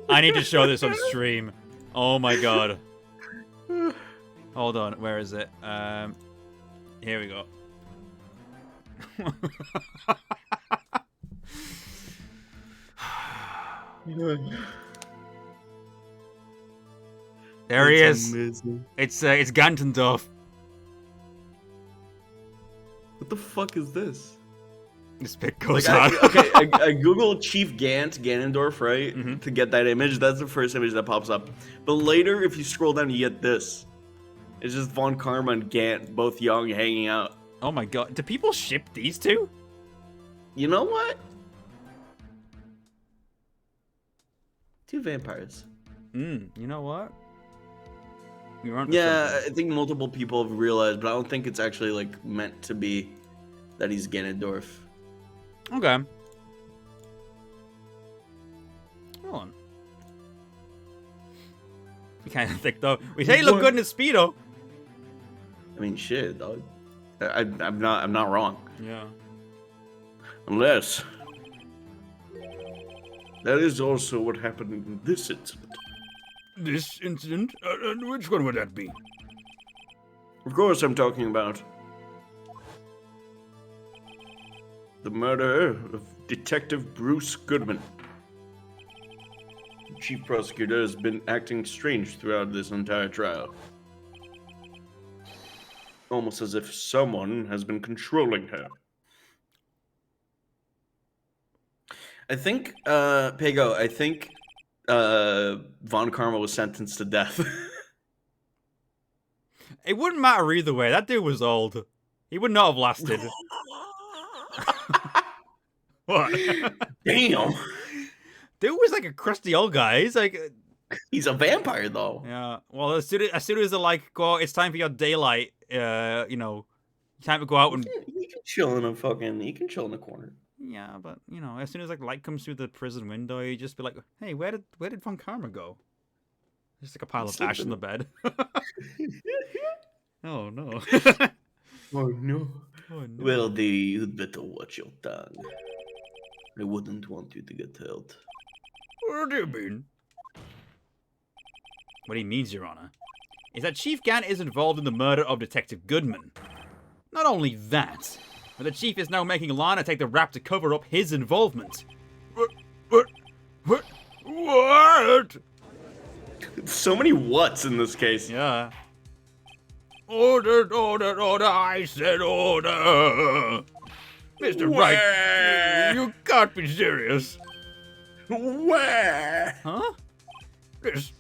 I need to show this on stream. Oh my God. Hold on, where is it? Here we go. There he is. Amazing. It's Gantendorf. What the fuck is this? This bit goes Like, on. I googled Chief Ganondorf, right, to get that image. That's the first image that pops up. But later, if you scroll down, you get this. It's just Von Karma and Gant, both young, hanging out. Oh my God. Do people ship these two? You know what? Two vampires. You know what? You're onto Yeah, something. I think multiple people have realized, but I don't think it's actually like meant to be that he's Ganondorf. Okay. Hold on. You kind of thick though. We say he look good in his speedo. I mean, shit, dog. I'm not wrong. Yeah. Unless that is also what happened in this incident. This incident? And which one would that be? Of course, I'm talking about the murder of Detective Bruce Goodman. The chief prosecutor has been acting strange throughout this entire trial. Almost as if someone has been controlling her. I think, Pago, I think Von Karma was sentenced to death. It wouldn't matter either way. That dude was old. He would not have lasted. What? Damn. Dude was like a crusty old guy. He's like, He's a vampire, though. yeah. Well, as soon as they're like, go, it's time for your daylight. You know, time to go out and. He can chill in a fucking. He can chill in the corner. Yeah, but you know, as soon as like light comes through the prison window, you just be like, hey, where did Von Karma go? Just like a pile of ash in the bed. Oh no. Oh no. Oh no. Well, you'd better watch your tongue. I wouldn't want you to get hurt. What do you mean? What he means, Your Honor, is that Chief Gant is involved in the murder of Detective Goodman. Not only that, but the Chief is now making Lana take the rap to cover up his involvement. What? So many whats in this case. Yeah. Order, I said order! Mr. Wright, you can't be serious. Where? Huh? This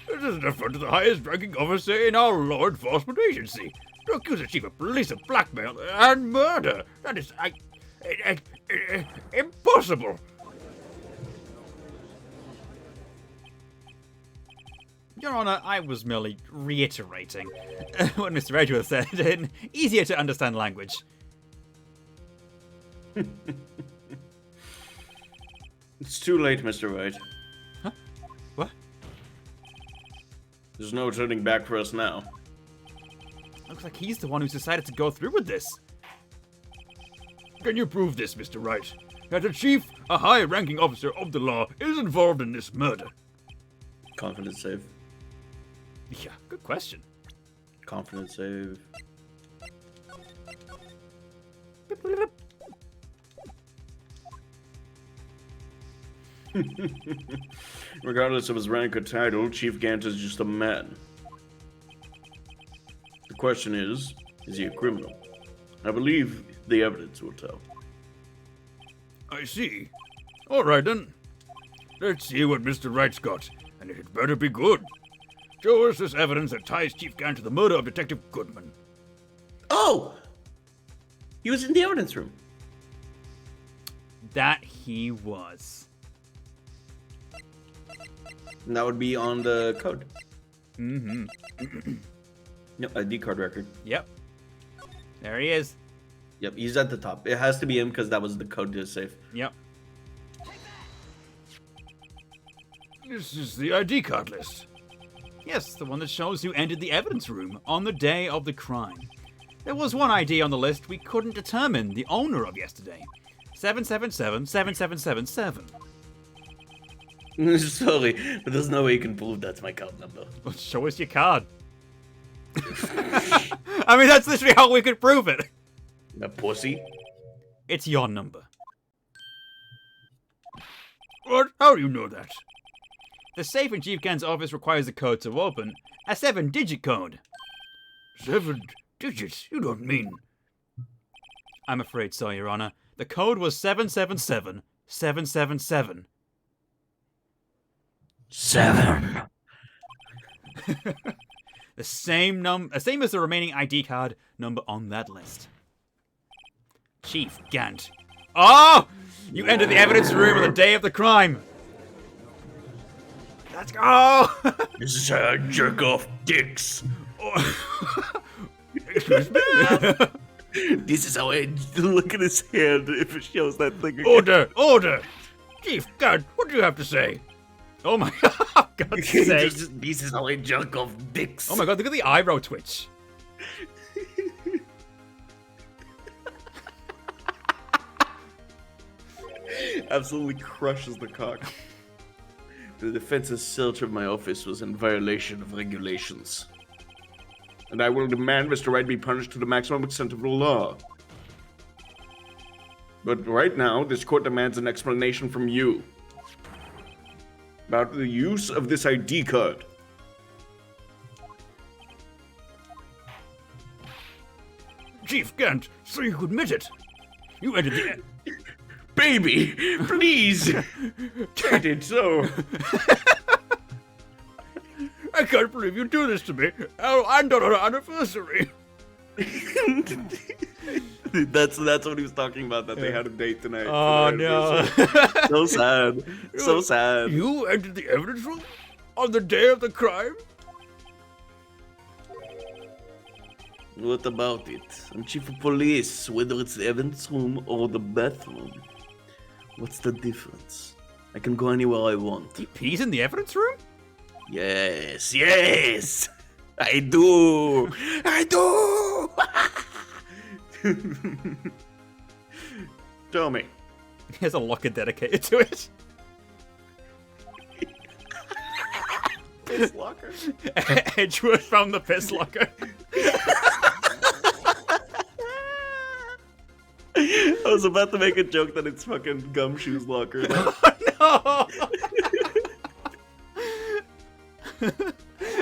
is an affront to the highest ranking officer in our law enforcement agency. To accuse a chief of police of blackmail and murder. That is, impossible. Your Honor, I was merely reiterating what Mr. Edgeworth said in easier to understand language. It's too late, Mr. Wright. Huh? What? There's no turning back for us now. Looks like he's the one who's decided to go through with this. Can you prove this, Mr. Wright? That a chief, a high-ranking officer of the law, is involved in this murder? Confidence save. Yeah, good question. Confidence save. Regardless of his rank or title, Chief Gant is just a man. The question is he a criminal? I believe the evidence will tell. I see. All right, then. Let's see what Mr. Wright's got, and it better be good. Show us this evidence that ties Chief Gant to the murder of Detective Goodman. Oh! He was in the evidence room. That he was. And that would be on the code. Mm-hmm. No, ID card record. Yep. There he is. Yep, he's at the top. It has to be him because that was the code to his safe. Yep. This is the ID card list. Yes, the one that shows who entered the evidence room on the day of the crime. There was one ID on the list we couldn't determine the owner of yesterday. 777-7777. Sorry, but there's no way you can prove that's my card number. Well, show us your card. I mean, that's literally how we could prove it. A pussy? It's your number. What? How do you know that? The safe in Chief Gant's office requires a code to open. A 7-digit code. 7 digits? You don't mean... I'm afraid so, Your Honor. The code was 777777. 7. The same as the remaining ID card number on that list. Chief Gant. Oh! You entered the evidence room on the day of the crime. Let's go! This is how I jerk off dicks. Excuse me? This is how I look at his hand if it shows that thing again. Order! Order! Chief Gant, what do you have to say? Oh my God's sake. This is how I jerk off dicks. Oh my God, look at the eyebrow twitch. Absolutely crushes the cock. The defense's search of my office was in violation of regulations. And I will demand Mr. Wright be punished to the maximum extent of the law. But right now, this court demands an explanation from you about the use of this ID card. Chief Gant, so you admit it. You entered the... Baby, please! I did so. I can't believe you do this to me. Oh, and on our anniversary. That's what he was talking about, that they had a date tonight. Oh no. So sad. So sad. You entered the evidence room on the day of the crime? What about it? I'm chief of police, whether it's the evidence room or the bathroom. What's the difference? I can go anywhere I want. He pees in the evidence room? Yes, yes! I do! I do! Tell me. He has a locker dedicated to it. Piss locker? Edgeworth found the piss locker. I was about to make a joke that it's fucking Gumshoe's locker. Oh, no! And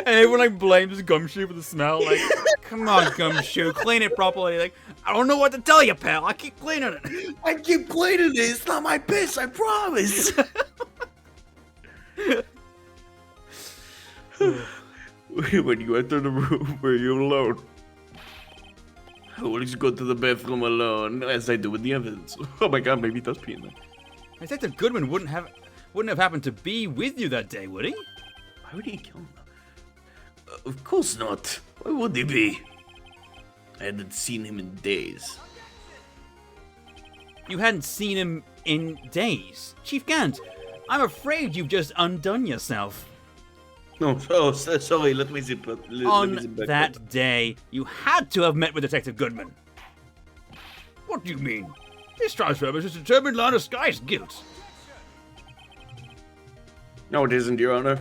everyone like blames Gumshoe for the smell. Like, come on, Gumshoe, clean it properly. Like, I don't know what to tell you, pal. I keep cleaning it. I keep cleaning it. It's not my piss, I promise. When you enter the room, were you alone? I always go to the bathroom alone, as I do with the evidence. Oh my god, maybe he does pee in there. Detective Goodman wouldn't have happened to be with you that day, would he? Why would he kill him? Of course not. Why would he be? I hadn't seen him in days. You hadn't seen him in days. Chief Gant, I'm afraid you've just undone yourself. No, sorry, let me zip it. On that day, you had to have met with Detective Goodman. What do you mean? This trial's purpose is to determine Lana Sky's guilt. No, it isn't, Your Honor.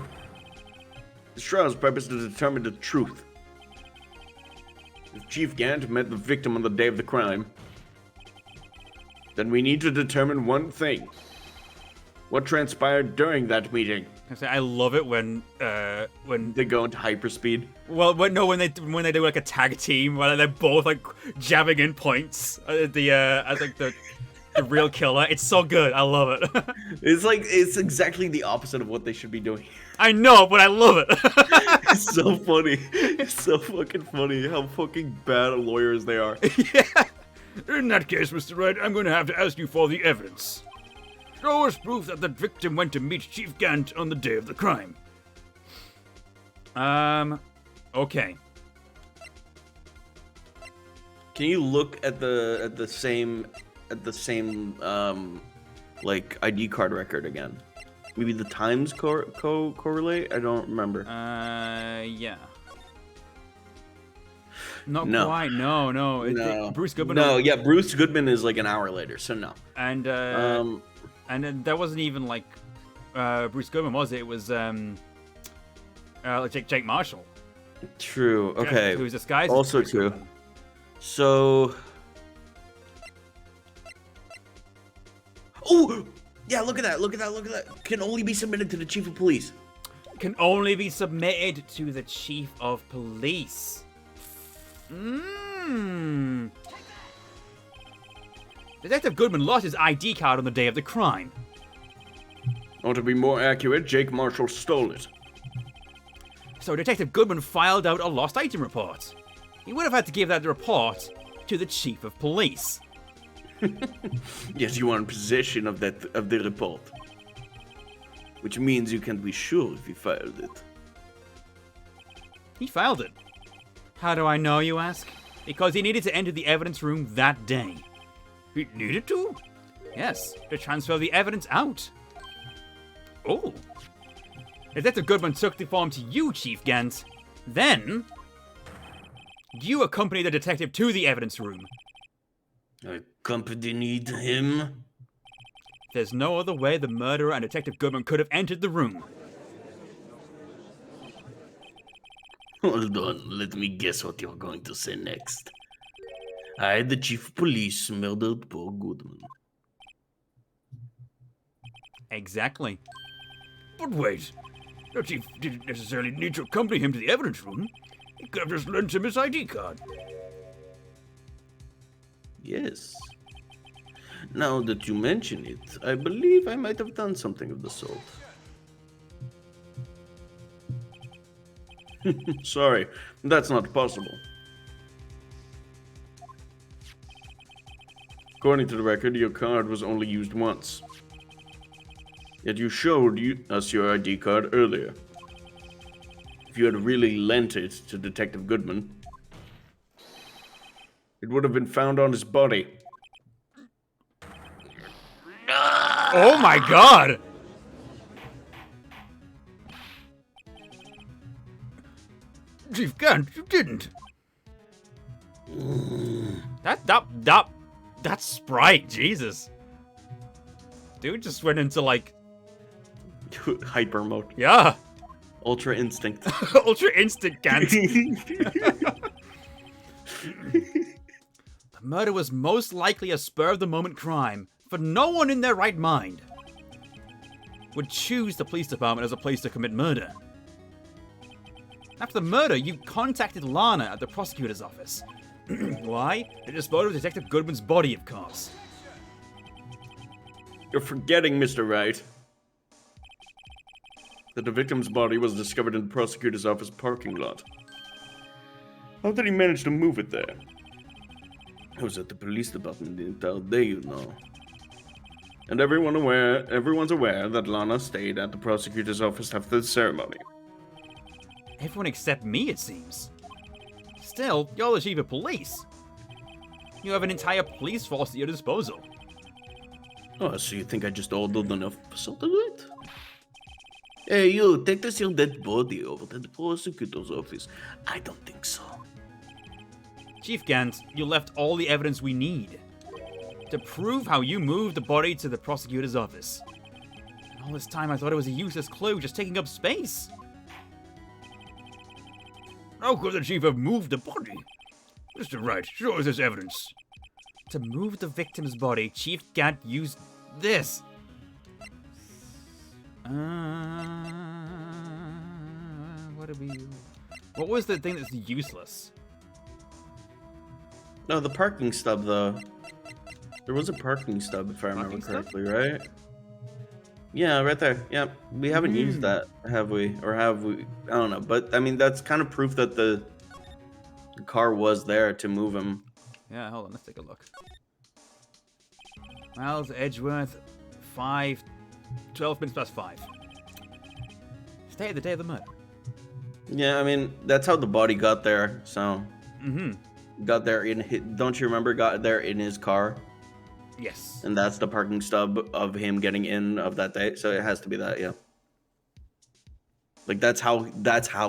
This trial's purpose is to determine the truth. If Chief Gant met the victim on the day of the crime, then we need to determine one thing. What transpired during that meeting? I love it when They go into hyperspeed. well, when they do like a tag team where they're both like jabbing in points as the real killer. It's so good. I love it. It's exactly the opposite of what they should be doing. I know, but I love it. It's so funny. It's so fucking funny how fucking bad lawyers they are. Yeah. In that case, Mr. Wright, I'm going to have to ask you for the evidence. Show us proof that the victim went to meet Chief Gant on the day of the crime. Okay. Can you look at the same like ID card record again? Maybe the times correlate? I don't remember. Yeah. Not No. quite. No. No. Bruce Goodman. No, yeah, Bruce Goodman is like an hour later, so no. And then that wasn't even like Bruce Goodman, was it? It was Jake Marshall. True. Okay. Who was disguised. Also as Bruce true. Goodman. So. Oh, yeah! Look at that! Look at that! Look at that! Can only be submitted to the chief of police. Can only be submitted to the chief of police. Detective Goodman lost his ID card on the day of the crime. Or to be more accurate, Jake Marshall stole it. So Detective Goodman filed out a lost item report. He would have had to give that report to the chief of police. Yes, you are in possession of the report, which means you can't be sure if he filed it. He filed it. How do I know, you ask? Because he needed to enter the evidence room that day. He needed to? Yes, to transfer the evidence out. Oh. Detective Goodman took the form to you, Chief Gant. Then, you accompanied the detective to the evidence room. I accompanied him. There's no other way the murderer and Detective Goodman could have entered the room. Hold on, let me guess what you're going to say next. I, the chief of police, murdered poor Goodman. Exactly. But wait. The chief didn't necessarily need to accompany him to the evidence room. He could have just lent him his ID card. Yes. Now that you mention it, I believe I might have done something of the sort. Sorry, that's not possible. According to the record, your card was only used once. Yet you showed us your ID card earlier. If you had really lent it to Detective Goodman, it would have been found on his body. Oh my god! Chief Gant, you didn't. That's Sprite, Jesus. Dude just went into like, Hyper mode. yeah, Ultra instinct. Ultra Instant Gant. The murder was most likely a spur-of-the-moment crime, for no one in their right mind would choose the police department as a place to commit murder. After the murder, you contacted Lana at the prosecutor's office. Why? To dispose of Detective Goodman's body, of course. You're forgetting, Mr. Wright, that the victim's body was discovered in the prosecutor's office parking lot. How did he manage to move it there? I was at the police department the entire day, you know. And everyone's aware that Lana stayed at the prosecutor's office after the ceremony. Everyone except me, it seems. Still, you're the chief of police. You have an entire police force at your disposal. Oh, so you think I just ordered an officer to do it? Hey, you, take this your dead body over to the prosecutor's office. I don't think so. Chief Gant, you left all the evidence we need to prove how you moved the body to the prosecutor's office. And all this time I thought it was a useless clue, just taking up space. How could the chief have moved the body? Mr. Wright, show us this evidence. To move the victim's body, Chief Gant used this. What was the thing that's useless? No, the parking stub, though. There was a parking stub, if I remember correctly, right? Yeah, right there. Yeah, we haven't used that, have we? Or have we? I don't know. But, I mean, that's kind of proof that the car was there to move him. Yeah, hold on, let's take a look. Miles Edgeworth, 12 minutes past 5. Stay at the day of the murder. Yeah, I mean, that's how the body got there, so... Mm-hmm. Got there don't you remember, got there in his car? Yes. And that's the parking stub of him getting in of that day, so it has to be that, yeah. Like, that's how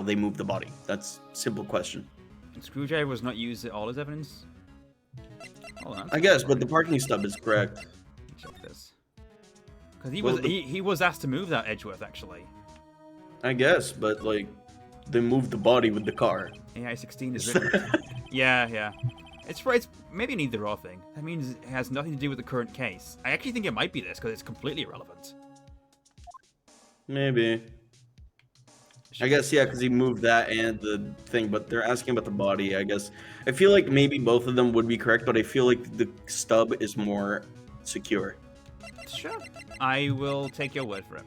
they moved the body. That's a simple question. And screwdriver was not used at all as evidence? Hold on. I guess, but the parking stub is correct. Check this. Because he was asked to move that Edgeworth, actually. I guess, but, like, they moved the body with the car. AI-16 is written. Yeah. It's maybe an either-or thing. That means it has nothing to do with the current case. I actually think it might be this, because it's completely irrelevant. Maybe. I guess, yeah, because he moved that and the thing, but they're asking about the body, I guess. I feel like maybe both of them would be correct, but I feel like the stub is more secure. Sure. I will take your word for it.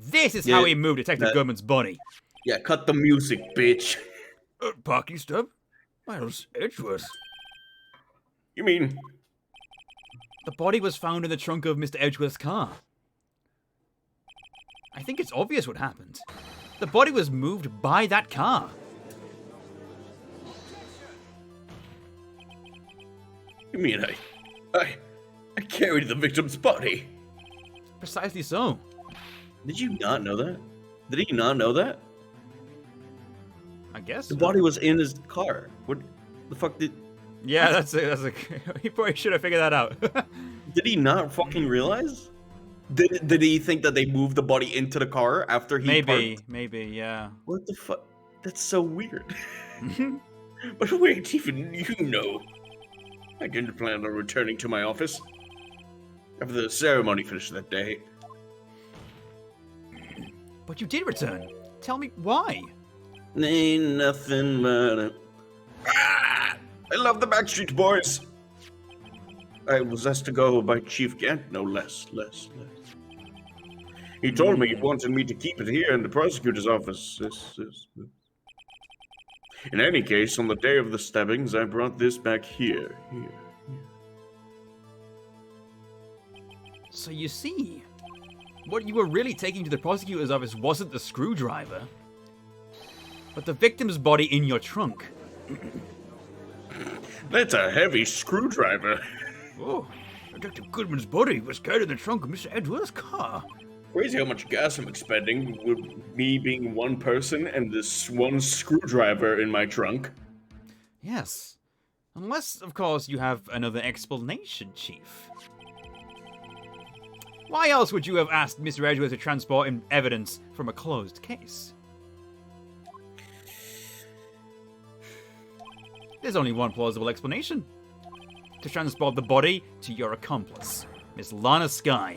This is how he moved Detective Goodman's body. Yeah, cut the music, bitch. Parking stub? Miles Edgeworth. You mean... The body was found in the trunk of Mr. Edgeworth's car. I think it's obvious what happened. The body was moved by that car. You mean I carried the victim's body? Precisely so. Did you not know that? Did he not know that? I guess. The body was in his car. What the fuck did... Yeah, that's a he probably should have figured that out. Did he not fucking realize? Did he think that they moved the body into the car after he Maybe, yeah. What the fuck? That's so weird. But wait, even you know. I didn't plan on returning to my office after the ceremony finished that day. But you did return. Tell me why. Ain't nothing but I love the Backstreet Boys. I was asked to go by Chief Gant, no less. He told me he wanted me to keep it here in the prosecutor's office. In any case, on the day of the stabbings, I brought this back here. So you see, what you were really taking to the prosecutor's office wasn't the screwdriver, but the victim's body in your trunk. That's a heavy screwdriver. Oh, Detective Goodman's body was carried in the trunk of Mr. Edgeworth's car. Crazy how much gas I'm expending with me being one person and this one screwdriver in my trunk. Yes. Unless, of course, you have another explanation, Chief. Why else would you have asked Mr. Edgeworth to transport him evidence from a closed case? There's only one plausible explanation. To transport the body to your accomplice, Miss Lana Skye.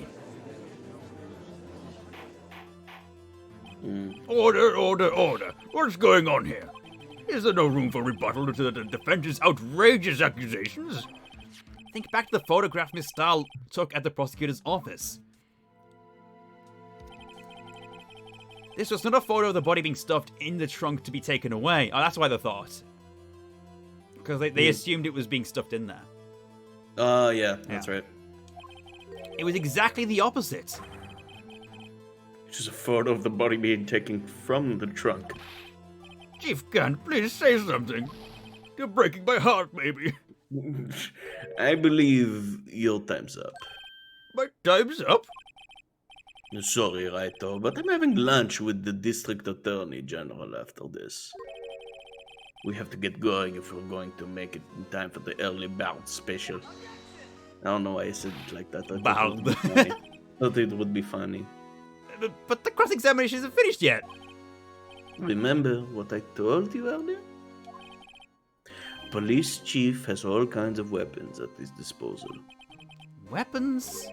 Order. What's going on here? Is there no room for rebuttal to the defense's outrageous accusations? Think back to the photograph Miss Stahl took at the prosecutor's office. This was not a photo of the body being stuffed in the trunk to be taken away. Oh, that's why they thought. Because they assumed it was being stuffed in there. Yeah, that's right. It was exactly the opposite. It's just a photo of the body being taken from the trunk. Chief Gant, please say something. You're breaking my heart, maybe. I believe your time's up. My time's up? Sorry, Wright, but I'm having lunch with the District Attorney General after this. We have to get going if we're going to make it in time for the early bout special. I don't know why I said it like that. I thought it would be funny. But the cross-examination isn't finished yet. Remember what I told you earlier? police chief has all kinds of weapons at his disposal, Weapons?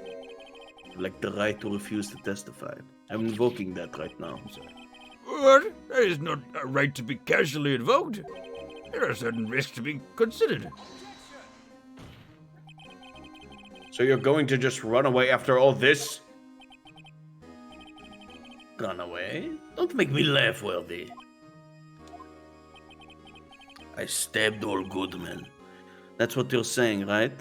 like the right to refuse to testify. I'm invoking that right now. What? That is not a right to be casually invoked. There are certain risks to be considered. So you're going to just run away after all this? Run away? Don't make me laugh, Worthy. I stabbed old Goodman. That's what you're saying, right?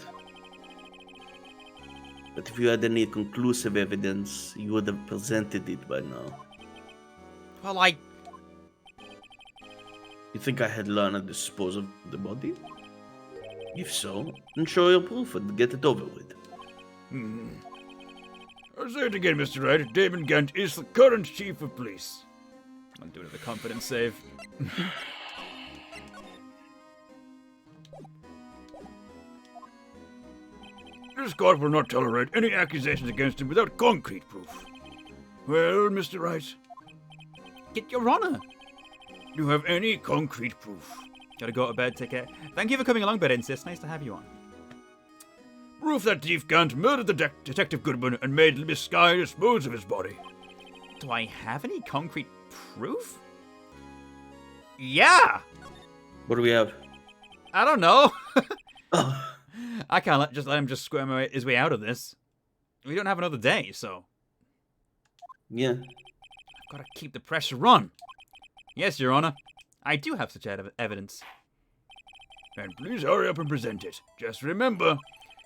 But if you had any conclusive evidence, you would have presented it by now. Well, You think I had learned to dispose of the body? If so, then show your proof and get it over with. I'll say it again, Mr. Wright. Damon Gant is the current chief of police. I'm doing the confidence save. This court will not tolerate any accusations against him without concrete proof. Well, Mr. Wright, Get your honor. do you have any concrete proof? Gotta go to bed, take care. Thank you for coming along, Bedinsis. Nice to have you on. Proof that Thief Gant murdered the Detective Goodman and made Miss-Sky dispose of his body. Do I have any concrete proof? Yeah! What do we have? I don't know. Oh, I can't let him just squirm his way out of this. We don't have another day, so yeah. I've got to keep the pressure on. Yes, Your Honor. I do have such evidence. And please hurry up and present it. Just remember,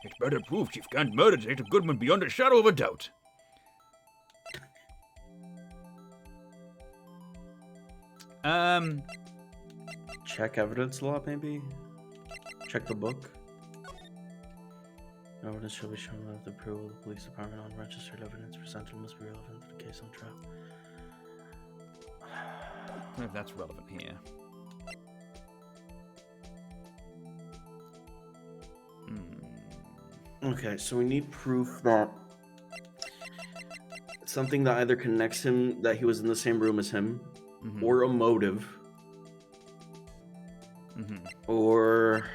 it's better proof Chief Gant murdered Detective Goodman beyond a shadow of a doubt. Check evidence law, maybe? Check the book? Evidence shall be shown without the approval of the police department. Unregistered evidence presented must be relevant to the case on trial. I don't know if that's relevant here. Okay, so we need proof that something that either connects him, that he was in the same room as him, or a motive, or...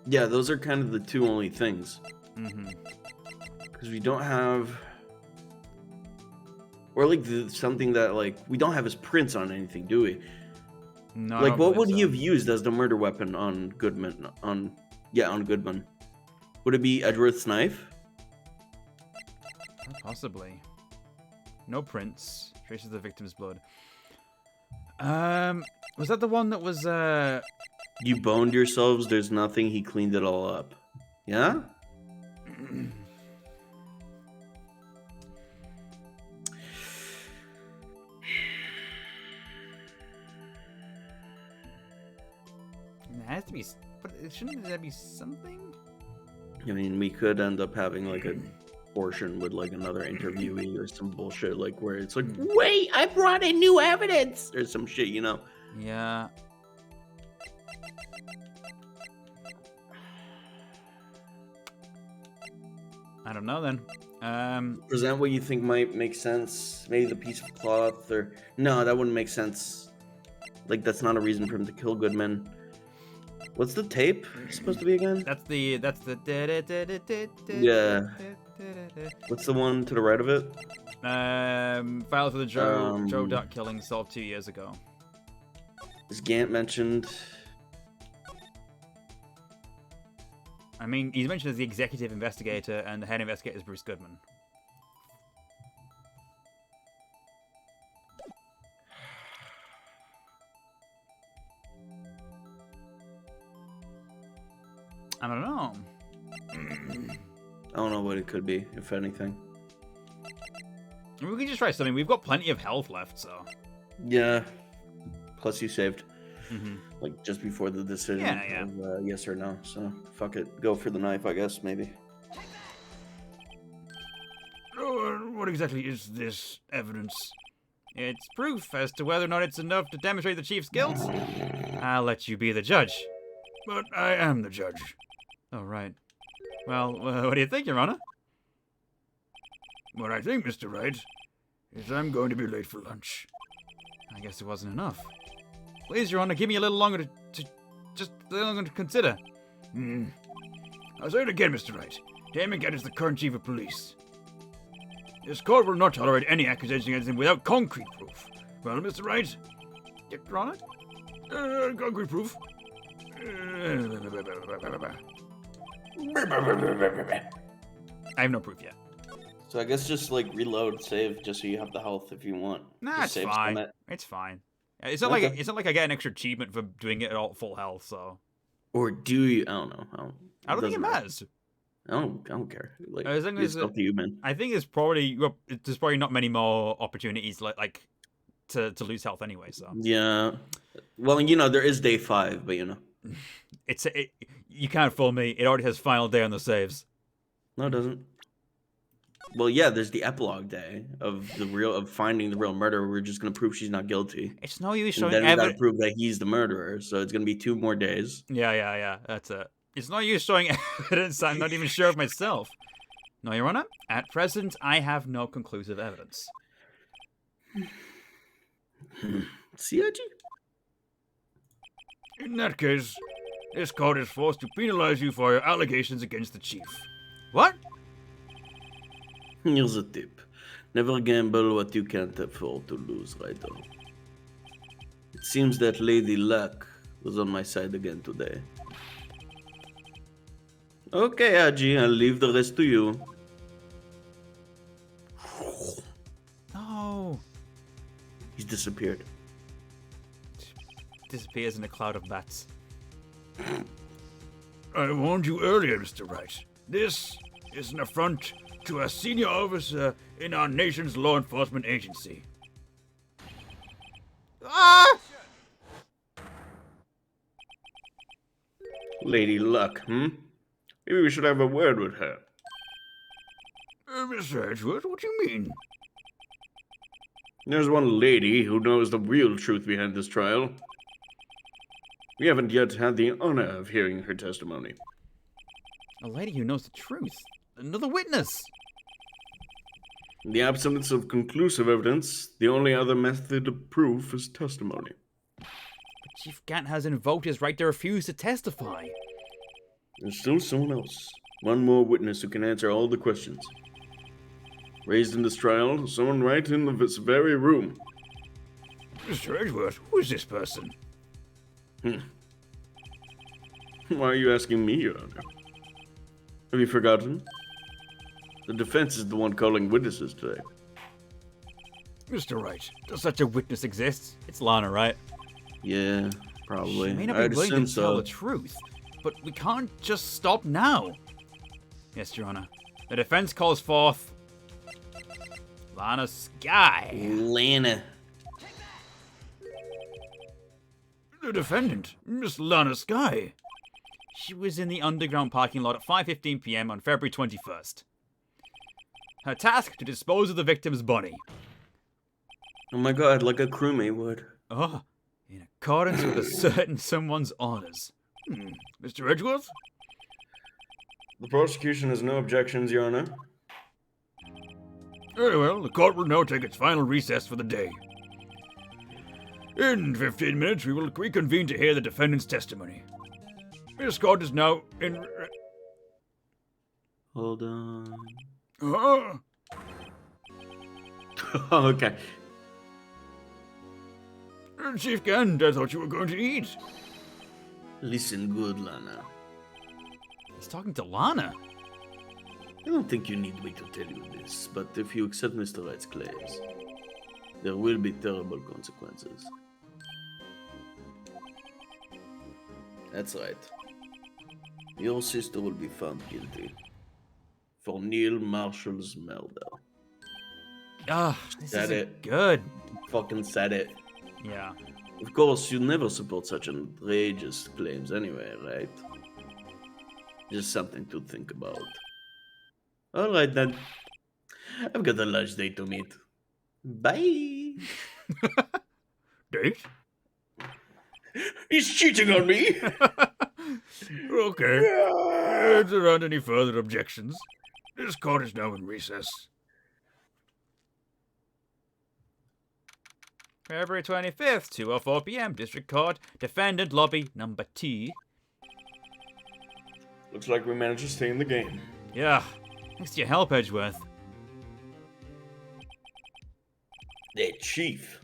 Yeah, those are kind of the two only things. Because we don't have... Or, like, something that, like... We don't have his prints on anything, do we? No, I Like, don't what believe would so. he have used as the murder weapon on Goodman? On Goodman. Would it be Edgeworth's knife? Possibly. No prints. Traces of the victim's blood. Was that the one that was, You boned yourselves, there's nothing, he cleaned it all up. Yeah? It has to be, but shouldn't there be something? I mean, we could end up having, like, a portion with, like, another interviewee or some bullshit, like, where it's like, Wait, I brought in new evidence. there's some shit, you know? Yeah. I don't know then. Present what you think might make sense. Maybe the piece of cloth, or... No, that wouldn't make sense. Like, that's not a reason for him to kill Goodman. What's the tape supposed to be again? That's the Yeah. What's the one to the right of it? Files for the Joe Duck killing solved 2 years ago. Is Gant mentioned? I mean, he's mentioned as the executive investigator, and the head investigator is Bruce Goodman. I don't know. I don't know what it could be, if anything. We can just try something. We've got plenty of health left, so. Yeah. Plus you saved. Like, just before the decision Yeah. of yes or no. So, fuck it. Go for the knife, I guess, maybe. What exactly is this evidence? It's proof as to whether or not it's enough to demonstrate the chief's guilt. I'll let you be the judge. But I am the judge. Oh, right. Well, what do you think, Your Honor? What I think, Mr. Wright, is I'm going to be late for lunch. I guess it wasn't enough. Please, Your Honor, give me a little longer to just something to consider. I'll say it again, Mr. Wright. Damon Gadd is the current chief of police. This court will not tolerate any accusation against him without concrete proof. Well, Mr. Wright? Your Honor? Concrete proof. I have no proof yet. So I guess just like reload, save, just so you have the health if you want. Nah, Just it's save fine. some of it. It's fine. It's not Okay. like I get an extra achievement for doing it at all full health. So Or do you? I don't know. I don't think it doesn't matter. matters. I don't care. Like, As long it's as up to you, man. I think there's probably not many more opportunities like to lose health anyway. So Yeah. Well, there is day 5, but you can't fool me. It already has final day on the saves. no, it doesn't. Well, yeah, there's the epilogue day of finding the real murderer. We're just gonna prove she's not guilty, It's no use and showing then we gotta evidence. prove that he's the murderer. So it's gonna be 2 more days. Yeah. That's it. It's no use showing evidence I'm not even sure of myself. No, Your Honor. At present, I have no conclusive evidence. CIG? In that case, this court is forced to penalize you for your allegations against the chief. What? Here's a tip: never gamble what you can't afford to lose, right? It seems that Lady Luck was on my side again today. Okay, Aji, I'll leave the rest to you. No. He's disappeared. Disappears in a cloud of bats. I warned you earlier, Mr. Wright. This is an affront to a senior officer in our nation's law enforcement agency. Ah! Lady Luck, Maybe we should have a word with her. Mr. Edgeworth, what do you mean? There's one lady who knows the real truth behind this trial. We haven't yet had the honor of hearing her testimony. A lady who knows the truth. Another witness. In the absence of conclusive evidence, the only other method of proof is testimony. But Chief Gant has invoked his right to refuse to testify. There's still someone else. One more witness who can answer all the questions. Raised in this trial, someone right in this very room. Mr. Edgeworth, who is this person? Why are you asking me, Your Honor? Have you forgotten? The defense is the one calling witnesses today. Mr. Wright, Does such a witness exist? It's Lana, right? Yeah, probably. She may not be I'd willing assume to tell so. the truth, but we can't just stop now. Yes, Your Honor. The defense calls forth Lana Sky. Lana. the defendant, Miss Lana Sky. She was in the underground parking lot at 5:15 p.m. on February 21st. Her task, to dispose of the victim's body. Oh my god, like a crewmate would. Oh, in accordance with a certain someone's orders. Mr. Edgeworth? The prosecution has no objections, Your Honor. Very well, the court will now take its final recess for the day. In 15 minutes, we will reconvene to hear the defendant's testimony. This court is now in... Hold on. Huh? Okay. Chief Gand, I thought you were going to eat. Listen good, Lana. He's talking to Lana. I don't think you need me to tell you this, but if you accept Mr. Wright's claims, there will be terrible consequences. That's right. Your sister will be found guilty for Neil Marshall's murder. Ah, this Said isn't it. good. Fucking said it. Yeah. Of course, you never support such outrageous claims anyway, right? Just something to think about. Alright then. I've got a large date to meet. Bye! Date? He's cheating on me! Okay. If there aren't any further objections, this court is now in recess. February 25th, 2:04 p.m. District Court. Defendant lobby number T. Looks like we managed to stay in the game. Yeah. Thanks to your help, Edgeworth. That chief.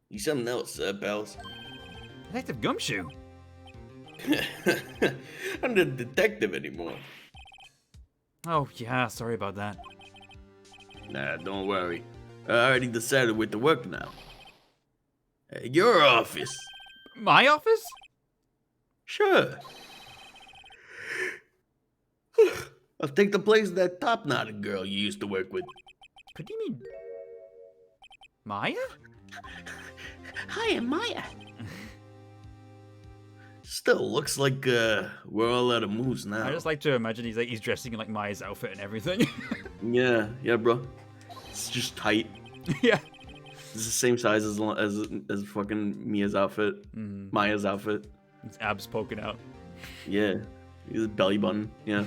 He's something else, pals. Detective Gumshoe. I'm not a detective anymore. Oh, yeah, sorry about that. Nah, don't worry. I already decided where to work now. Your office. My office? Sure. I'll take the place of that top-knotted girl you used to work with. Could you mean Maya? Hi, I'm Maya. Still looks like we're all out of moves now. I just like to imagine he's dressing in like Maya's outfit and everything. Yeah, bro. It's just tight. Yeah. It's the same size as fucking Mia's outfit. Maya's outfit. His abs poking out. Yeah. His belly button. Yeah.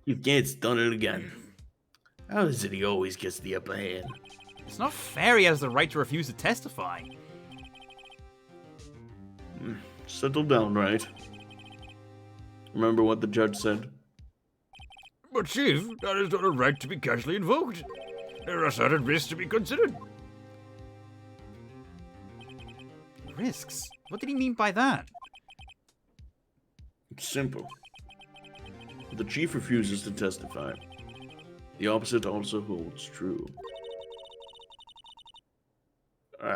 You Gates done it again. How is it he always gets the upper hand? It's not fair he has the right to refuse to testify. Settle down, Wright. Remember what the judge said? But, Chief, that is not a right to be casually invoked. There are certain risks to be considered. Risks? What did he mean by that? It's simple. If the chief refuses to testify, the opposite also holds true.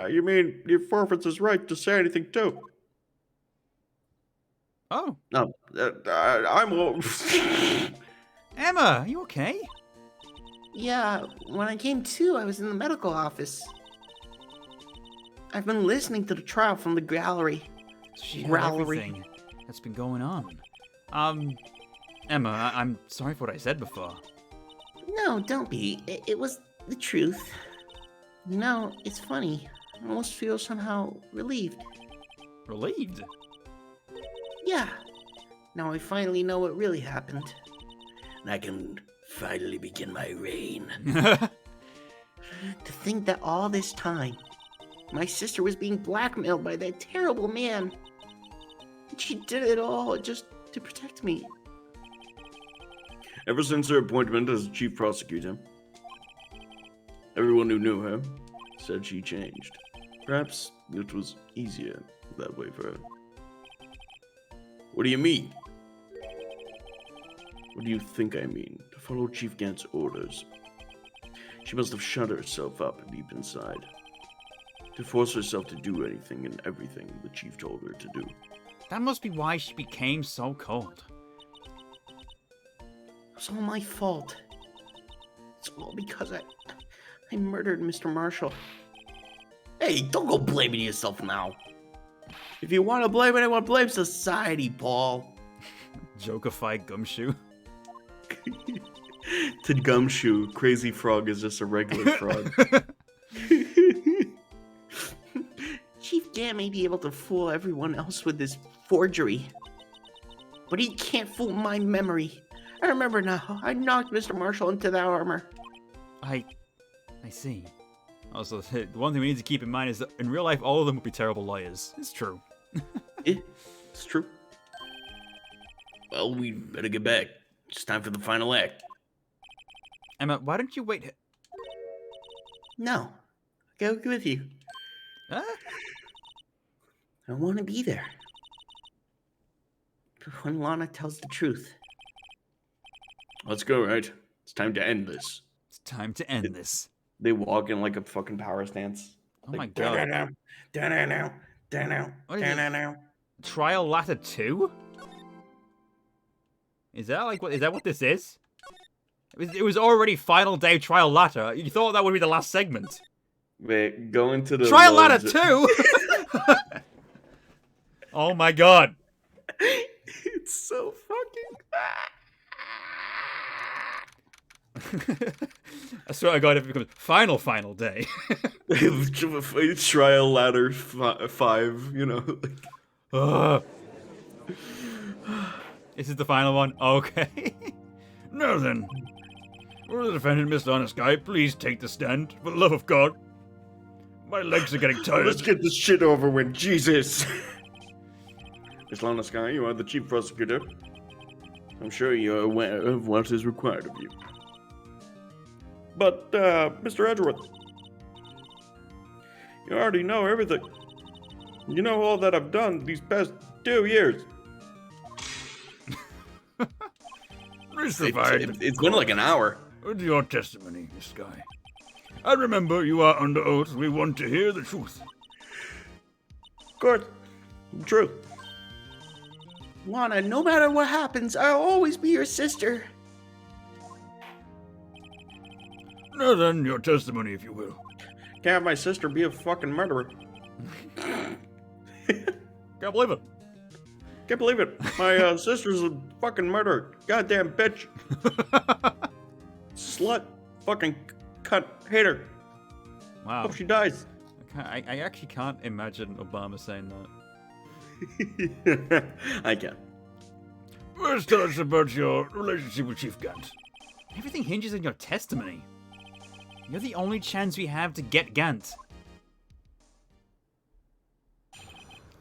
You mean he forfeits his right to say anything too? Oh. No, I'm... Emma, are you okay? Yeah, when I came to, I was in the medical office. I've been listening to the trial from the gallery. So she heard everything that's been going on. Emma, I'm sorry for what I said before. No, don't be. It was the truth. No, it's funny. I almost feel somehow relieved. Relieved? Yeah. Now I finally know what really happened. And I can finally begin my reign. To think that all this time, my sister was being blackmailed by that terrible man. And she did it all just to protect me. Ever since her appointment as chief prosecutor, everyone who knew her said she changed. Perhaps it was easier that way for her. What do you mean? What do you think I mean? To follow Chief Gant's orders. She must have shut herself up deep inside. To force herself to do anything and everything the chief told her to do. That must be why she became so cold. It was all my fault. It's all because I murdered Mr. Marshall. Hey, don't go blaming yourself now. If you want to blame anyone, blame society, Paul. Jokified Gumshoe. To Gumshoe, Crazy Frog is just a regular frog. Chief Gant may be able to fool everyone else with his forgery, but he can't fool my memory. I remember now. I knocked Mr. Marshall into that armor. I see. Also, the one thing we need to keep in mind is that in real life, all of them would be terrible lawyers. It's true. Yeah, it's true. Well, we better get back. It's time for the final act. Emma, why don't you wait? No, I'll go with you. Huh? I want to be there. But when Lana tells the truth. Let's go, right? It's time to end this. It's time to end this. They walk in like a fucking power stance. Oh my god. What is it? Trial Latter 2? Is that what this is? It was already Final Day Trial Latter. You thought that would be the last segment. Wait, go into the... Trial Latter 2?! Oh my god. It's so fucking... I swear to god, if it becomes final day. Trial Ladder 5, you know. This is the final one? Okay. Now then, will the defendant, Mr. Honest Guy, please take the stand, for the love of God? My legs are getting tired. Let's get this shit over with, Jesus! Miss Lana Sky, you are the chief prosecutor. I'm sure you're aware of what is required of you. But, Mr. Edgeworth, you already know everything. You know all that I've done these past 2 years. It's been like an hour. With your testimony, Miss Sky. I remember you are under oath. We want to hear the truth. Of course, truth. Lana, no matter what happens, I'll always be your sister. Now then, your testimony, if you will. Can't have my sister be a fucking murderer. Can't believe it. Can't believe it. My sister's a fucking murderer. Goddamn bitch. Slut. Fucking cunt. Hater. Wow. Hope she dies. I actually can't imagine Obama saying that. I can. First, tell us about your relationship with Chief Gant. Everything hinges on your testimony. You're the only chance we have to get Gant.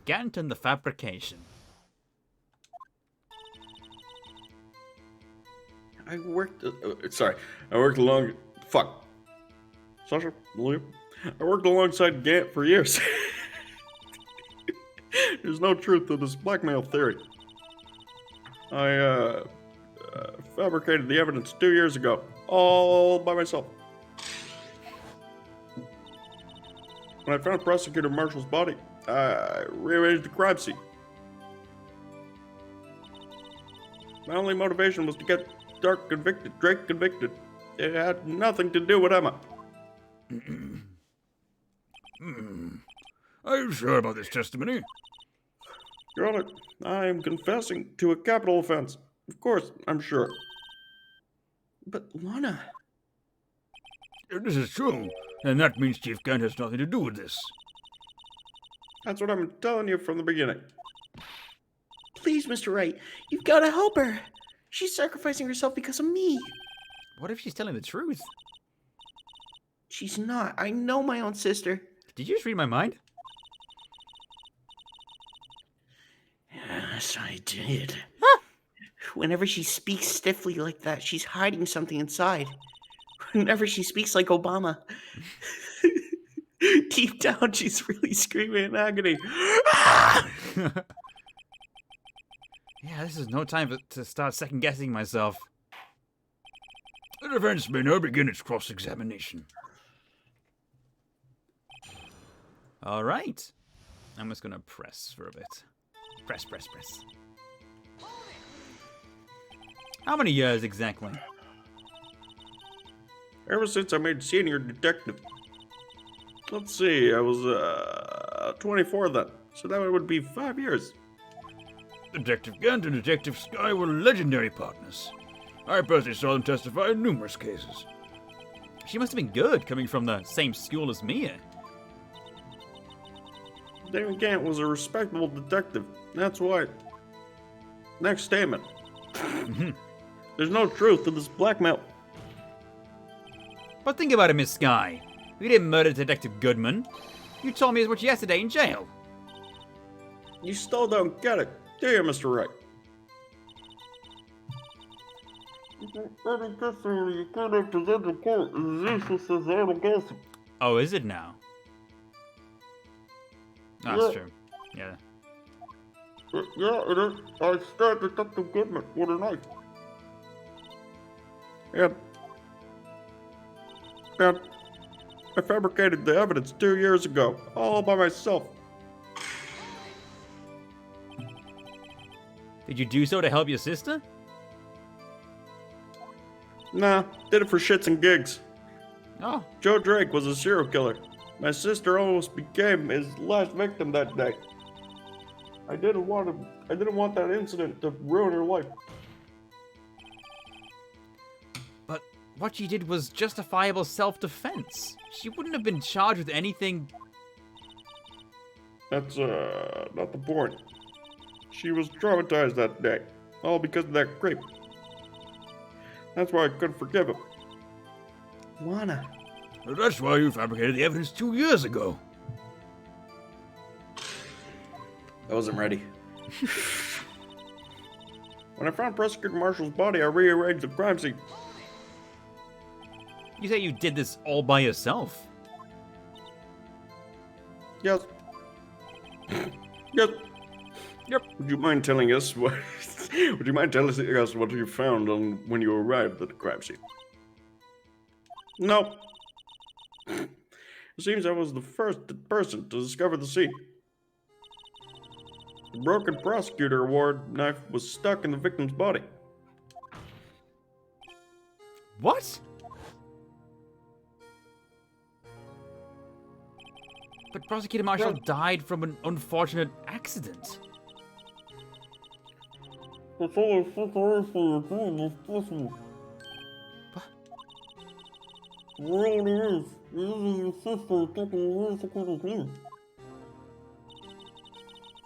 Gant and the fabrication. I worked along... Fuck. Sasha, believe? I worked alongside Gant for years. There's no truth to this blackmail theory. I, fabricated the evidence 2 years ago, all by myself. When I found Prosecutor Marshall's body, I rearranged the crime scene. My only motivation was to get Drake convicted. It had nothing to do with Emma. Are you sure about this testimony? Your Honor, I am confessing to a capital offense. Of course, I'm sure. But Lana... If this is true, then that means Chief Gant has nothing to do with this. That's what I'm telling you from the beginning. Please, Mr. Wright, you've got to help her. She's sacrificing herself because of me. What if she's telling the truth? She's not. I know my own sister. Did you just read my mind? Yes, I did. Whenever she speaks stiffly like that, she's hiding something inside. Whenever she speaks like Obama, deep down, she's really screaming in agony. Yeah, this is no time to start second-guessing myself. The defense may now begin its cross-examination. All right. I'm just going to press for a bit. Press. How many years exactly? Ever since I made senior detective. Let's see, I was 24 then, so that would be 5 years. Detective Gant and Detective Sky were legendary partners. I personally saw them testify in numerous cases. She must have been good, coming from the same school as Mia. David Gant was a respectable detective. That's why. Next statement. There's no truth to this blackmail. But think about it, Miss Sky. You didn't murder Detective Goodman. You told me as much yesterday in jail. You still don't get it, do you, Mr. Wright? Oh, is it now? Oh, that's true. Yeah. Yeah, it is. I stabbed Detective Goodman with a knife. And I fabricated the evidence 2 years ago, all by myself. Did you do so to help your sister? Nah, did it for shits and gigs. Oh. Joe Drake was a serial killer. My sister almost became his last victim that day. I didn't want that incident to ruin her life. But what she did was justifiable self-defense. She wouldn't have been charged with anything. That's not the point. She was traumatized that day, all because of that creep. That's why I couldn't forgive him. Lana. That's why you fabricated the evidence 2 years ago. I wasn't ready. When I found Prosecutor Marshall's body, I rearranged the crime scene. You say you did this all by yourself? Yes. Yes. Yep. Would you mind telling us what? Would you mind telling us what you found on when you arrived at the crime scene? No. It seems I was the first person to discover the scene. The broken prosecutor award knife was stuck in the victim's body. What? But Prosecutor Marshall died from an unfortunate accident.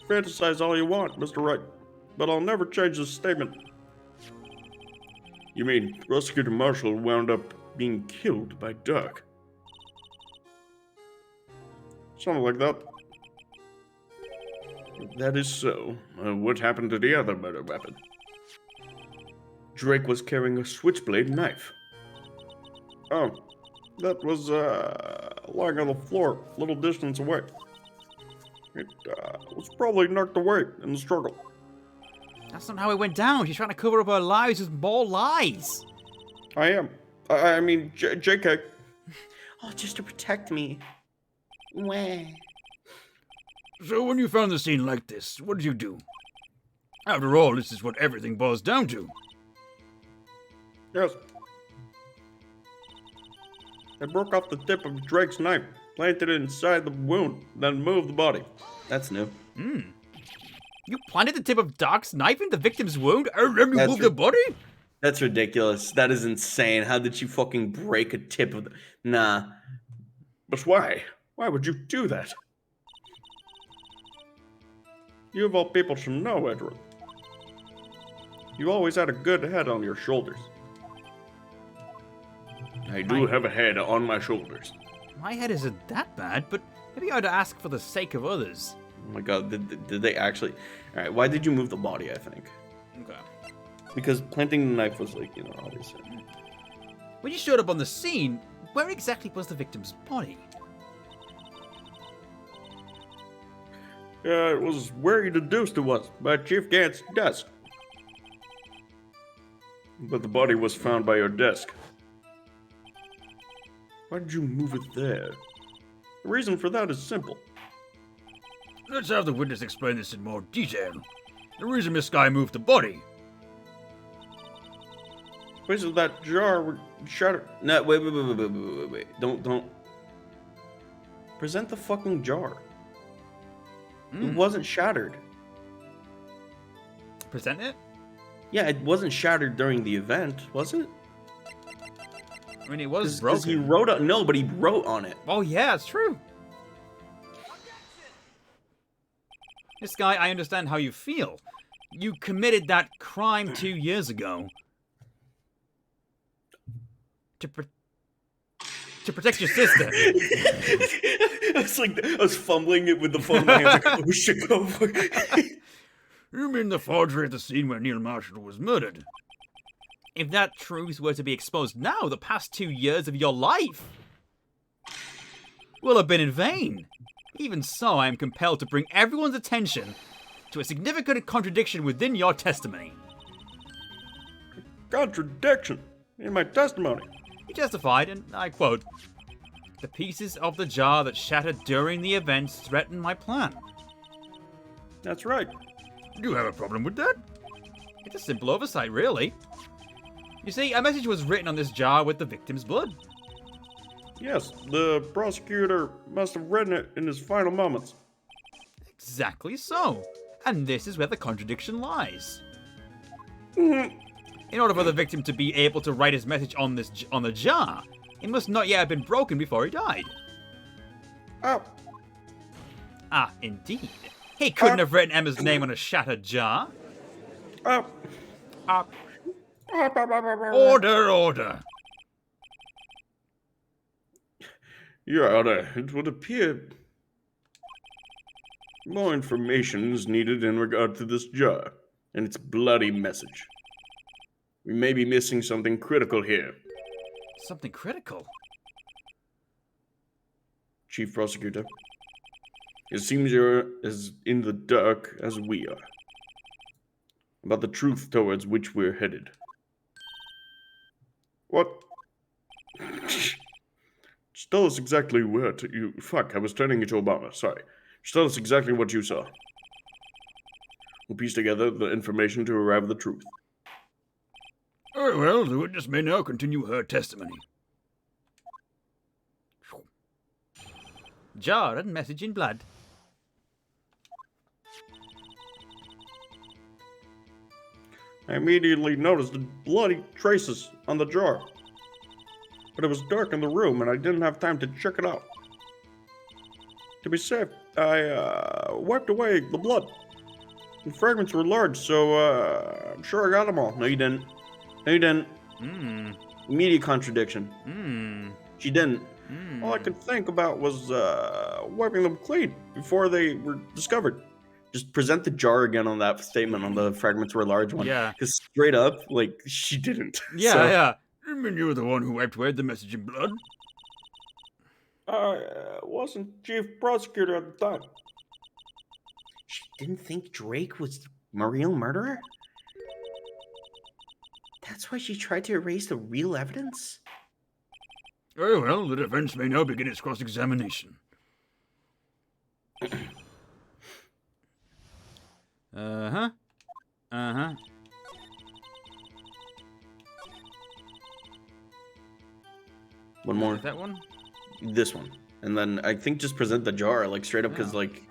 Fantasize all you want, Mr. Wright, but I'll never change this statement. You mean Prosecutor Marshall wound up being killed by Doug? Something like that. If that is so, what happened to the other murder weapon? Drake was carrying a switchblade knife. Oh, that was lying on the floor, a little distance away. It was probably knocked away in the struggle. That's not how it went down. She's trying to cover up her lies with more lies. I am. I mean, JK. Oh, just to protect me. Wah. So when you found the scene like this, what did you do? After all, this is what everything boils down to. Yes. I broke off the tip of Drake's knife, planted it inside the wound, then moved the body. That's new. You planted the tip of Doc's knife in the victim's wound and then you That's moved the body? That's ridiculous. That is insane. How did you fucking break a tip of the... Nah. But why? Why would you do that? You of all people should know, Edward. You always had a good head on your shoulders. I do have a head on my shoulders. My head isn't that bad, but maybe I ought to ask for the sake of others. Oh my god, did they actually... Alright, why did you move the body, I think? Okay. Because planting the knife was like, obviously. When you showed up on the scene, where exactly was the victim's body? It was where he deduced it was, by Chief Gant's desk. But the body was found by your desk. Why did you move it there? The reason for that is simple. Let's have the witness explain this in more detail. The reason Miss Sky moved the body. Places that jar were shattered. No, wait. Don't. Present the fucking jar. It wasn't shattered. Present it? Yeah, it wasn't shattered during the event, was it? I mean, it was Because he broken. wrote on... No, but he wrote on it. Oh, yeah, it's true. This guy, I understand how you feel. You committed that crime 2 years ago. To protect your sister. I was fumbling it with the phone in my hands, like, oh shit, go for it. You mean the forgery at the scene where Neil Marshall was murdered? If that truth were to be exposed now, the past 2 years of your life will have been in vain. Even so, I am compelled to bring everyone's attention to a significant contradiction within your testimony. Contradiction in my testimony. You testified, and I quote, "The pieces of the jar that shattered during the events threatened my plan." That's right. Do you have a problem with that? It's a simple oversight, really. You see, a message was written on this jar with the victim's blood. Yes, the prosecutor must have written it in his final moments. Exactly so. And this is where the contradiction lies. Mm-hmm. In order for the victim to be able to write his message on the jar, it must not yet have been broken before he died. Oh, Ah, indeed. He couldn't have written Emma's name on a shattered jar. oh. Ah, Order, order. Your Honor, it would appear more information is needed in regard to this jar and its bloody message. We may be missing something critical here. Something critical? Chief Prosecutor, it seems you're as in the dark as we are about the truth towards which we're headed. What? Just tell us exactly what you... Fuck, I was turning it to Obama, sorry. Just tell us exactly what you saw. We'll piece together the information to arrive at the truth. Very well, the witness may now continue her testimony. Jar and message in blood. I immediately noticed the bloody traces on the jar. But it was dark in the room and I didn't have time to check it out. To be safe, I wiped away the blood. The fragments were large, so I'm sure I got them all. No, you didn't. No, you didn't. Immediate contradiction. She didn't. All I could think about was wiping them clean before they were discovered. Just present the jar again on that statement on the fragments were large one. Yeah. Because straight up, like, she didn't. Yeah, So, yeah. You mean you were the one who wiped away the message in blood? I wasn't chief prosecutor at the time. She didn't think Drake was the real murderer? That's why she tried to erase the real evidence? Very well, the defense may now begin its cross-examination. Uh-huh. Uh-huh. One more. That one? This one. And then I think just present the jar, like, straight up, because, like,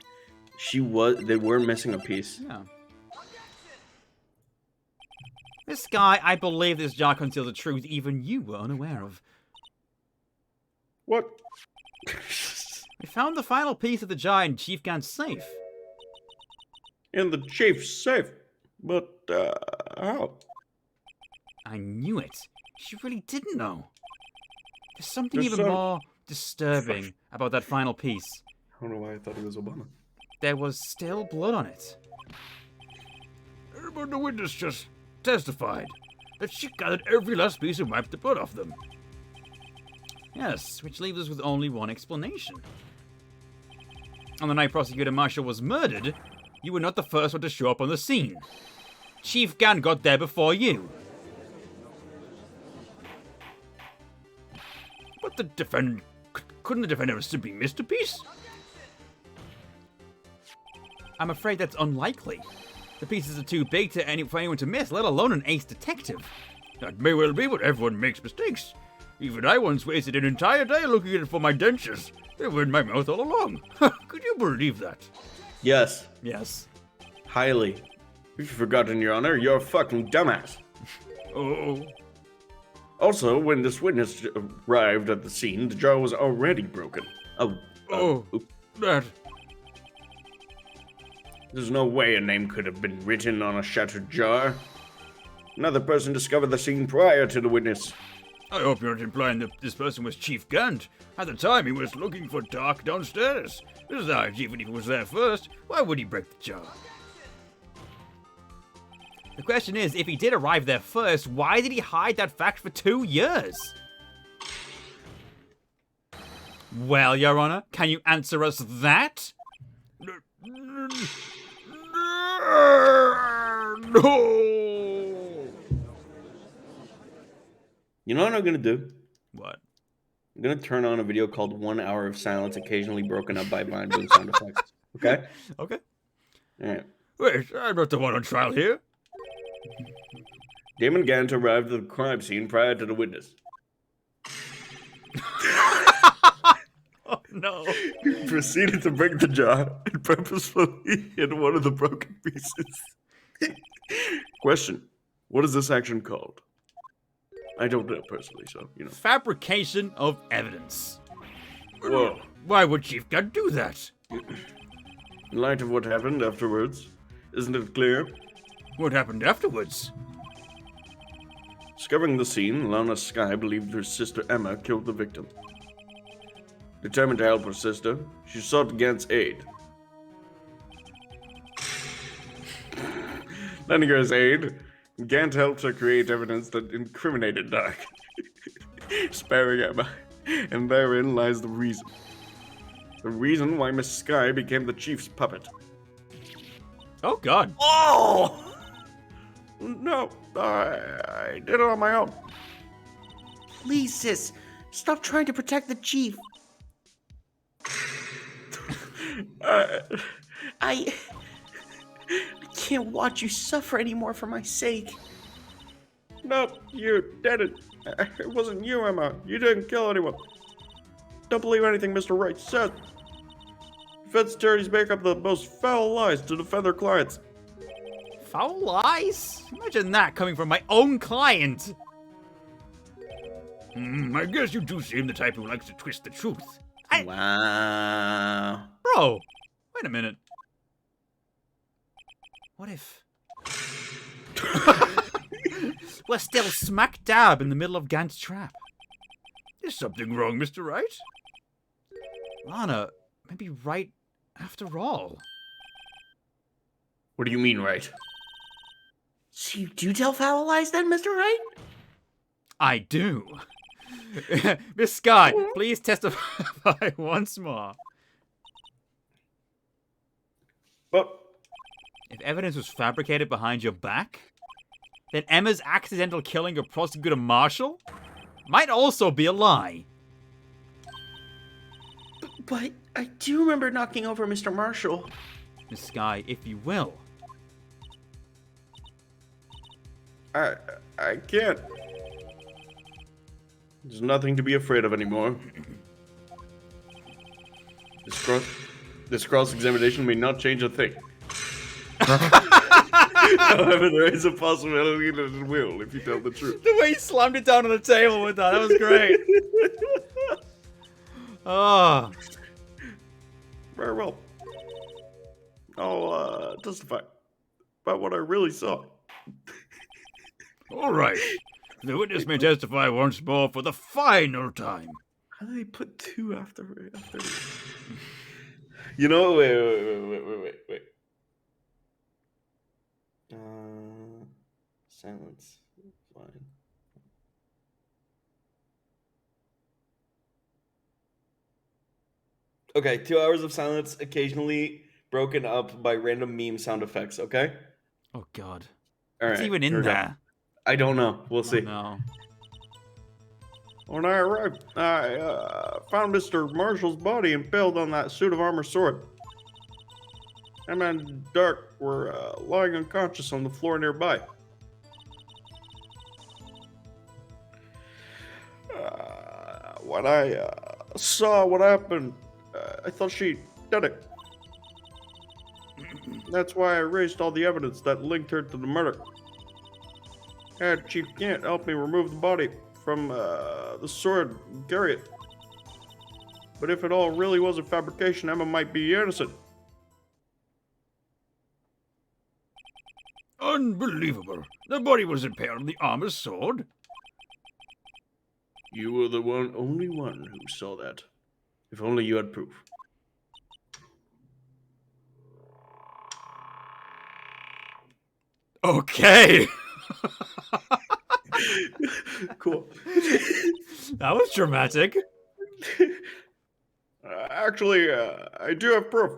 they were missing a piece. Yeah. This guy, I believe this jar conceals a truth even you were unaware of. What? We found the final piece of the jar in Chief Gan's safe. In the chief's safe. But, how? I knew it. She really didn't know. There's something There's even some- more disturbing about that final piece. I don't know why I thought he was Obama. There was still blood on it. But the witness just testified that she gathered every last piece and wiped the blood off them. Yes, which leaves us with only one explanation. On the night Prosecutor Marshall was murdered, you were not the first one to show up on the scene. Chief Gan got there before you. But the defendant... Couldn't the defendant have simply missed a piece? I'm afraid that's unlikely. The pieces are too big for anyone to miss, let alone an ace detective. That may well be, but everyone makes mistakes. Even I once wasted an entire day looking at it for my dentures. They were in my mouth all along. Could you believe that? Yes. Yes. Highly. If you've forgotten, Your Honor, you're a fucking dumbass. Oh. Also, when this witness arrived at the scene, the jar was already broken. That... There's no way a name could have been written on a shattered jar. Another person discovered the scene prior to the witness. I hope you're not implying that this person was Chief Gant. At the time, he was looking for Dark downstairs. Besides, even if he was there first, why would he break the jar? The question is, if he did arrive there first, why did he hide that fact for 2 years? Well, Your Honor, can you answer us that? No! You know what I'm gonna do? What? I'm gonna turn on a video called 1 Hour of Silence, occasionally broken up by Vine doing sound effects. Okay? Okay. Alright. Wait, I'm not the one on trial here. Damon Gant arrived at the crime scene prior to the witness. Oh, no. He proceeded to break the jar and purposefully hit one of the broken pieces. Question. What is this action called? I don't know personally, so, you know. Fabrication of evidence. Whoa. Why would Chief Gant do that? In light of what happened afterwards, isn't it clear? What happened afterwards? Discovering the scene, Lana Skye believed her sister Emma killed the victim. Determined to help her sister, she sought Gant's aid. Lending her his aid, Gant helped her create evidence that incriminated Dark, sparing Emma, and therein lies the reason. The reason why Miss Sky became the chief's puppet. Oh, God. Oh! No, I did it on my own. Please, sis, stop trying to protect the chief. I can't watch you suffer anymore for my sake. No, you didn't. It wasn't you, Emma. You didn't kill anyone. Don't believe anything Mr. Wright said. Defense attorneys make up the most foul lies to defend their clients. Foul lies? Imagine that coming from my own client. I guess you do seem the type who likes to twist the truth. Wow. Bro, wait a minute. What if... we're still smack dab in the middle of Gant's trap? Is something wrong, Mr. Wright? Lana, maybe Wright after all. What do you mean, right? So you do tell foul lies then, Mr. Wright? I do. Miss Sky, please testify once more. But If evidence was fabricated behind your back, then Emma's accidental killing of prosecutor Marshall might also be a lie. But I do remember knocking over Mr. Marshall. Miss Sky, if you will. I can't. There's nothing to be afraid of anymore. This cross-examination may not change a thing. However, there is a possibility that it will if you tell the truth. The way he slammed it down on the table with that was great. Oh. Very well. I'll testify about what I really saw. All right. The witness may testify once more for the final time. How do they put two after? You know, wait. Silence. Fine. Okay, 2 hours of silence, occasionally broken up by random meme sound effects, okay? Oh, God. All What's right, even here in we go. there? I don't know. We'll see. No. When I arrived, I found Mr. Marshall's body impaled on that suit of armor sword. Emma and Dark were lying unconscious on the floor nearby. When I saw what happened, I thought she did it. That's why I erased all the evidence that linked her to the murder. I had Chief Gant help me remove the body from the sword and carry it. But if it all really was a fabrication, Emma might be innocent. Unbelievable. The body was impaled on the armor sword. You were the only one who saw that. If only you had proof. Okay. Cool. That was dramatic. Actually, I do have proof.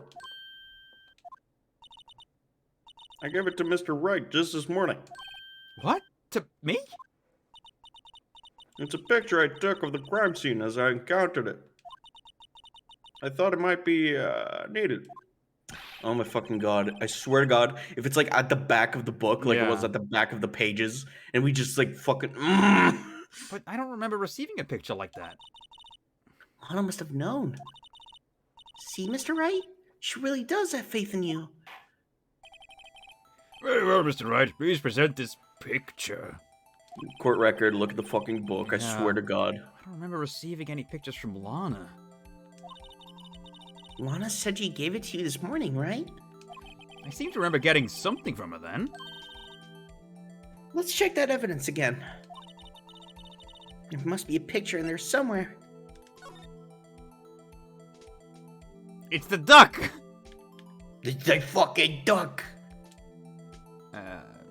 I gave it to Mr. Wright just this morning. What? To me? It's a picture I took of the crime scene as I encountered it. I thought it might be needed. Oh my fucking god. I swear to god, if it's like at the back of the book, like it was Yeah. at the back of the pages, and we just like fucking... But I don't remember receiving a picture like that. Lana must have known. See, Mr. Wright? She really does have faith in you. Very well, Mr. Wright. Please present this picture. Court record, look at the fucking book, I Yeah. swear to god. I don't remember receiving any pictures from Lana. Lana said she gave it to you this morning, right? I seem to remember getting something from her then. Let's check that evidence again. There must be a picture in there somewhere. It's the duck! It's a fucking duck.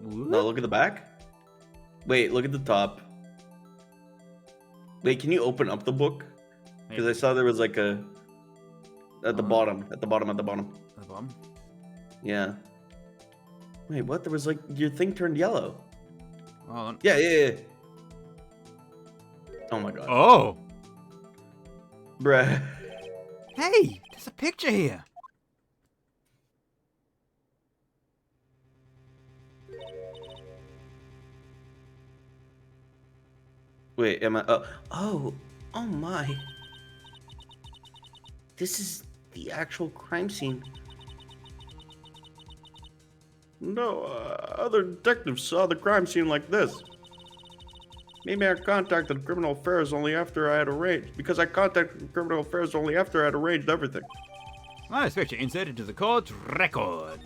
No, look at the back. Wait, look at the top. Wait, can you open up the book? Because I saw there was like a... At the bottom. At the bottom. At the bottom? Yeah. Wait, what? There was like... Your thing turned yellow. Hold on. Yeah. Oh my god. Oh! Bruh. Hey! There's a picture here! Wait, am I... Oh my. This is the actual crime scene. No, other detectives saw the crime scene like this. Maybe I contacted Criminal Affairs only after I had arranged. Because I contacted Criminal Affairs only after I had arranged everything. This picture inserted into the court's record.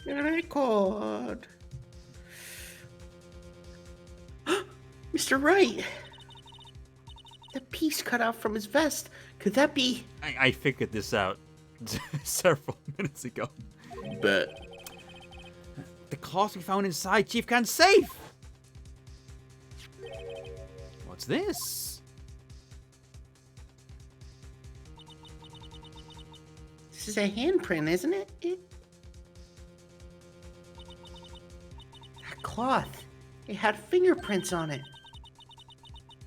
Record. Mr. Wright. The piece cut out from his vest. Could that be... I figured this out several minutes ago. Bet. The cloth we found inside Chief Khan's safe! What's this? This is a handprint, isn't it? That cloth. It had fingerprints on it.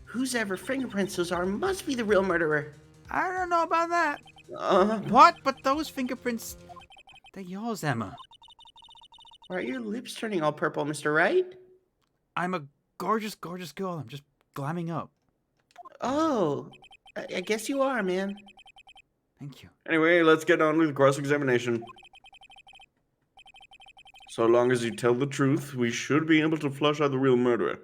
Whose ever fingerprints those are must be the real murderer. I don't know about that. What? But those fingerprints... They're yours, Emma. Why are your lips turning all purple, Mr. Wright? I'm a gorgeous, gorgeous girl. I'm just glamming up. Oh, I guess you are, man. Thank you. Anyway, let's get on with cross-examination. So long as you tell the truth, we should be able to flush out the real murderer.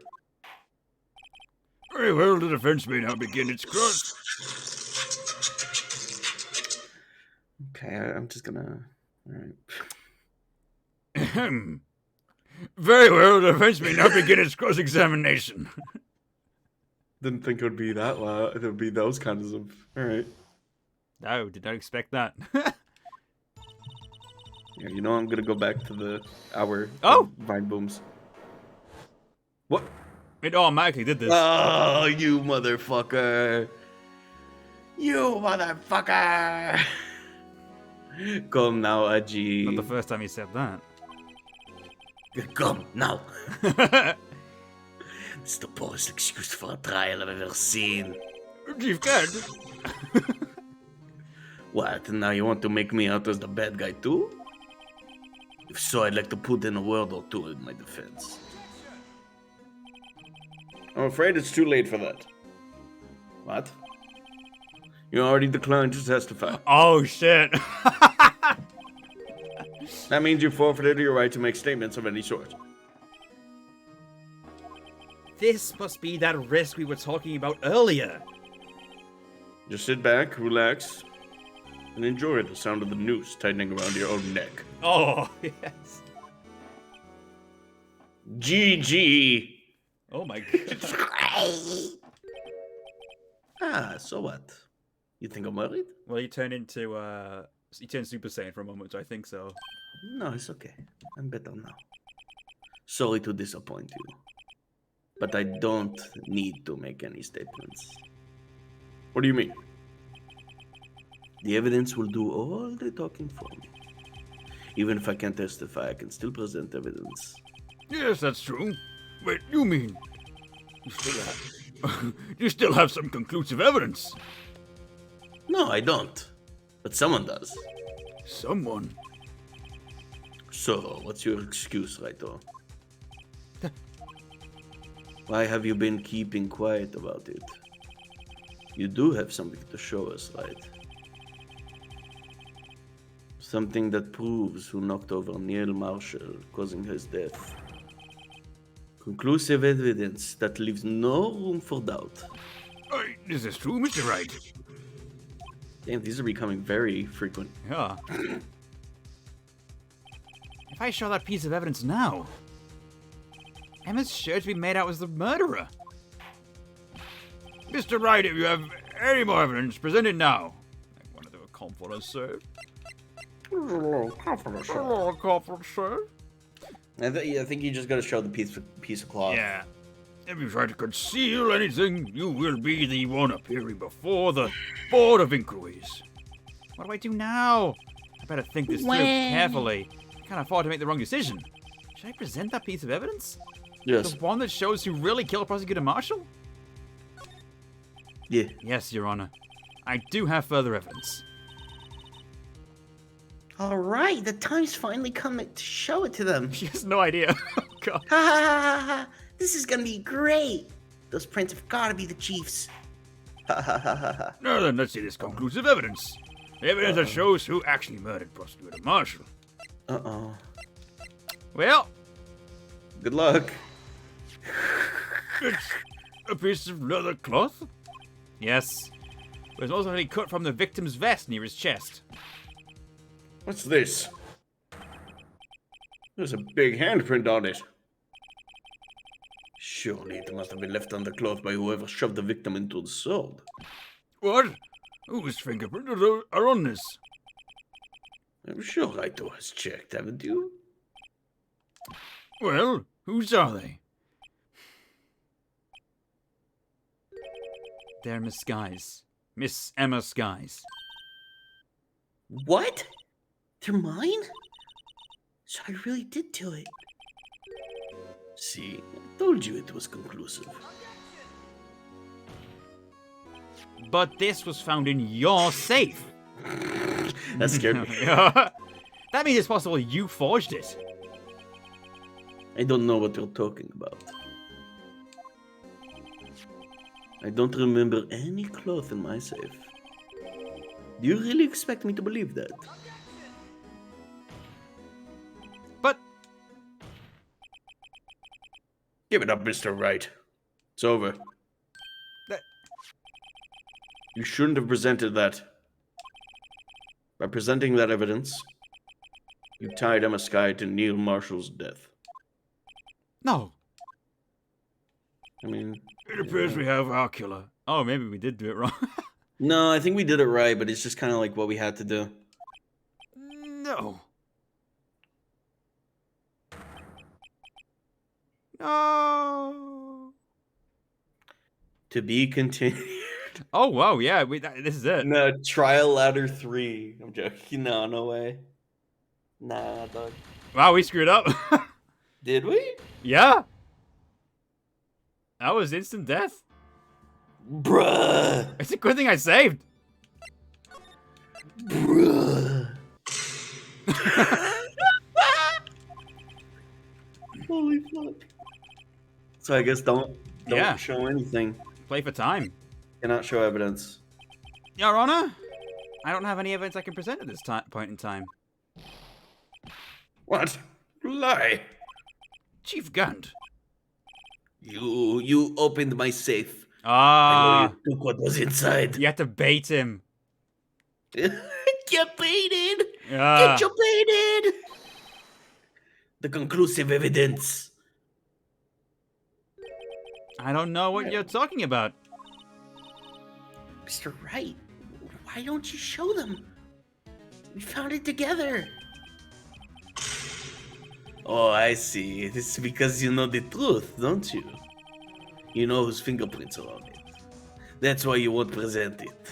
Very well, the defense may now begin its cross. Okay, I'm just gonna... Alright. Very well, the defense may now begin its cross-examination. Didn't think it would be that loud. It would be those kinds of... Alright. No, did not expect that. Yeah, you know I'm gonna go back to the hour Oh! Vine Booms. What? It automatically did this. Oh, you motherfucker. You motherfucker! Come now, Aji. Not the first time he said that. Come now. It's the poorest excuse for a trial I've ever seen. Chief Khan. What, now you want to make me out as the bad guy too? If so, I'd like to put in a word or two in my defense. I'm afraid it's too late for that. What? You already declined to testify. Oh, shit. That means you forfeited your right to make statements of any sort. This must be that risk we were talking about earlier. Just sit back, relax, and enjoy the sound of the noose tightening around your own neck. Oh, yes. GG. Oh, my God. Ah, so what? You think I'm worried? Well, he turned into, he turned Super Saiyan for a moment, so I think so. No, it's okay. I'm better now. Sorry to disappoint you. But I don't need to make any statements. What do you mean? The evidence will do all the talking for me. Even if I can't testify, I can still present evidence. Yes, that's true. Wait, you mean you still have some conclusive evidence? No, I don't. But someone does. Someone. So, what's your excuse, Raito? Why have you been keeping quiet about it? You do have something to show us, right? Something that proves who knocked over Neil Marshall, causing his death. Conclusive evidence that leaves no room for doubt. Is this true, Mr. Wright? Damn, these are becoming very frequent. Yeah. If I show that piece of evidence now, Emma's sure to be made out as the murderer. Mr. Wright, if you have any more evidence, present it now. I wanted to confidence, sir. A little confidence. A little confidence, sir. I think you just gotta show the piece of cloth. Yeah. If you try to conceal anything, you will be the one appearing before the Board of Inquiries. What do I do now? I better think this through carefully. I can't afford to make the wrong decision. Should I present that piece of evidence? Yes. The one that shows who really killed Prosecutor Marshall? Yeah. Yes, Your Honor. I do have further evidence. All right, the time's finally come to show it to them. She has no idea. Oh, God. Ha ha ha ha ha! This is gonna be great. Those prints have got to be the Chief's. Ha ha ha ha ha! Now then, let's see this conclusive evidence. Evidence that shows who actually murdered Prosecutor Marshall. Uh-oh. Well, Good luck. It's a piece of leather cloth. yes. It was most likely cut from the victim's vest near his chest. What's this? There's a big handprint on it. Surely it must have been left on the cloth by whoever shoved the victim into the sword. What? Whose fingerprints are on this? I'm sure Wright has checked, haven't you? Well, whose are they? They're Miss Skies. Miss Emma Skies. What? They're mine? So I really did do it. See, I told you it was conclusive. But this was found in your safe. That scared me. That means it's possible you forged it. I don't know what you're talking about. I don't remember any cloth in my safe. Do you really expect me to believe that? But Give it up, Mr. Wright. It's over. That- You shouldn't have presented that. By presenting that evidence, you tied Emma Sky to Neil Marshall's death. no. I mean, It appears we have our killer. Oh, maybe we did do it wrong. No, I think we did it right, but it's just kind of like what we had to do. No. No. To be continued. Oh, wow, yeah, this is it. No, Trial Ladder 3. I'm joking. No way. Nah, dog. Wow, we screwed up. Did we? Yeah. That was instant death. Bruh. It's a good thing I saved. Bruh. Holy fuck. So I guess don't Yeah. show anything. Play for time. Cannot show evidence. Your Honor, I don't have any evidence I can present at this point in time. what? Lie. Chief Gant. You opened my safe. Ah, You took what was inside. you have to bait him. Get baited! Ah. Get you baited! The conclusive evidence. I don't know what you're talking about. Mr. Wright, why don't you show them? We found it together. Oh, I see. This is because you know the truth, don't you? You know whose fingerprints are on it. That's why you won't present it.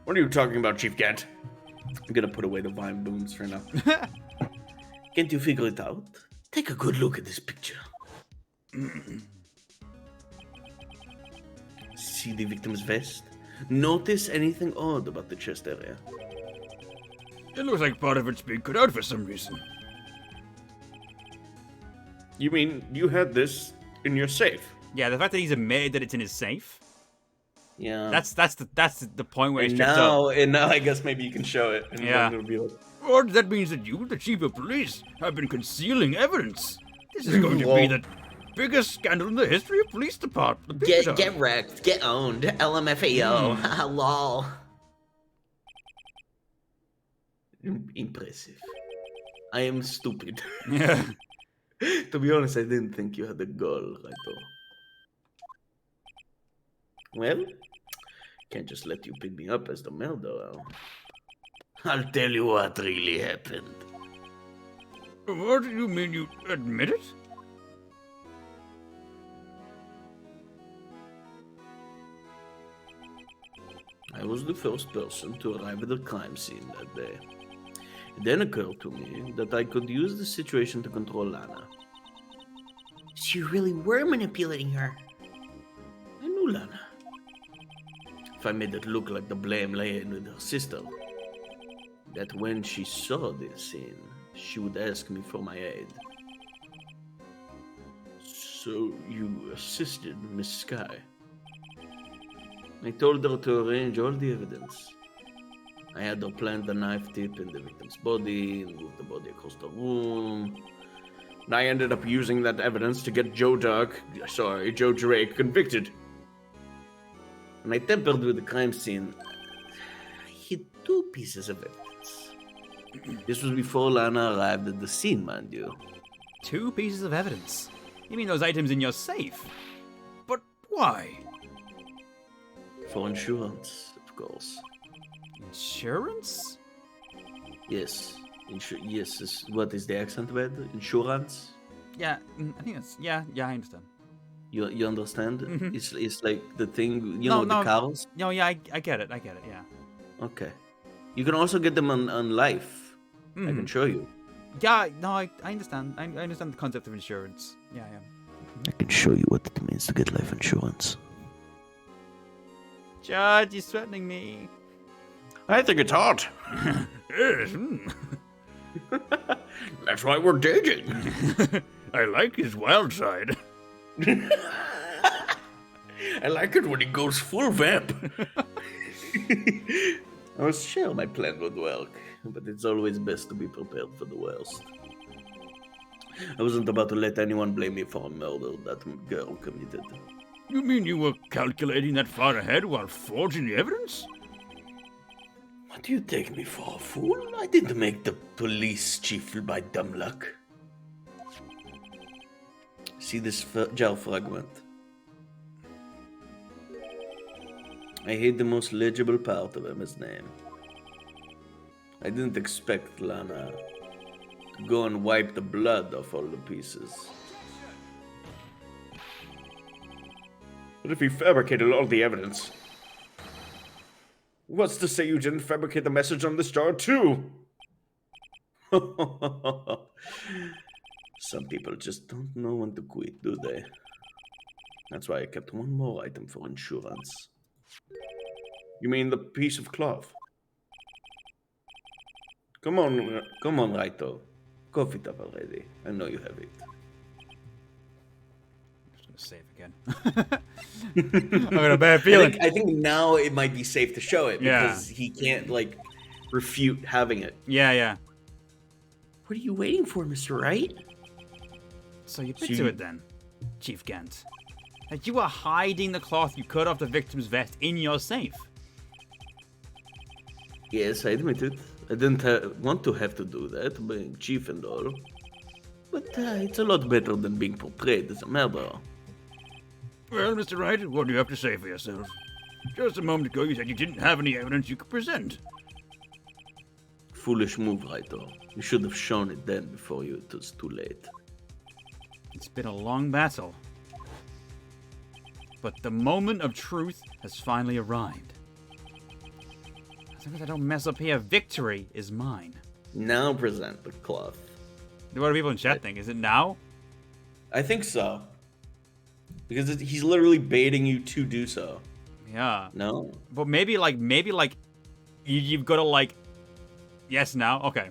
What are you talking about, Chief Gant? I'm gonna put away the vine booms for now. Can't you figure it out? Take a good look at this picture. See the victim's vest? Notice anything odd about the chest area? It looks like part of it's being cut out for some reason. You mean you had this in your safe? Yeah, the fact that he's admitted that it's in his safe. Yeah. That's the point where and he's tripped up. now I guess maybe you can show it. And Yeah. then it'll be like, Or that means that you, the chief of police, have been concealing evidence. This is going to be Well- the biggest scandal in the history of police department. Get wrecked. Get owned. LMFAO. Haha, lol. impressive. I am stupid. Yeah. To be honest, I didn't think you had the goal, right? Well, Can't just let you pick me up as the murderer. I'll tell you what really happened. What do you mean you admit it? I was the first person to arrive at the crime scene that day. It then occurred to me that I could use the situation to control Lana. So you really were manipulating her. I knew Lana. If I made it look like the blame lay with her sister, that when she saw this scene, she would ask me for my aid. So you assisted Miss Sky. I told her to arrange all the evidence. I had her plant the knife tip in the victim's body and move the body across the room. And I ended up using that evidence to get Joe Drake convicted. And I tampered with the crime scene. I hid 2 pieces of evidence. This was before Lana arrived at the scene, mind you. 2 pieces of evidence? You mean those items in your safe? But why? For insurance, of course. Insurance? Yes. Yes. What is the accent word? Insurance? Yeah, I think that's... Yeah, I understand. You understand? Mhm. It's like the thing, No, the cars? No, yeah, I get it, yeah. Okay. You can also get them on life. I can Mhm. show you. Yeah, no, I understand. I understand the concept of insurance. Yeah. I can show you what it means to get life insurance. Judge, you're threatening me. I think it's hot. Yes, That's why we're dating. I like his wild side. I like it when he goes full vamp. I was sure my plan would work, but it's always best to be prepared for the worst. I wasn't about to let anyone blame me for a murder that girl committed. You mean you were calculating that far ahead while forging the evidence? What do you take me for, a fool? I didn't make the police chief by dumb luck. See this gel fragment? I hid the most legible part of Emma's name. I didn't expect Lana to go and wipe the blood off all the pieces. What if he fabricated all the evidence? What's to say you didn't fabricate the message on this jar too? Some people just don't know when to quit, do they? That's why I kept one more item for insurance. You mean the piece of cloth? Come on, Raito. Cough it up already. I know you have it. Save again. I got a bad feeling. I think now it might be safe to show it Yeah. because he can't refute having it. Yeah. What are you waiting for, Mr. Wright? So you bit to it then, Chief Gant. Like you were hiding the cloth you cut off the victim's vest in your safe. Yes, I admit it. I didn't want to have to do that, being chief and all. But it's a lot better than being portrayed as a murderer. Well, Mr. Wright, what do you have to say for yourself? Just a moment ago you said you didn't have any evidence you could present. Foolish move, Raito. You should have shown it then before it was too late. It's been a long battle. But the moment of truth has finally arrived. As long as I don't mess up here, victory is mine. Now present the cloth. What do people in chat think? Is it now? I think so. Because he's literally baiting you to do so. Yeah. No? But maybe you've got to yes now? Okay.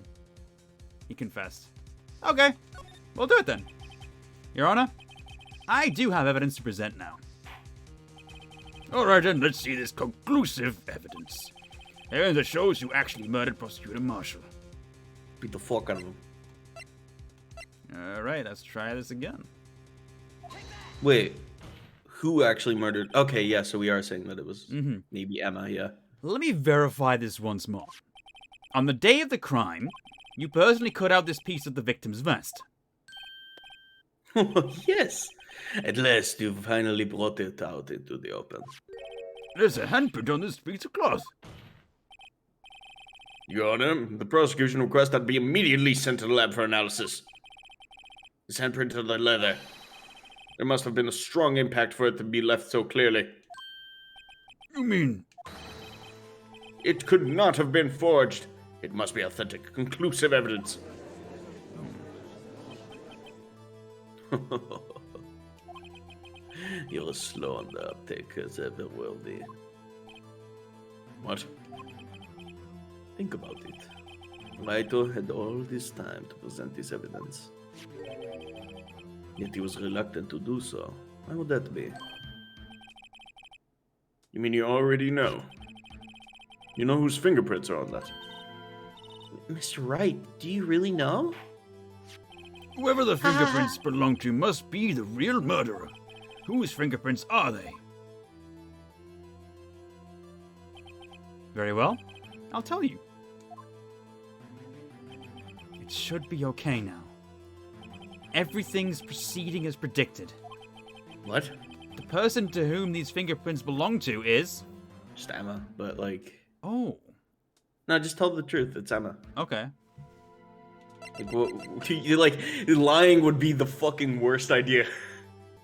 He confessed. Okay. We'll do it then. Your Honor, I do have evidence to present now. Alright then, let's see this conclusive evidence. Evidence that shows you actually murdered Prosecutor Marshall. Beat the fuck out of him. Alright, let's try this again. Wait. Who actually murdered? Okay, yeah, so we are saying that it was Mm-hmm. maybe Emma, yeah. Let me verify this once more. On the day of the crime, you personally cut out this piece of the victim's vest. Yes. At last, you've finally brought it out into the open. There's a handprint on this piece of cloth. Your Honor, the prosecution requests that be immediately sent to the lab for analysis. This handprint on the leather. There must have been a strong impact for it to be left so clearly. You mean... It could not have been forged. It must be authentic, conclusive evidence. You're as slow on the uptake as ever will be. What? Think about it. Wright had all this time to present this evidence. Yet he was reluctant to do so. Why would that be? You mean you already know? You know whose fingerprints are on that? Mr. Wright, do you really know? Whoever the fingerprints belong to must be the real murderer. Whose fingerprints are they? Very well. I'll tell you. It should be okay now. Everything's proceeding as predicted. What? The person to whom these fingerprints belong to is... Just Emma, but like... Oh. No, just tell the truth. It's Emma. Okay. Like, what, you like, lying would be the fucking worst idea.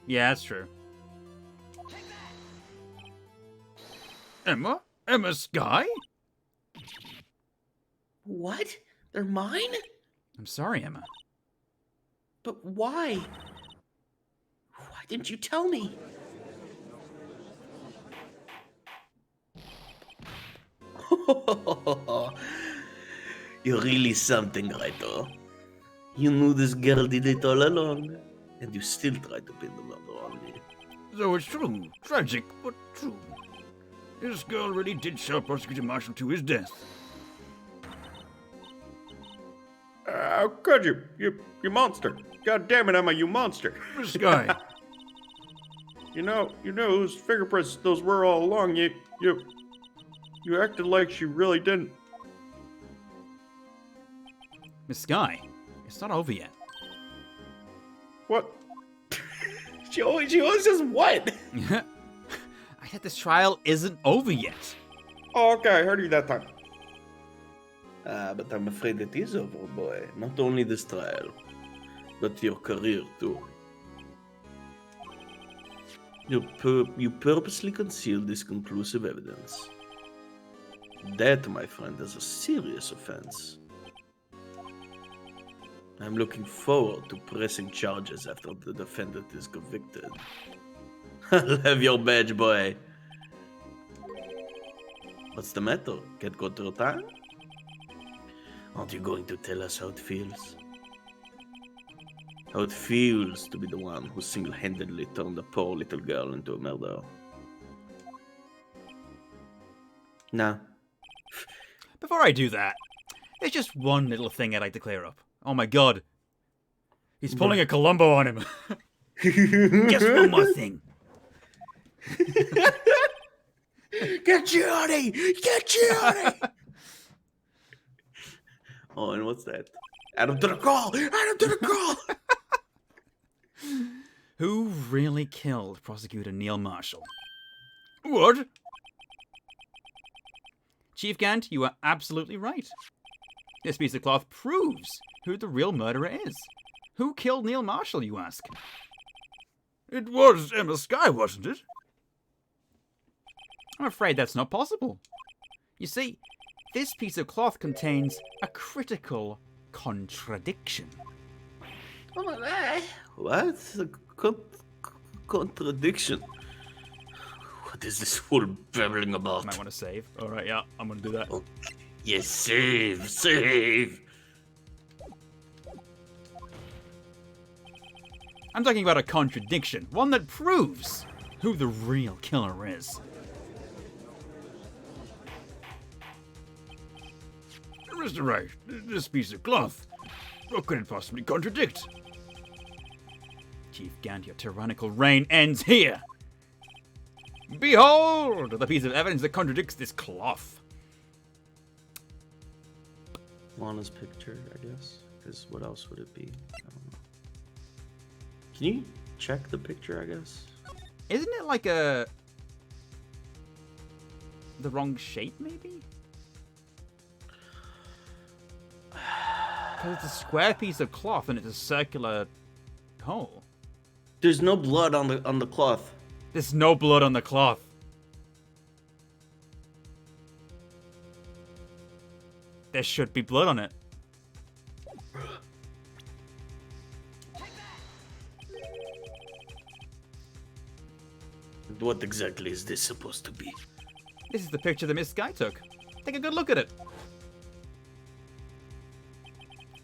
Yeah, that's true. Emma? Emma Sky? What? They're mine? I'm sorry, Emma. But why? Why didn't you tell me? You're really something, Wright. You knew this girl did it all along, and you still try to pin the murder on me. So it's true. Tragic, but true. This girl really did sell Prosecutor Marshall to his death. How could you? You monster. God damn it, Emma, you monster. Miss Sky. You know whose fingerprints those were all along. You acted like she really didn't. Miss Sky, it's not over yet. What? She always says what? I said this trial isn't over yet. Oh, okay, I heard you that time. But I'm afraid it is over, boy. Not only this trial, but your career too. You purposely concealed this conclusive evidence. That, my friend, is a serious offense. I'm looking forward to pressing charges after the defendant is convicted. I'll have your badge, boy. What's the matter? Can't go through time? Aren't you going to tell us how it feels? How it feels to be the one who single-handedly turned a poor little girl into a murderer? Nah. Before I do that, there's just one little thing I'd like to clear up. Oh my god. He's pulling a Columbo on him. Just one more thing. Get Johnny! Get Johnny! Oh, and what's that? Add him to the call! Add him to the call! Who really killed Prosecutor Neil Marshall? What? Chief Gant, you are absolutely right. This piece of cloth proves who the real murderer is. Who killed Neil Marshall, you ask? It was Emma Sky, wasn't it? I'm afraid that's not possible. You see, this piece of cloth contains a critical contradiction. What? A contradiction? What is this fool babbling about? Might want to save. Alright, yeah, I'm gonna do that. Oh, yes, save! I'm talking about a contradiction. One that proves who the real killer is. Mr. Wright, this piece of cloth, what could it possibly contradict? Chief Gant, your tyrannical reign ends here. Behold the piece of evidence that contradicts this cloth. Lana's picture, I guess. Because what else would it be? I don't know. Can you check the picture, I guess? Isn't it like a... the wrong shape, maybe? Because it's a square piece of cloth and it's a circular hole. There's no blood on the cloth. There's no blood on the cloth. There should be blood on it. What exactly is this supposed to be? This is the picture the Miss Guy took. Take a good look at it.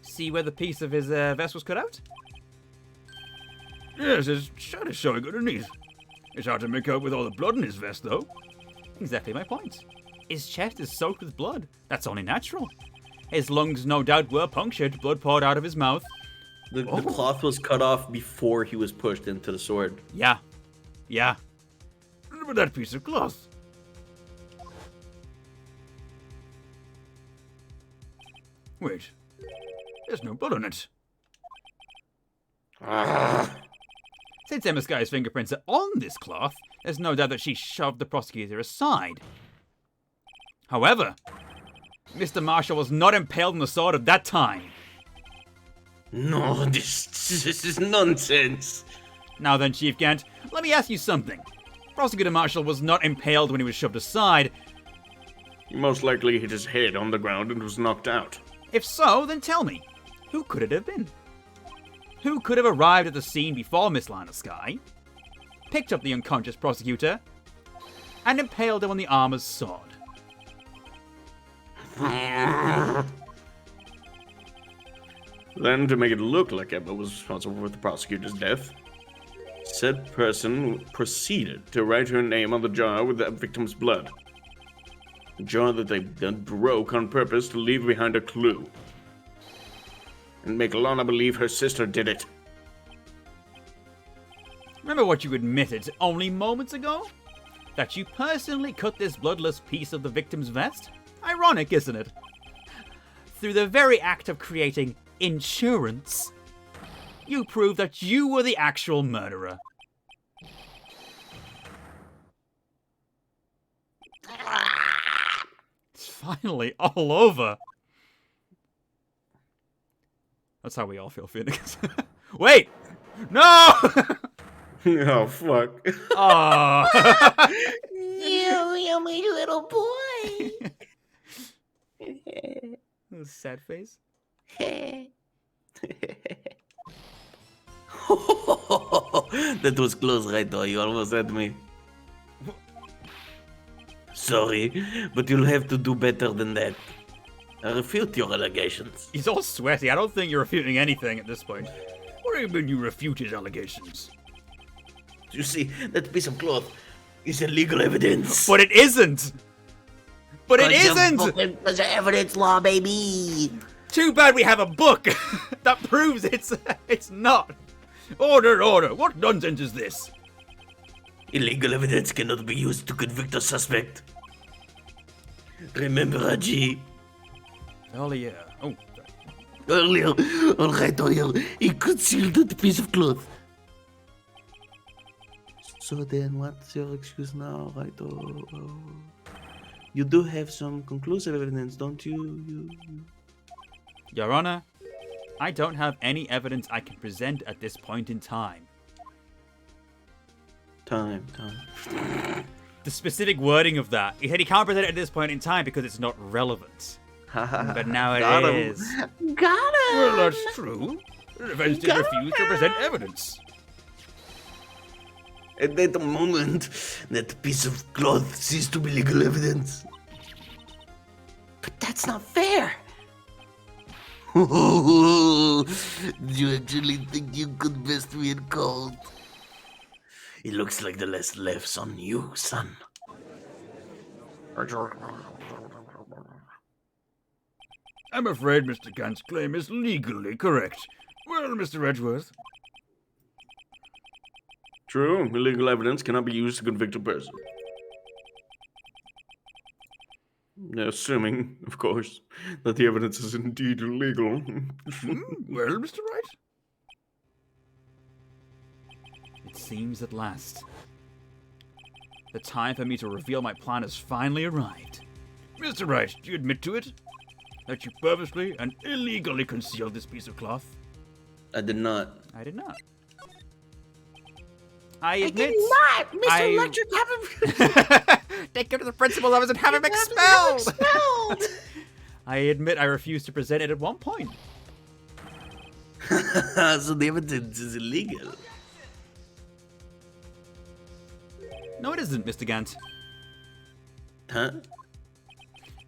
See where the piece of his vest was cut out? Yes, his shirt is showing underneath. It's hard to make out with all the blood in his vest, though. Exactly my point. His chest is soaked with blood. That's only natural. His lungs no doubt were punctured, blood poured out of his mouth. The cloth was cut off before he was pushed into the sword. Yeah. Yeah. Look at that piece of cloth. Wait. There's no blood on it. Since Emma Sky's fingerprints are on this cloth, there's no doubt that she shoved the prosecutor aside. However, Mr. Marshall was not impaled on the sword at that time. No, this is nonsense. Now then, Chief Gant, let me ask you something. Prosecutor Marshall was not impaled when he was shoved aside. He most likely hit his head on the ground and was knocked out. If so, then tell me, who could it have been? Who could have arrived at the scene before Miss Lana Sky, picked up the unconscious prosecutor, and impaled him on the armor's sword? Then, to make it look like Emma was responsible for the prosecutor's death, said person proceeded to write her name on the jar with the victim's blood. A jar that they then broke on purpose to leave behind a clue. And make Lana believe her sister did it. Remember what you admitted only moments ago? That you personally cut this bloodless piece of the victim's vest? Ironic, isn't it? Through the very act of creating insurance, you prove that you were the actual murderer. It's finally all over. That's how we all feel, Phoenix. Wait! No! Oh, fuck. Oh. You, my little boy. Sad face. That was close, right? Though you almost had me. Sorry, but you'll have to do better than that. I refute your allegations. He's all sweaty. I don't think you're refuting anything at this point. What do you mean you refute his allegations? You see, that piece of cloth is illegal evidence. But it isn't! But it isn't! There's evidence law, baby. Too bad we have a book that proves it's not. Order, order! What nonsense is this? Illegal evidence cannot be used to convict a suspect. Remember, Haji? Oh yeah. Oh. Earlier, alright, he concealed that piece of cloth. So then, what's your excuse now, right? You do have some conclusive evidence, don't you? Your Honor, I don't have any evidence I can present at this point in time. Time. The specific wording of that, he said he can't present it at this point in time because it's not relevant. But now it is. Got him. Well, that's true. The defense did refuse to present evidence. At that moment, that piece of cloth ceased to be legal evidence. But that's not fair. Do you actually think you could best me in cold? It looks like the last laughs on you, son. I'm afraid Mr. Gant's claim is legally correct. Well, Mr. Edgeworth. True, illegal evidence cannot be used to convict a person. Assuming, of course, that the evidence is indeed illegal. Well, Mr. Wright? It seems at last. The time for me to reveal my plan has finally arrived. Mr. Wright, do you admit to it? That you purposely and illegally concealed this piece of cloth? I did not. I did not. I admit. I did not! Mr. Electric, have him... Take him to the principal's office and have him Have him expelled! expelled! I admit I refused to present it at one point. So the evidence is illegal. No, it isn't, Mr. Gant. Huh?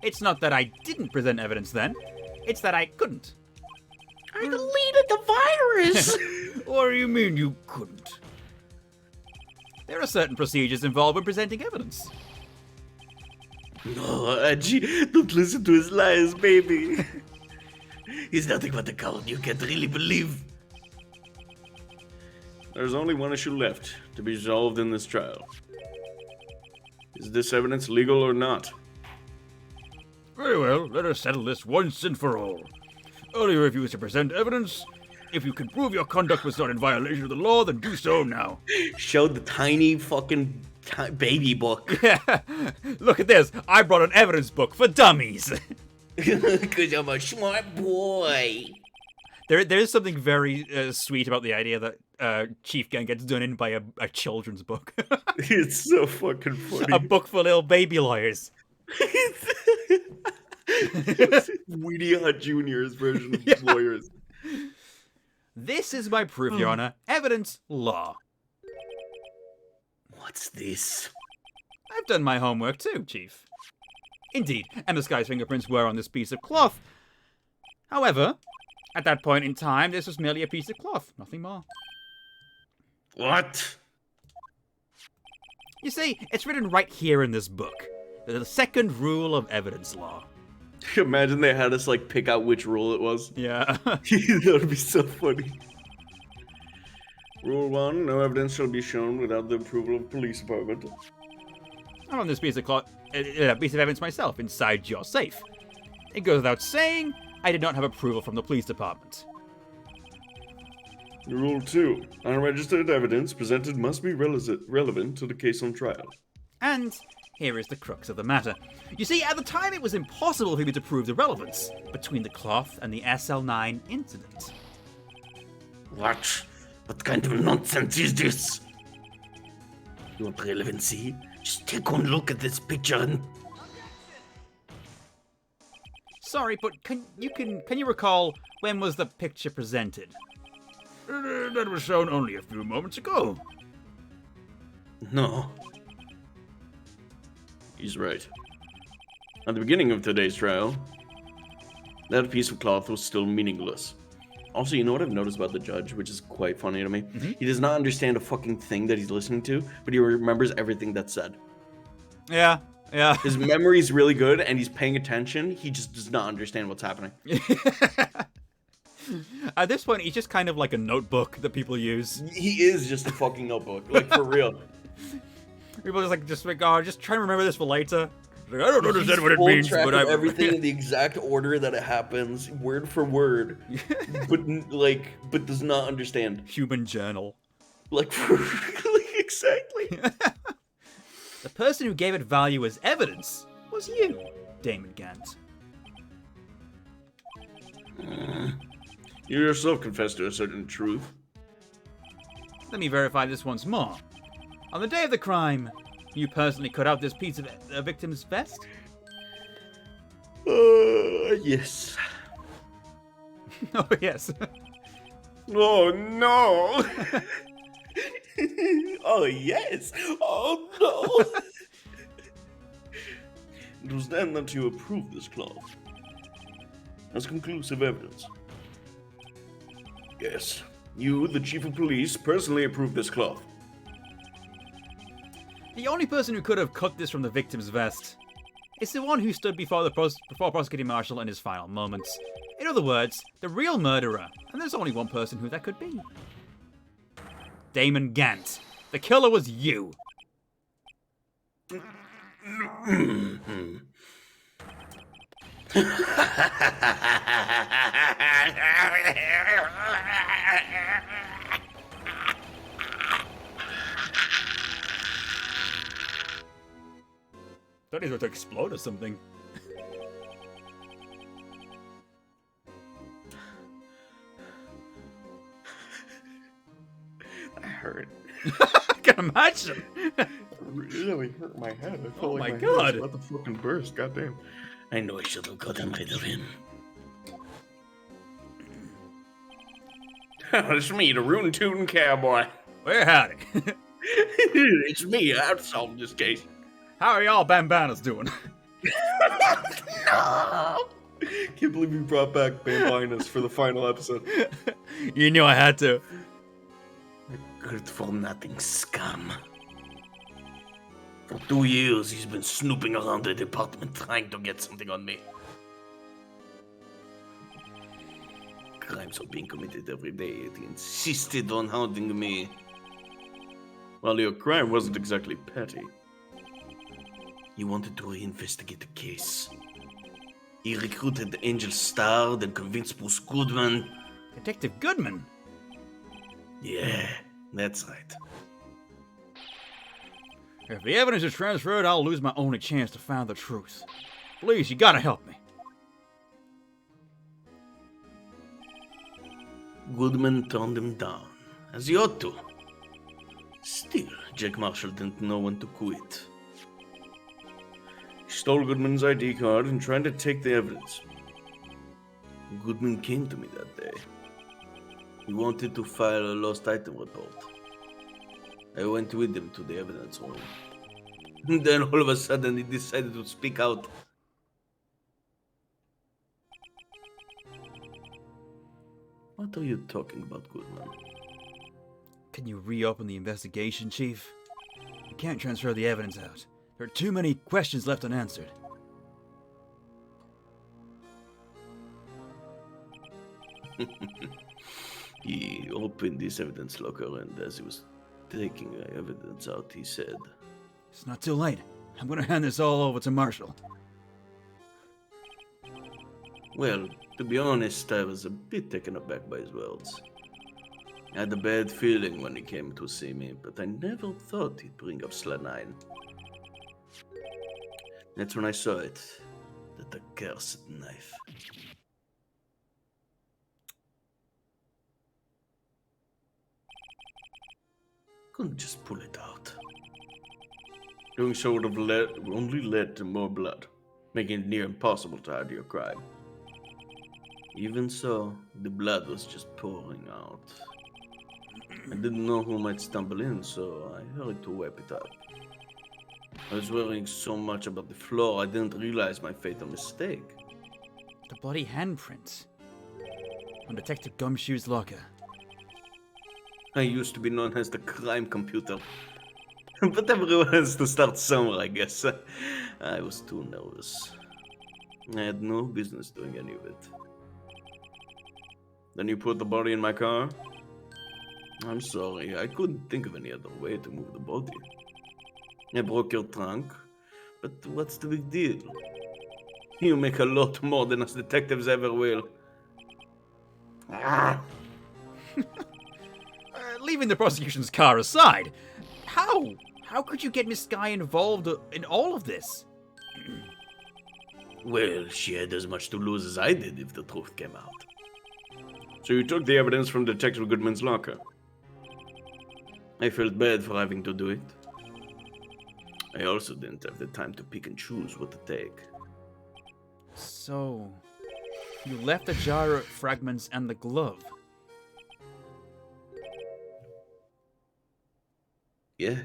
It's not that I didn't present evidence then. It's that I couldn't. I deleted the virus! What do you mean you couldn't? There are certain procedures involved when presenting evidence. No, Angie, don't listen to his lies, baby. He's nothing but a coward you can't really believe. There's only one issue left to be resolved in this trial. Is this evidence legal or not? Very well, let us settle this once and for all. Earlier refused to present evidence. If you can prove your conduct was not in violation of the law, then do so now. Showed the tiny fucking baby book. Look at this. I brought an evidence book for dummies. Because I'm a smart boy. There's something very sweet about the idea that Chief Gang gets done in by a children's book. It's so fucking funny. A book for little baby lawyers. Weedy Hut Jr.'s version of lawyers. This is my proof, Your Honor. Evidence law. What's this? I've done my homework too, Chief. Indeed, Emma Sky's fingerprints were on this piece of cloth. However, at that point in time, this was merely a piece of cloth, nothing more. What? You see, it's written right here in this book. The second rule of evidence law. Imagine they had us like pick out which rule it was. Yeah. That would be so funny. Rule 1, no evidence shall be shown without the approval of police department. I found this piece of cloth, a piece of evidence myself inside your safe. It goes without saying, I did not have approval from the police department. Rule 2, unregistered evidence presented must be relevant to the case on trial. And here is the crux of the matter. You see, at the time it was impossible for me to prove the relevance between the cloth and the SL9 incident. What? What kind of nonsense is this? You want relevancy? Just take one look at this picture and... Sorry, but can you recall when was the picture presented? That was shown only a few moments ago. No. He's right. At the beginning of today's trial, that piece of cloth was still meaningless. Also, you know what I've noticed about the judge, which is quite funny to me? Mm-hmm. He does not understand a fucking thing that he's listening to, but he remembers everything that's said. Yeah. His memory's really good, and he's paying attention. He just does not understand what's happening. At this point, he's just kind of like a notebook that people use. He is just a fucking notebook, like for real. People just like, oh, just try to remember this for later. Like, I don't understand what it Full means, track but of I... everything in the exact order that it happens, word for word, but does not understand. Human journal. Like, for exactly. The person who gave it value as evidence was you, Damon Gant. You yourself confessed to a certain truth. Let me verify this once more. On the day of the crime, you personally cut out this piece of a victim's vest? Yes. Oh, yes. Oh, no. Oh, yes! Oh, no! It was then that you approved this cloth as conclusive evidence. Yes, you, the chief of police, personally approved this cloth. The only person who could have cut this from the victim's vest is the one who stood before prosecuting marshal in his final moments. In other words, the real murderer, and there's only one person who that could be. Damon Gant. The killer was you. Thought he was about to explode or something. That hurt. I can imagine. It really hurt my head. I felt Oh like my head was God. about to fucking burst. Goddamn. I know I should have gotten rid of him. It's me, the Rootin' Tootin' Cowboy. Well, howdy. It's me. I've solved this case. How are y'all Bambanas doing? No! Can't believe you brought back Bambinas for the final episode. You knew I had to. Good for nothing scum. For 2 years, he's been snooping around the department trying to get something on me. Crimes are being committed every day, yet he insisted on hounding me. Well, your crime wasn't exactly petty. He wanted to reinvestigate the case. He recruited Angel Star, then convinced Bruce Goodman. Detective Goodman? Yeah, that's right. If the evidence is transferred, I'll lose my only chance to find the truth. Please, you gotta help me. Goodman turned him down, as he ought to. Still, Jack Marshall didn't know when to quit. He stole Goodman's ID card and tried to take the evidence. Goodman came to me that day. He wanted to file a lost item report. I went with him to the evidence room. Then all of a sudden he decided to speak out. What are you talking about, Goodman? Can you reopen the investigation, Chief? You can't transfer the evidence out. There are too many questions left unanswered. He opened this evidence locker, and as he was taking the evidence out, he said, It's not too late. I'm gonna hand this all over to Marshall. well, to be honest, I was a bit taken aback by his words. I had a bad feeling when he came to see me, but I never thought he'd bring up Slanine. That's when I saw it. That accursed knife. Couldn't just pull it out. Doing so would have only led to more blood, making it near impossible to hide your crime. Even so, the blood was just pouring out. I didn't know who might stumble in, so I hurried to wipe it up. I was worrying so much about the floor, I didn't realize my fatal mistake. The bloody handprints. On Detective Gumshoe's locker. I used to be known as the crime computer. But everyone has to start somewhere, I guess. I was too nervous. I had no business doing any of it. Then you put the body in my car? I'm sorry, I couldn't think of any other way to move the body. I broke your trunk, but what's the big deal? You make a lot more than us detectives ever will. Leaving the prosecution's car aside, how could you get Miss Guy involved in all of this? Well, she had as much to lose as I did if the truth came out. So you took the evidence from Detective Goodman's locker? I felt bad for having to do it. I also didn't have the time to pick and choose what to take. So, you left the jar of fragments and the glove. Yeah.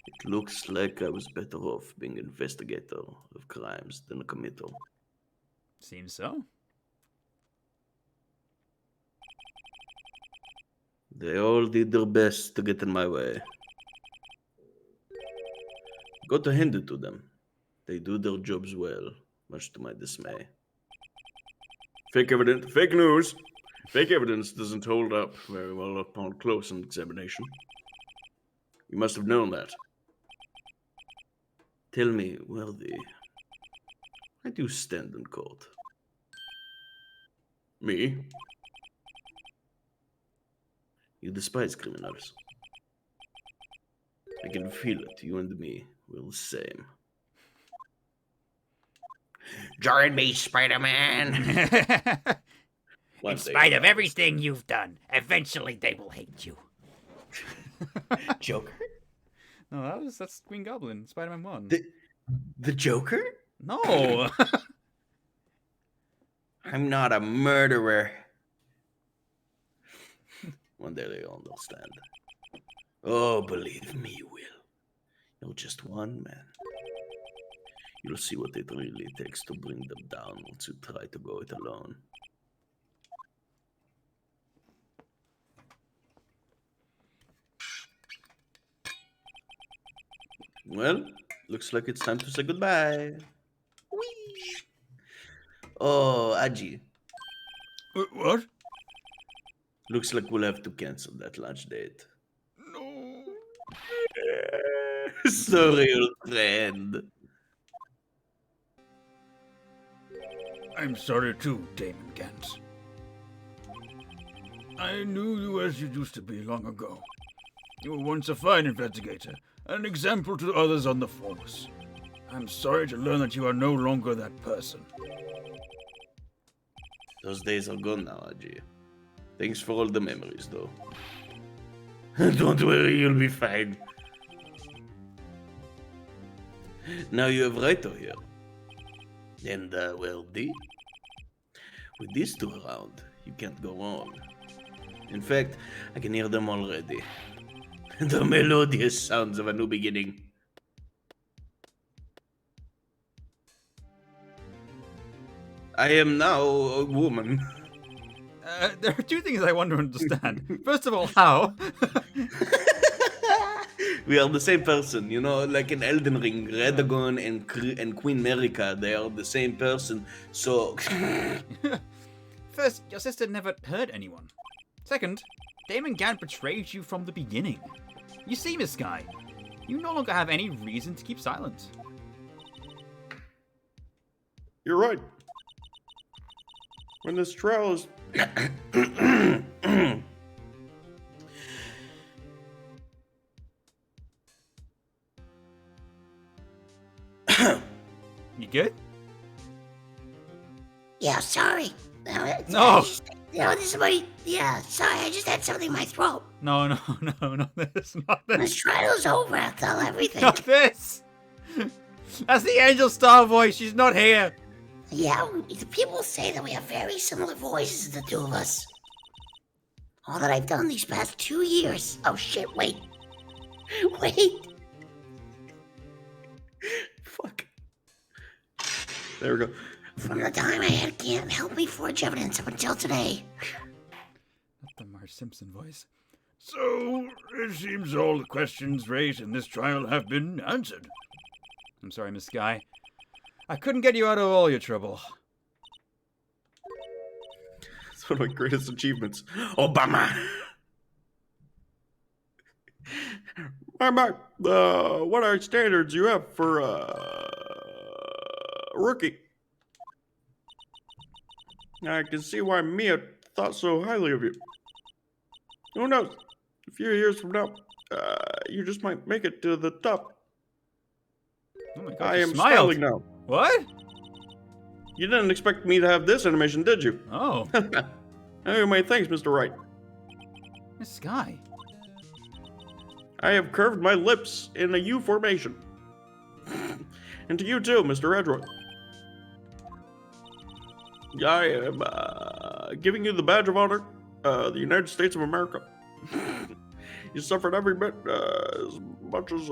It looks like I was better off being an investigator of crimes than a committer. Seems so. They all did their best to get in my way. Got to hand it to them. They do their jobs well, much to my dismay. Fake evidence, fake news. Fake evidence doesn't hold up very well upon close examination. You must have known that. Tell me, Worthy, how do you stand in court? Me? You despise criminals. I can feel it, you and me, we're the same. Join me, Spider-Man. One In day spite of I'll everything you've done, eventually they will hate you. understand. Joker? No, that's Green Goblin, Spider-Man 1. The Joker? No! I'm not a murderer. One day they'll understand. Oh, believe me, you will. You're just one man. You'll see what it really takes to bring them down once you try to go it alone. Well, looks like it's time to say goodbye. Whee! Oh, Aji. What? Looks like we'll have to cancel that lunch date. No. Sorry, old friend. I'm sorry too, Damon Gantz. I knew you as you used to be long ago. You were once a fine investigator, an example to others on the force. I'm sorry to learn that you are no longer that person. Those days are gone now, Aji. Thanks for all the memories, though. Don't worry, you'll be fine. Now you have Wright here. And, well, D. With these two around, you can't go wrong. In fact, I can hear them already. The melodious sounds of a new beginning. I am now a woman. There are two things I want to understand. First of all, how? We are the same person, you know, like in Elden Ring, Redagon and Queen Marika, they are the same person, so... First, your sister never hurt anyone. Second, Damon Gant betrayed you from the beginning. You see, Miss Sky, you no longer have any reason to keep silent. You're right. When this trial is... You good? Yeah, sorry. No! This is my... Yeah, sorry, I just had something in my throat. No, this, not When this. this trial's over, I'll tell everything. Not this! That's the Angel Star voice, she's not here! Yeah, people say that we have very similar voices, the two of us. All that I've done these past 2 years. Oh shit, wait. Wait. Fuck. There we go. From the time I had Gant help me forge evidence up until today. Not the Marge Simpson voice. So, it seems all the questions raised in this trial have been answered. I'm sorry, Miss Sky. I couldn't get you out of all your trouble. It's one of my greatest achievements. Obama! What are standards you have for, rookie? I can see why Mia thought so highly of you. Who knows? A few years from now, you just might make it to the top. Oh my god, I you am smiled. smiling now. What? You didn't expect me to have this animation, did you? Oh, Anyway, thanks, Mr. Wright. Miss Sky. I have curved my lips in a U formation. And to you too, Mr. Edgeworth. I am giving you the badge of honor, the United States of America. You suffered every bit as much as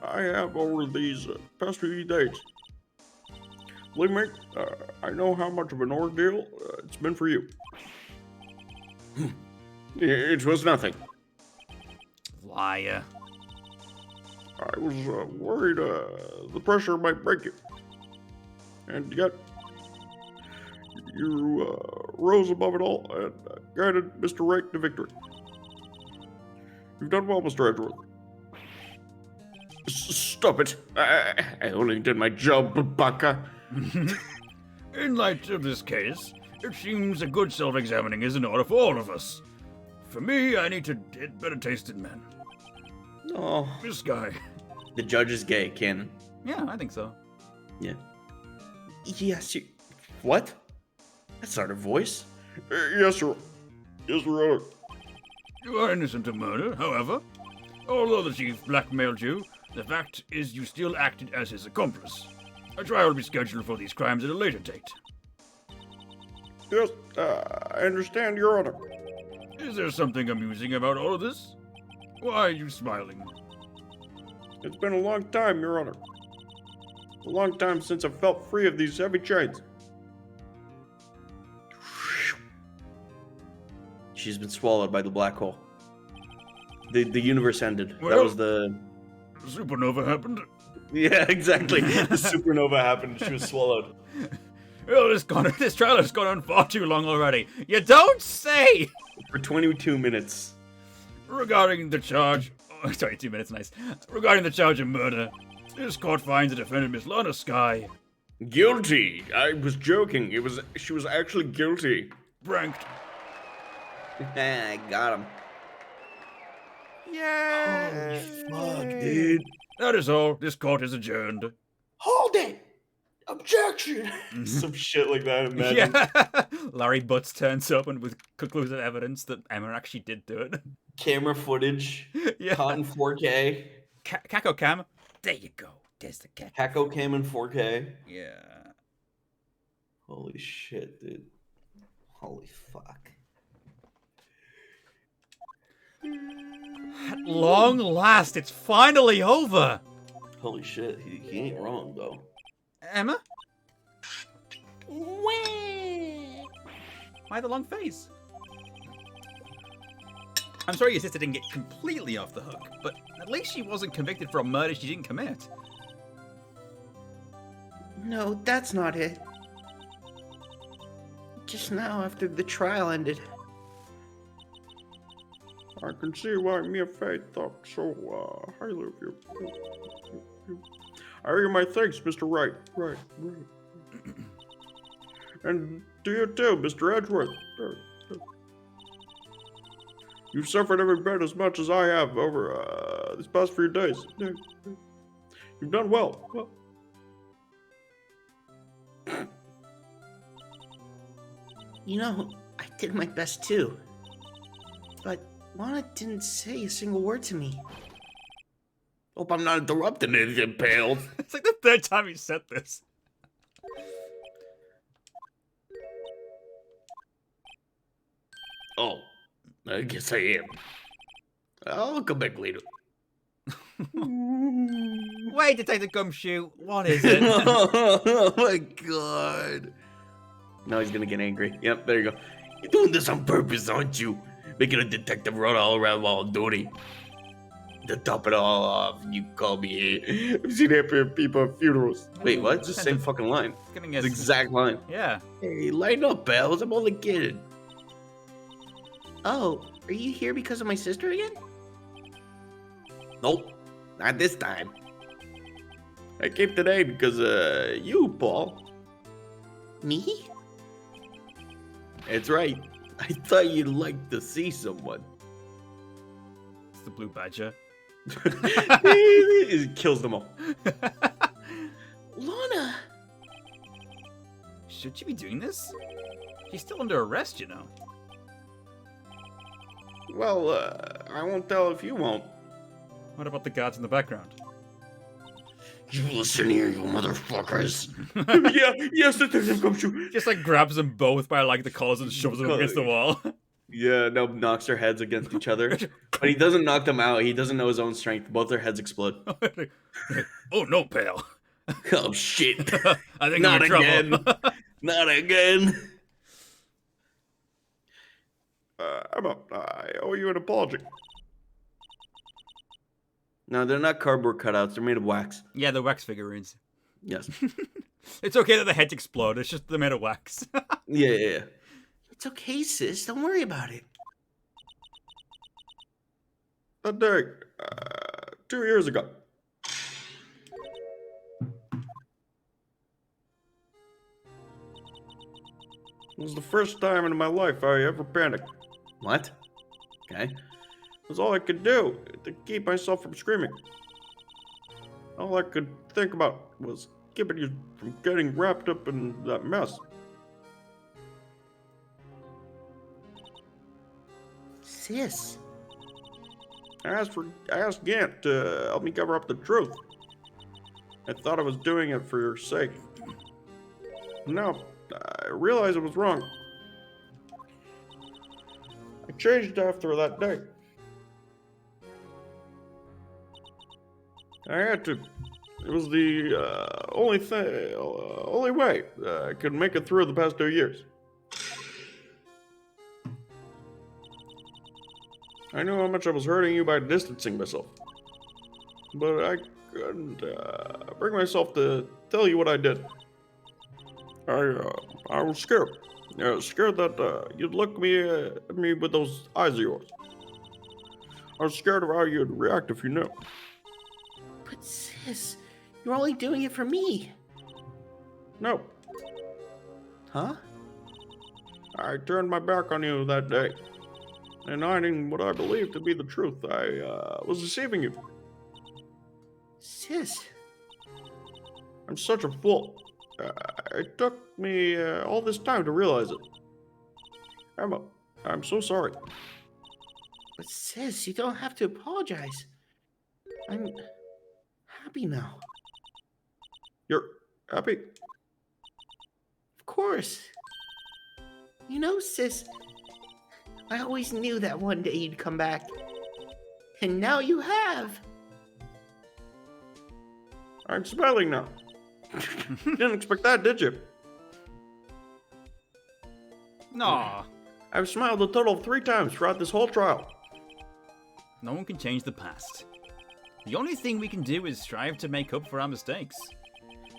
I have over these past few days. Believe me, I know how much of an ordeal it's been for you. It was nothing. Liar. I was worried the pressure might break you. And yet, you rose above it all and guided Mr. Wright to victory. You've done well, Mr. Edgeworth. Stop it. I only did my job, baka. In light of this case, it seems a good self-examining is in order for all of us. For me, I need to get better taste in men. Oh, This guy. the judge is gay, canon. Yeah, I think so. Yeah. Yes, you... What? That's not her voice. Yes, Your Honor. You are innocent of murder, however. Although the chief blackmailed you, the fact is you still acted as his accomplice. A trial will be scheduled for these crimes at a later date. Yes, I understand, Your Honor. Is there something amusing about all of this? Why are you smiling? It's been a long time, Your Honor. A long time since I felt free of these heavy chains. She's been swallowed by the black hole. The universe ended. That Well- was the... Supernova happened. Yeah, exactly. The supernova happened. She was swallowed. Well, this trial has gone on far too long already. You don't say! For 22 minutes. Regarding the charge... Oh, sorry, 2 minutes, nice. Regarding the charge of murder, this court finds the defendant, Miss Lana Sky, Guilty. I was joking. She was actually guilty. pranked. I got him. Yeah. Fuck, dude. That is all. This court is adjourned. Hold it! Objection! Some shit like that, imagine. Yeah. Larry Butts turns up and with conclusive evidence that Emma actually did do it. Camera footage. Yeah. Caught in 4K. Kako Cam. There you go. There's the cat. Kako cam in 4K. Yeah. Holy shit, dude. Holy fuck. At long last, it's finally over. Holy shit. He ain't wrong, though. Emma? Why the long face? I'm sorry your sister didn't get completely off the hook, but at least she wasn't convicted for a murder she didn't commit. No, that's not it. Just now, after the trial ended. I can see why Mia Fey thought so highly of you. I owe you my thanks, Mr. Wright. Right. And to you too, Mr. Edgeworth. You've suffered every bit as much as I have over these past few days. You've done well. You know, I did my best too. But Lana didn't say a single word to me. Hope I'm not interrupting anything, pal. It's like the third time he said this. Oh, I guess I am. I'll come back later. Wait, Detective Gumshoe, what is it? Oh my god. Now he's gonna get angry. Yep, there you go. You're doing this on purpose, aren't you? Making a detective run all around while on duty. To top it all off, you call me. I've seen happy people at funerals. Wait, what? It's the same fucking line. Gonna It's get... the exact line. Yeah. Hey, lighten up, pals. I'm only kidding. Oh, are you here because of my sister again? Nope, not this time. I came today because you, Paul. Me? That's right. I thought you'd like to see someone. It's the Blue Badger. He kills them all. Lana! Should she be doing this? She's still under arrest, you know. Well, I won't tell if you won't. What about the guards in the background? You listen here, you motherfuckers. Yes, Detective Gumshoe. Just like grabs them both by like the collars and shoves them against the wall. Yeah, no, knocks their heads against each other. But he doesn't knock them out. He doesn't know his own strength. Both their heads explode. Oh, no, pal. Oh, shit. I think Not I'm in again. trouble. Not again. Emma, I owe you an apology. No, they're not cardboard cutouts. They're made of wax. Yeah, the wax figurines. Yes. It's okay that the heads explode. It's just they're made of wax. Yeah. It's okay, sis. Don't worry about it. That day, 2 years ago. It was the first time in my life I ever panicked. What? Okay. It was all I could do to keep myself from screaming. All I could think about was keeping you from getting wrapped up in that mess. Sis. I asked Gant to help me cover up the truth. I thought I was doing it for your sake. No, I realized it was wrong. I changed after that day. I had to. It was the only way I could make it through the past 2 years. I knew how much I was hurting you by distancing myself, but I couldn't bring myself to tell you what I did. I was scared. I was scared that you'd look at me with those eyes of yours. I was scared of how you'd react if you knew. But sis, you're only doing it for me. No, Huh? I turned my back on you that day, and hiding what I believed to be the truth. I was deceiving you. Sis. I'm such a fool. It took me all this time to realize it. Emma, I'm so sorry. But sis, you don't have to apologize. I'm happy now. You're happy? Of course. You know, sis, I always knew that one day you'd come back. And now you have. I'm smiling now. Didn't expect that, did you? No. I've smiled a total of 3 times throughout this whole trial. No one can change the past. The only thing we can do is strive to make up for our mistakes.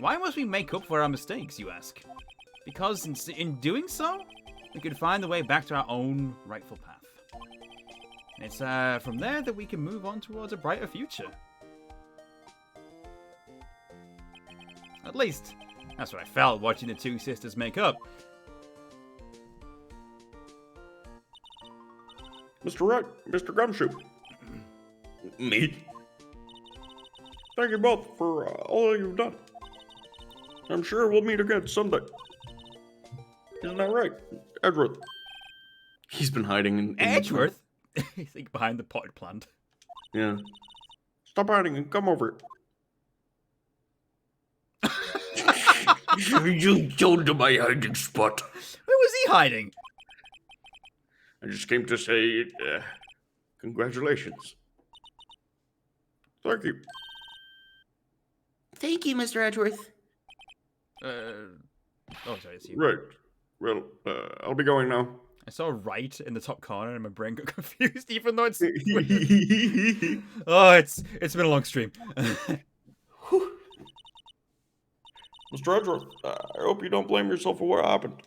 Why must we make up for our mistakes, you ask? Because in doing so, we can find the way back to our own rightful path. And it's from there that we can move on towards a brighter future. At least, that's what I felt watching the two sisters make up. Mr. Wright, Mr. Gumshoe. Me? Thank you both for all you've done. I'm sure we'll meet again someday. Isn't that right, Edgeworth? He's been hiding in Edgeworth? He's like behind the potted plant. Yeah. Stop hiding and come over here. You go to my hiding spot. Where was he hiding? I just came to say, congratulations. Thank you. Thank you, Mr. Edgeworth. Oh, sorry, it's you. Right. Well, I'll be going now. I saw Wright in the top corner and my brain got confused, even though it's... oh, it's been a long stream. Mr. Edgeworth, I hope you don't blame yourself for what happened.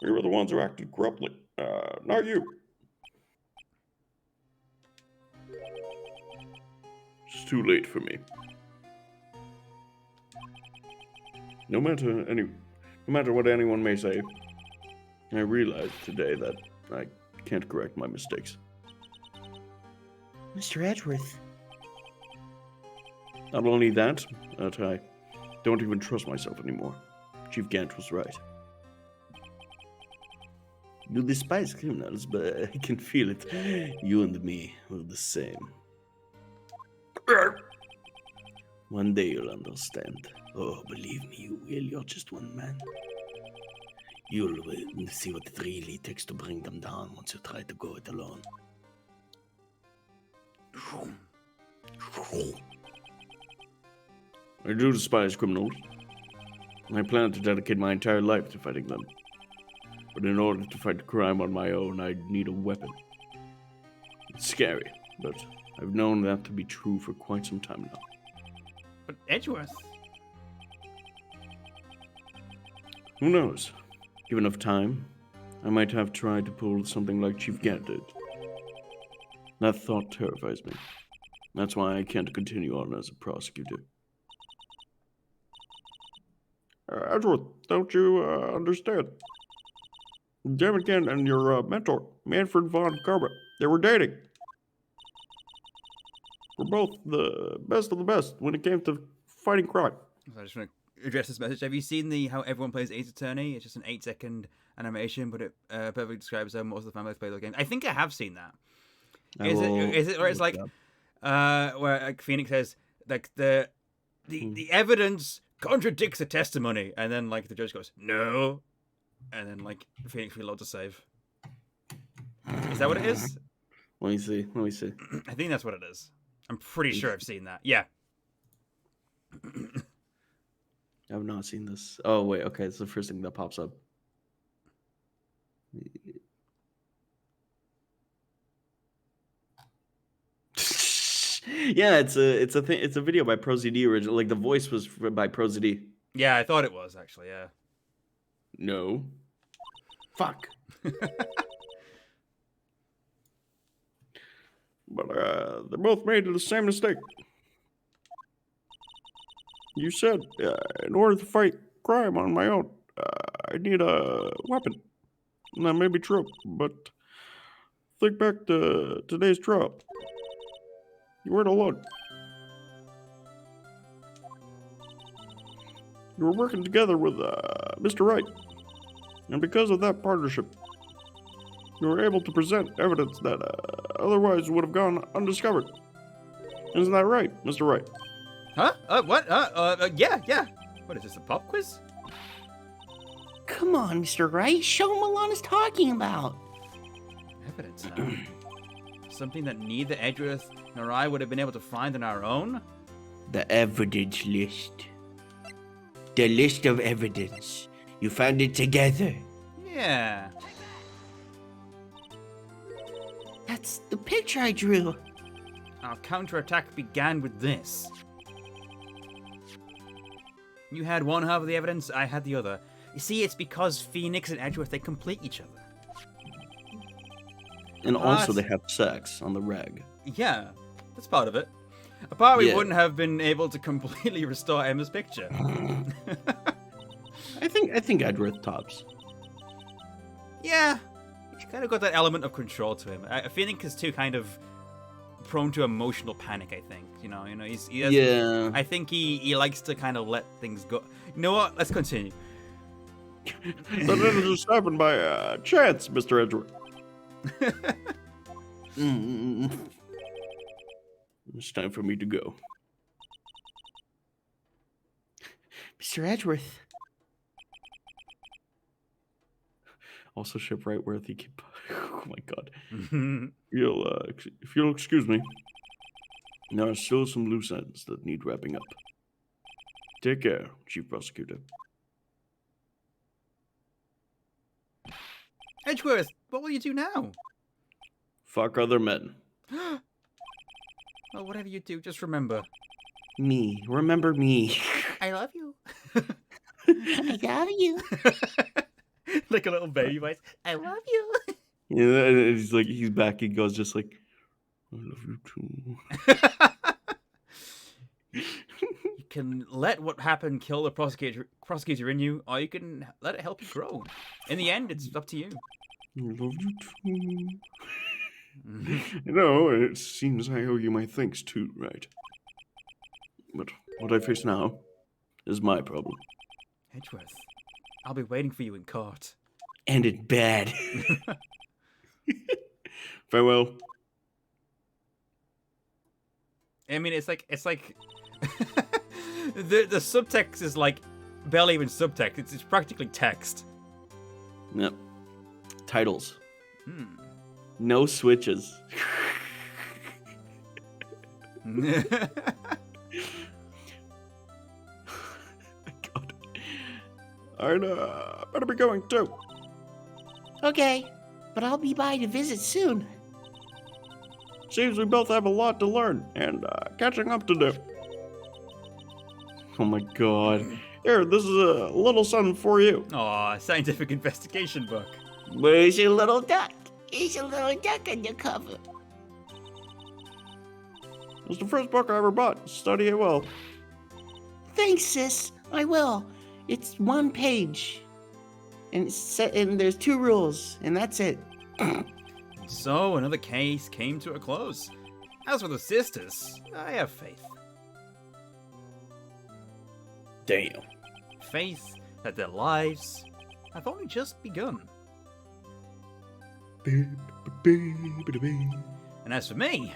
We were the ones who acted corruptly, not you. It's too late for me. No matter what anyone may say, I realize today that I can't correct my mistakes. Mr. Edgeworth. Not only that, but I don't even trust myself anymore. Chief Gant was right. You despise criminals, but I can feel it. You and me were the same. One day you'll understand. Oh, believe me, you will. You're just one man. You'll see what it really takes to bring them down once you try to go it alone. I do despise criminals. I plan to dedicate my entire life to fighting them. But in order to fight crime on my own, I need a weapon. It's scary, but I've known that to be true for quite some time now. But Edgeworth? Who knows? Given enough time, I might have tried to pull something like Chief Gant did. That thought terrifies me. That's why I can't continue on as a prosecutor. Edgeworth, don't you understand? David Gant and your mentor, Manfred von Karma, they were dating. were both the best of the best when it came to fighting crime. So I just want to address this message. Have you seen how everyone plays Ace Attorney? It's just an 8-second animation, but it perfectly describes how most of the families play the game. I think I have seen that. Is it where it's like, where like Phoenix says like the evidence contradicts the testimony, and then like the judge goes no, and then like Phoenix reloads a save. Is that what it is? Let me see. I think that's what it is. I'm pretty sure I've seen that. Yeah. I've not seen this. Oh, wait. Okay. It's the first thing that pops up. Yeah, it's a thing. It's a video by ProZD original. Like the voice was by ProZD. Yeah, I thought it was actually. Yeah. No. Fuck. But they both made the same mistake. You said, in order to fight crime on my own, I need a weapon. And that may be true, but think back to today's trial. You weren't alone. You were working together with Mr. Wright. And because of that partnership, you were able to present evidence that otherwise would have gone undiscovered. Isn't that right, Mr. Wright? Huh? What? Yeah. What is this, a pop quiz? Come on, Mr. Wright. Show him what Lana's talking about. Evidence, huh? Something that neither Edgeworth nor I would have been able to find on our own? The evidence list. The list of evidence. You found it together. Yeah. That's the picture I drew. Our counterattack began with this. You had one half of the evidence, I had the other. You see, it's because Phoenix and Edgeworth, they complete each other. And also they have sex on the reg. Yeah, that's part of it. Apart, we wouldn't have been able to completely restore Emma's picture. I think Edgeworth tops. Yeah, he's kind of got that element of control to him. Phoenix is too kind of prone to emotional panic, I think. You know, he has, yeah. I think he likes to kind of let things go. You know what? Let's continue. That didn't just happen by chance, Mr. Edgeworth. It's time for me to go. Mr. Edgeworth. Also, ship right where he keep. Oh my god. If you'll excuse me, there are still some loose ends that need wrapping up. Take care, Chief Prosecutor. Edgeworth, what will you do now? Fuck other men. Well, whatever you do, just remember. Me. Remember me. I love you. I love you. Like a little baby voice. I love you. Yeah, and he's like, he's back. He goes just like, I love you too. You can let what happened kill the prosecutor in you, or you can let it help you grow. In the end, it's up to you. I love you too. You know, it seems I owe you my thanks too, right? But what I face now is my problem. Edgeworth, I'll be waiting for you in court. And it's bad. Farewell. I mean, it's like the subtext is like barely even subtext. It's practically text. Yep. Titles. No switches. God. I'd better be going too. Okay, but I'll be by to visit soon. Seems we both have a lot to learn and catching up to do. Oh my god. Here, this is a little something for you. Aw, scientific investigation book. Where's your little duck? He's a little duck on the cover. It's the first book I ever bought. Study it well. Thanks, sis. I will. It's 1 page. And there's 2 rules, and that's it. So, another case came to a close. As for the sisters, I have faith. Damn. Faith that their lives have only just begun. And as for me,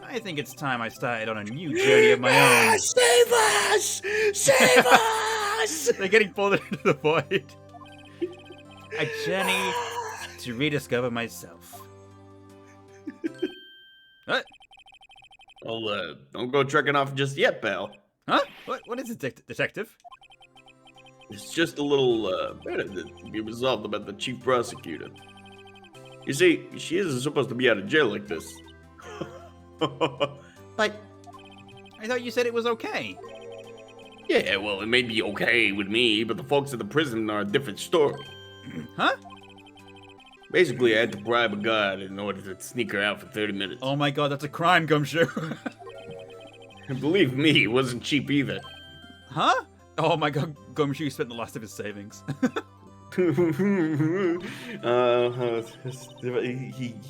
I think it's time I started on a new journey of my own. Save us! Save us! They're getting pulled into the void. A journey to rediscover myself. What? Well, don't go trekking off just yet, pal. Huh? What is it, detective? It's just a little matter that can be resolved about the chief prosecutor. You see, she isn't supposed to be out of jail like this. But I thought you said it was okay. Yeah, well, it may be okay with me, but the folks at the prison are a different story. Huh? Basically, I had to bribe a guard in order to sneak her out for 30 minutes. Oh my god, that's a crime, Gumshoe. And believe me, it wasn't cheap either. Huh? Oh my god, Gumshoe spent the last of his savings.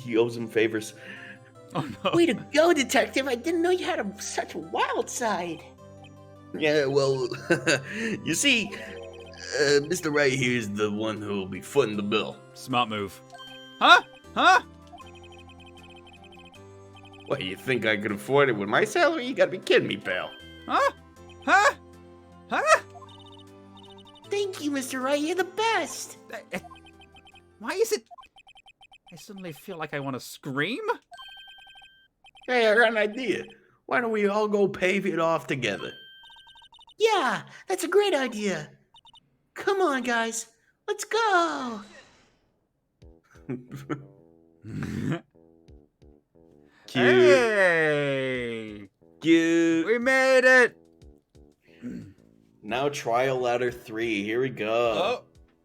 He owes him favors. Oh no. way to go, detective. I didn't know you had such a wild side. Yeah, well, you see, Mr. Wright here is the one who will be footing the bill. Smart move. Huh? Huh? What, you think I could afford it with my salary? You gotta be kidding me, pal. Huh? Huh? Huh? Thank you, Mr. Wright. You're the best. Why is it... I suddenly feel like I want to scream? Hey, I got an idea. Why don't we all go pave it off together? Yeah, that's a great idea. Come on, guys. Let's go. Cute. Hey! Cute. We made it! Now trial ladder 3. Here we go.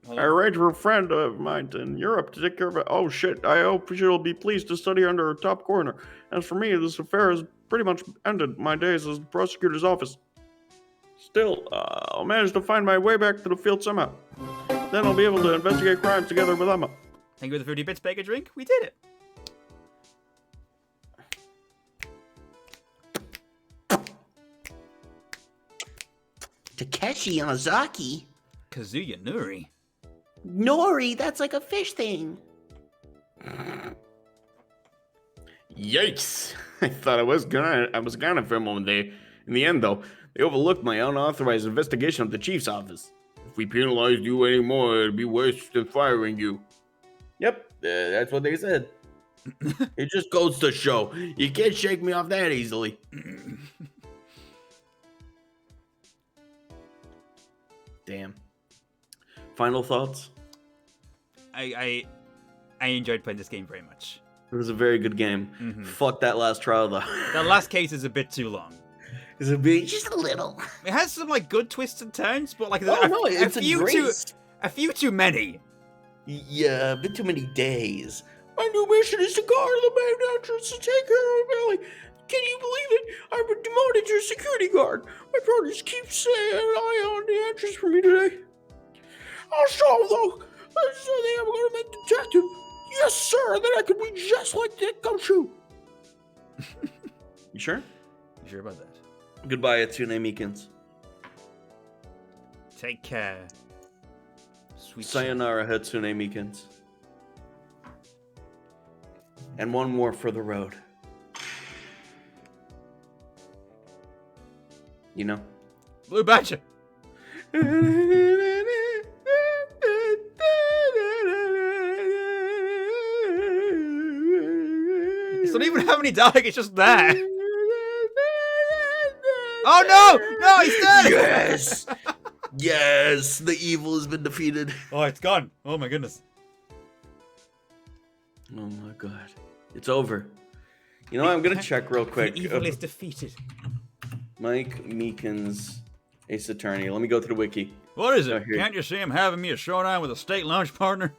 Oh. I arranged for a friend of mine in Europe to take care of it. Oh shit, I hope she'll be pleased to study under her top coroner. As for me, this affair has pretty much ended my days as the prosecutor's office. Still, I'll manage to find my way back to the field somehow. Then I'll be able to investigate crimes together with Emma. Thank you for the 50 bits, bake a drink. We did it. Takeshi Yamazaki? Kazuya Nuri. Nori, that's like a fish thing. Yikes! I thought I was gonna for a moment there. In the end, though, they overlooked my unauthorized investigation of the chief's office. If we penalized you anymore, it'd be worse than firing you. Yep, that's what they said. It just goes to show, you can't shake me off that easily. Damn. Final thoughts? I enjoyed playing this game very much. It was a very good game. Mhm. Fuck that last trial, though. The last case is a bit too long. Is it big? Just a little. It has some like good twists and turns, but like Oh, no, it's a a few too many. Yeah, a bit too many days. My new mission is to guard the main entrance to take care of Billy. Can you believe it? I've been demoted to security guard. My partners keep saying an eye on the entrance for me today. I'll show though. I think I'm gonna make detective. Yes, sir. Then I could be just like that gumshoe. You sure? You sure about that? Goodbye, Atsune Mikens. Take care. Sweet Sayonara, Hatsune Mikens. And one more for the road. You know? Blue Badger. It's not even having any dialogue, it's just there. Oh no! No, he's dead! Yes! Yes! The evil has been defeated. Oh, it's gone. Oh my goodness. Oh my god. It's over. You know, I'm gonna check real quick. The evil is defeated. Mike Meekins, Ace Attorney. Let me go to the wiki. What is it? Oh, here. Can't you see him having me a showdown with a state lunch partner?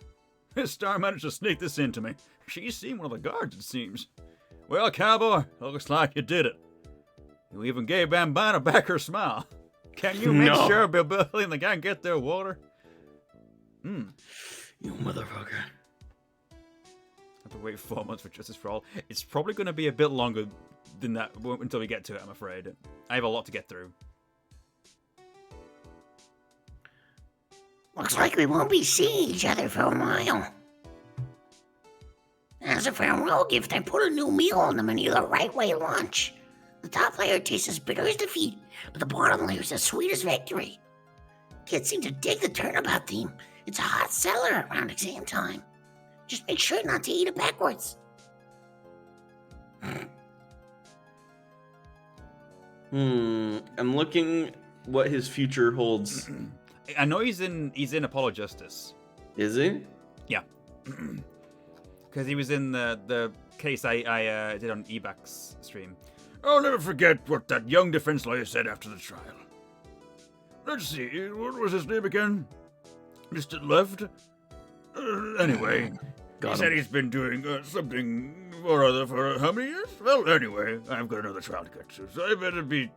This star managed to sneak this into me. She's seen one of the guards, it seems. Well, cowboy, looks like you did it. You even gave Bambana back her smile. Can you make No. sure Bill Billy and the gang get their water? You motherfucker. to wait 4 months for Justice for All. It's probably going to be a bit longer than that until we get to it, I'm afraid. I have a lot to get through. Looks like we won't be seeing each other for a while. As a farewell gift, I put a new meal on the menu, the Right Way lunch. The top layer tastes as bitter as defeat, but the bottom layer is as sweet as victory. Kids seem to dig the turnabout theme. It's a hot seller around exam time. Just make sure not to eat it backwards. I'm looking what his future holds. I know he's in Apollo Justice. Is he? Yeah. Because he was in the case I did on Ebak's stream. I'll never forget what that young defense lawyer said after the trial. Let's see, what was his name again? Mr. Left? Anyway, he said he's been doing something or other for how many years? Well, anyway, I've got another trial to get to, so I better be...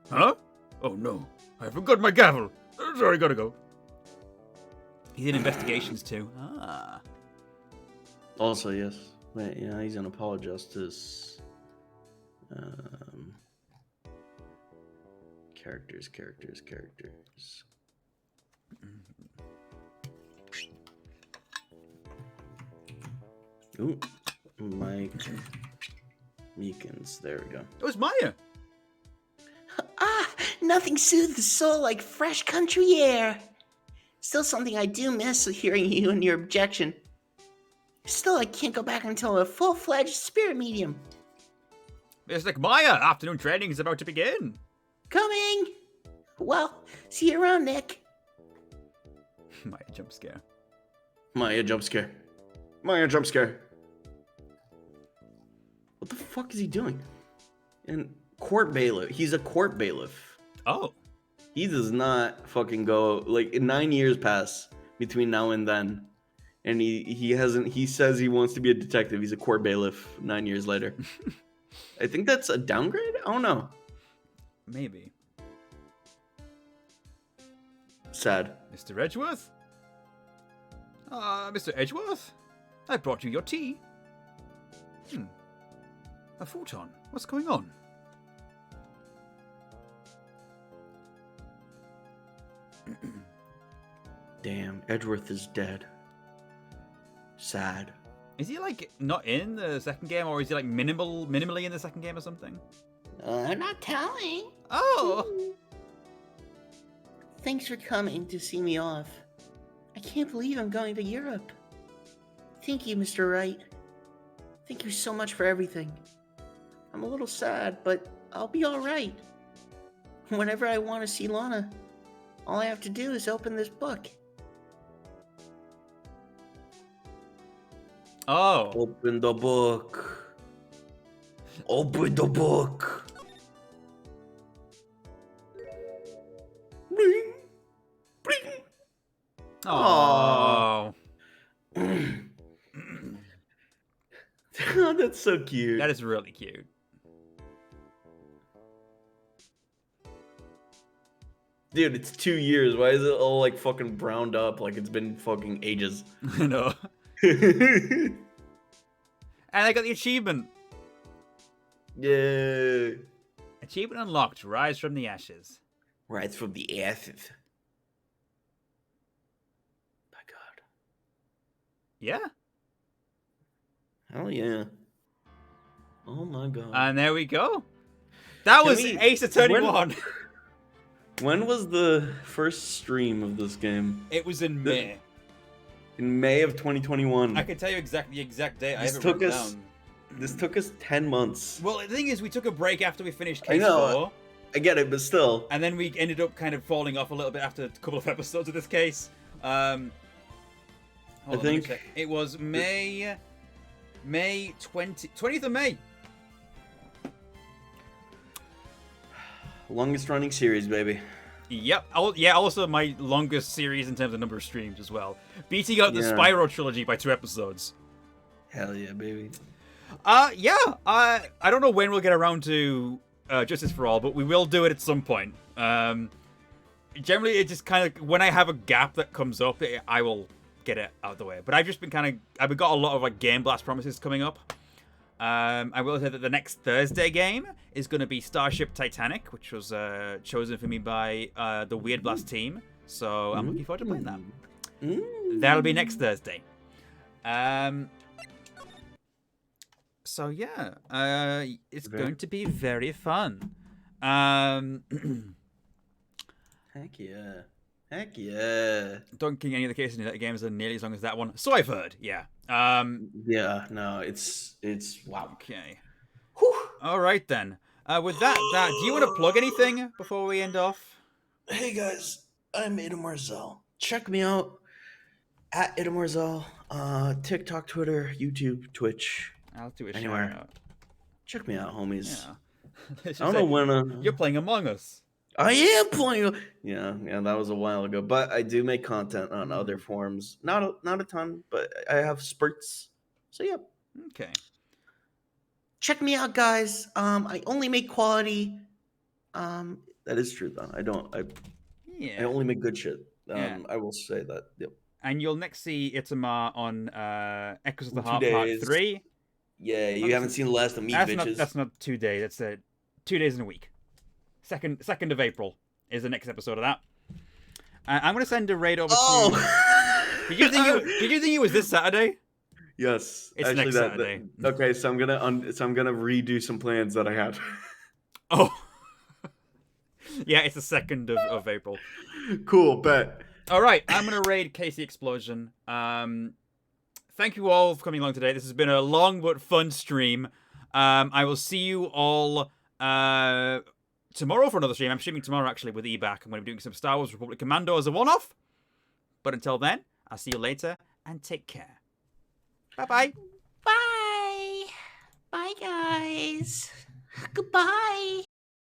Huh? Oh no, I forgot my gavel. Sorry, gotta go. He did investigations too. Ah. Also, yes. Wait, yeah, he's in Apollo Justice. Characters. Ooh, Mike Meekins. There we go. It was Maya. Nothing soothes the soul like fresh country air. Still something I do miss hearing you and your objection. Still, I can't go back until a full-fledged spirit medium. Mystic Maya, afternoon training is about to begin. Coming! Well, see you around, Nick. Maya jump scare. Maya jump scare. What the fuck is he doing? And court bailiff. He's a court bailiff. Oh. He does not fucking go, like, 9 years pass between now and then. And he says he wants to be a detective. He's a court bailiff 9 years later. I think that's a downgrade? I don't know. Maybe. Sad. Mr. Edgeworth? Mr. Edgeworth? I brought you your tea. A futon. What's going on? Damn, Edgeworth is dead. Sad. Is he, like, not in the second game, or is he, like, minimally in the second game or something? I'm not telling. Oh! Thanks for coming to see me off. I can't believe I'm going to Europe. Thank you, Mr. Wright. Thank you so much for everything. I'm a little sad, but I'll be alright. Whenever I want to see Lana, all I have to do is open this book. Oh. Open the book. Open the book. Bling. Bling. Oh. Oh, that's so cute. That is really cute. Dude, it's 2 years. Why is it all like fucking browned up like it's been fucking ages? I know. And I got the achievement. Yeah. Achievement unlocked. Rise from the ashes. Rise from the ashes. My God. Yeah. Hell yeah. Oh my God. And there we go. That was Ace Attorney 1. When was the first stream of this game? It was in May. In May of 2021. I can tell you the exact date. This I have it written down. This took us 10 months. Well, the thing is, we took a break after we finished Case I know. 4. I get it, but still. And then we ended up kind of falling off a little bit after a couple of episodes of this case. I think it was May 20th of May. Longest running series, baby. Yep. Also my longest series in terms of number of streams as well. Beating out the Spyro trilogy by 2 episodes. Hell yeah, baby. I don't know when we'll get around to Justice for All, but we will do it at some point. Generally, it just kind of, when I have a gap that comes up, I will get it out of the way. But I've just been I've got a lot of like Game Blast promises coming up. I will say that the next Thursday game is going to be Starship Titanic, which was chosen for me by the Weird Blast team. So I'm looking forward to playing that. That'll be next Thursday. So yeah, it's going to be very fun. Heck yeah. Heck yeah. Don't think any of the cases in that games are nearly as long as that one. So I've heard, yeah. Yeah, no, it's wow. Okay. Whew. All right then. With that, do you want to plug anything before we end off? Hey guys, I'm ItamarZel. Check me out at ItamarZel. TikTok, Twitter, YouTube, Twitch. I'll do a Anywhere. shout out. Check me out, homies. Yeah. I don't know when. You're playing Among Us. I am playing. Yeah, that was a while ago. But I do make content on other forums. Not a ton, but I have spurts. So yeah. Okay. Check me out, guys. I only make quality. That is true though. I Yeah. only make good shit. Yeah. I will say that. Yep. And you'll next see Itamar on Echoes of the In 2 Heart Part days. 3. Yeah, you haven't seen the last of me, bitches. That's not 2 days. That's 2 days in a week. 2nd of April is the next episode of that. I'm gonna send a raid over to. Did you think it was this Saturday? Yes, It's next Saturday. Okay, so I'm gonna redo some plans that I had. Oh. Yeah, it's the 2nd of April. Cool, bet. All right, I'm gonna raid Casey Explosion. Thank you all for coming along today. This has been a long but fun stream. I will see you all tomorrow for another stream. I'm streaming tomorrow actually with EBAC. I'm going to be doing some Star Wars Republic Commando as a one-off. But until then, I'll see you later and take care. Bye-bye. Bye. Bye, guys. Goodbye.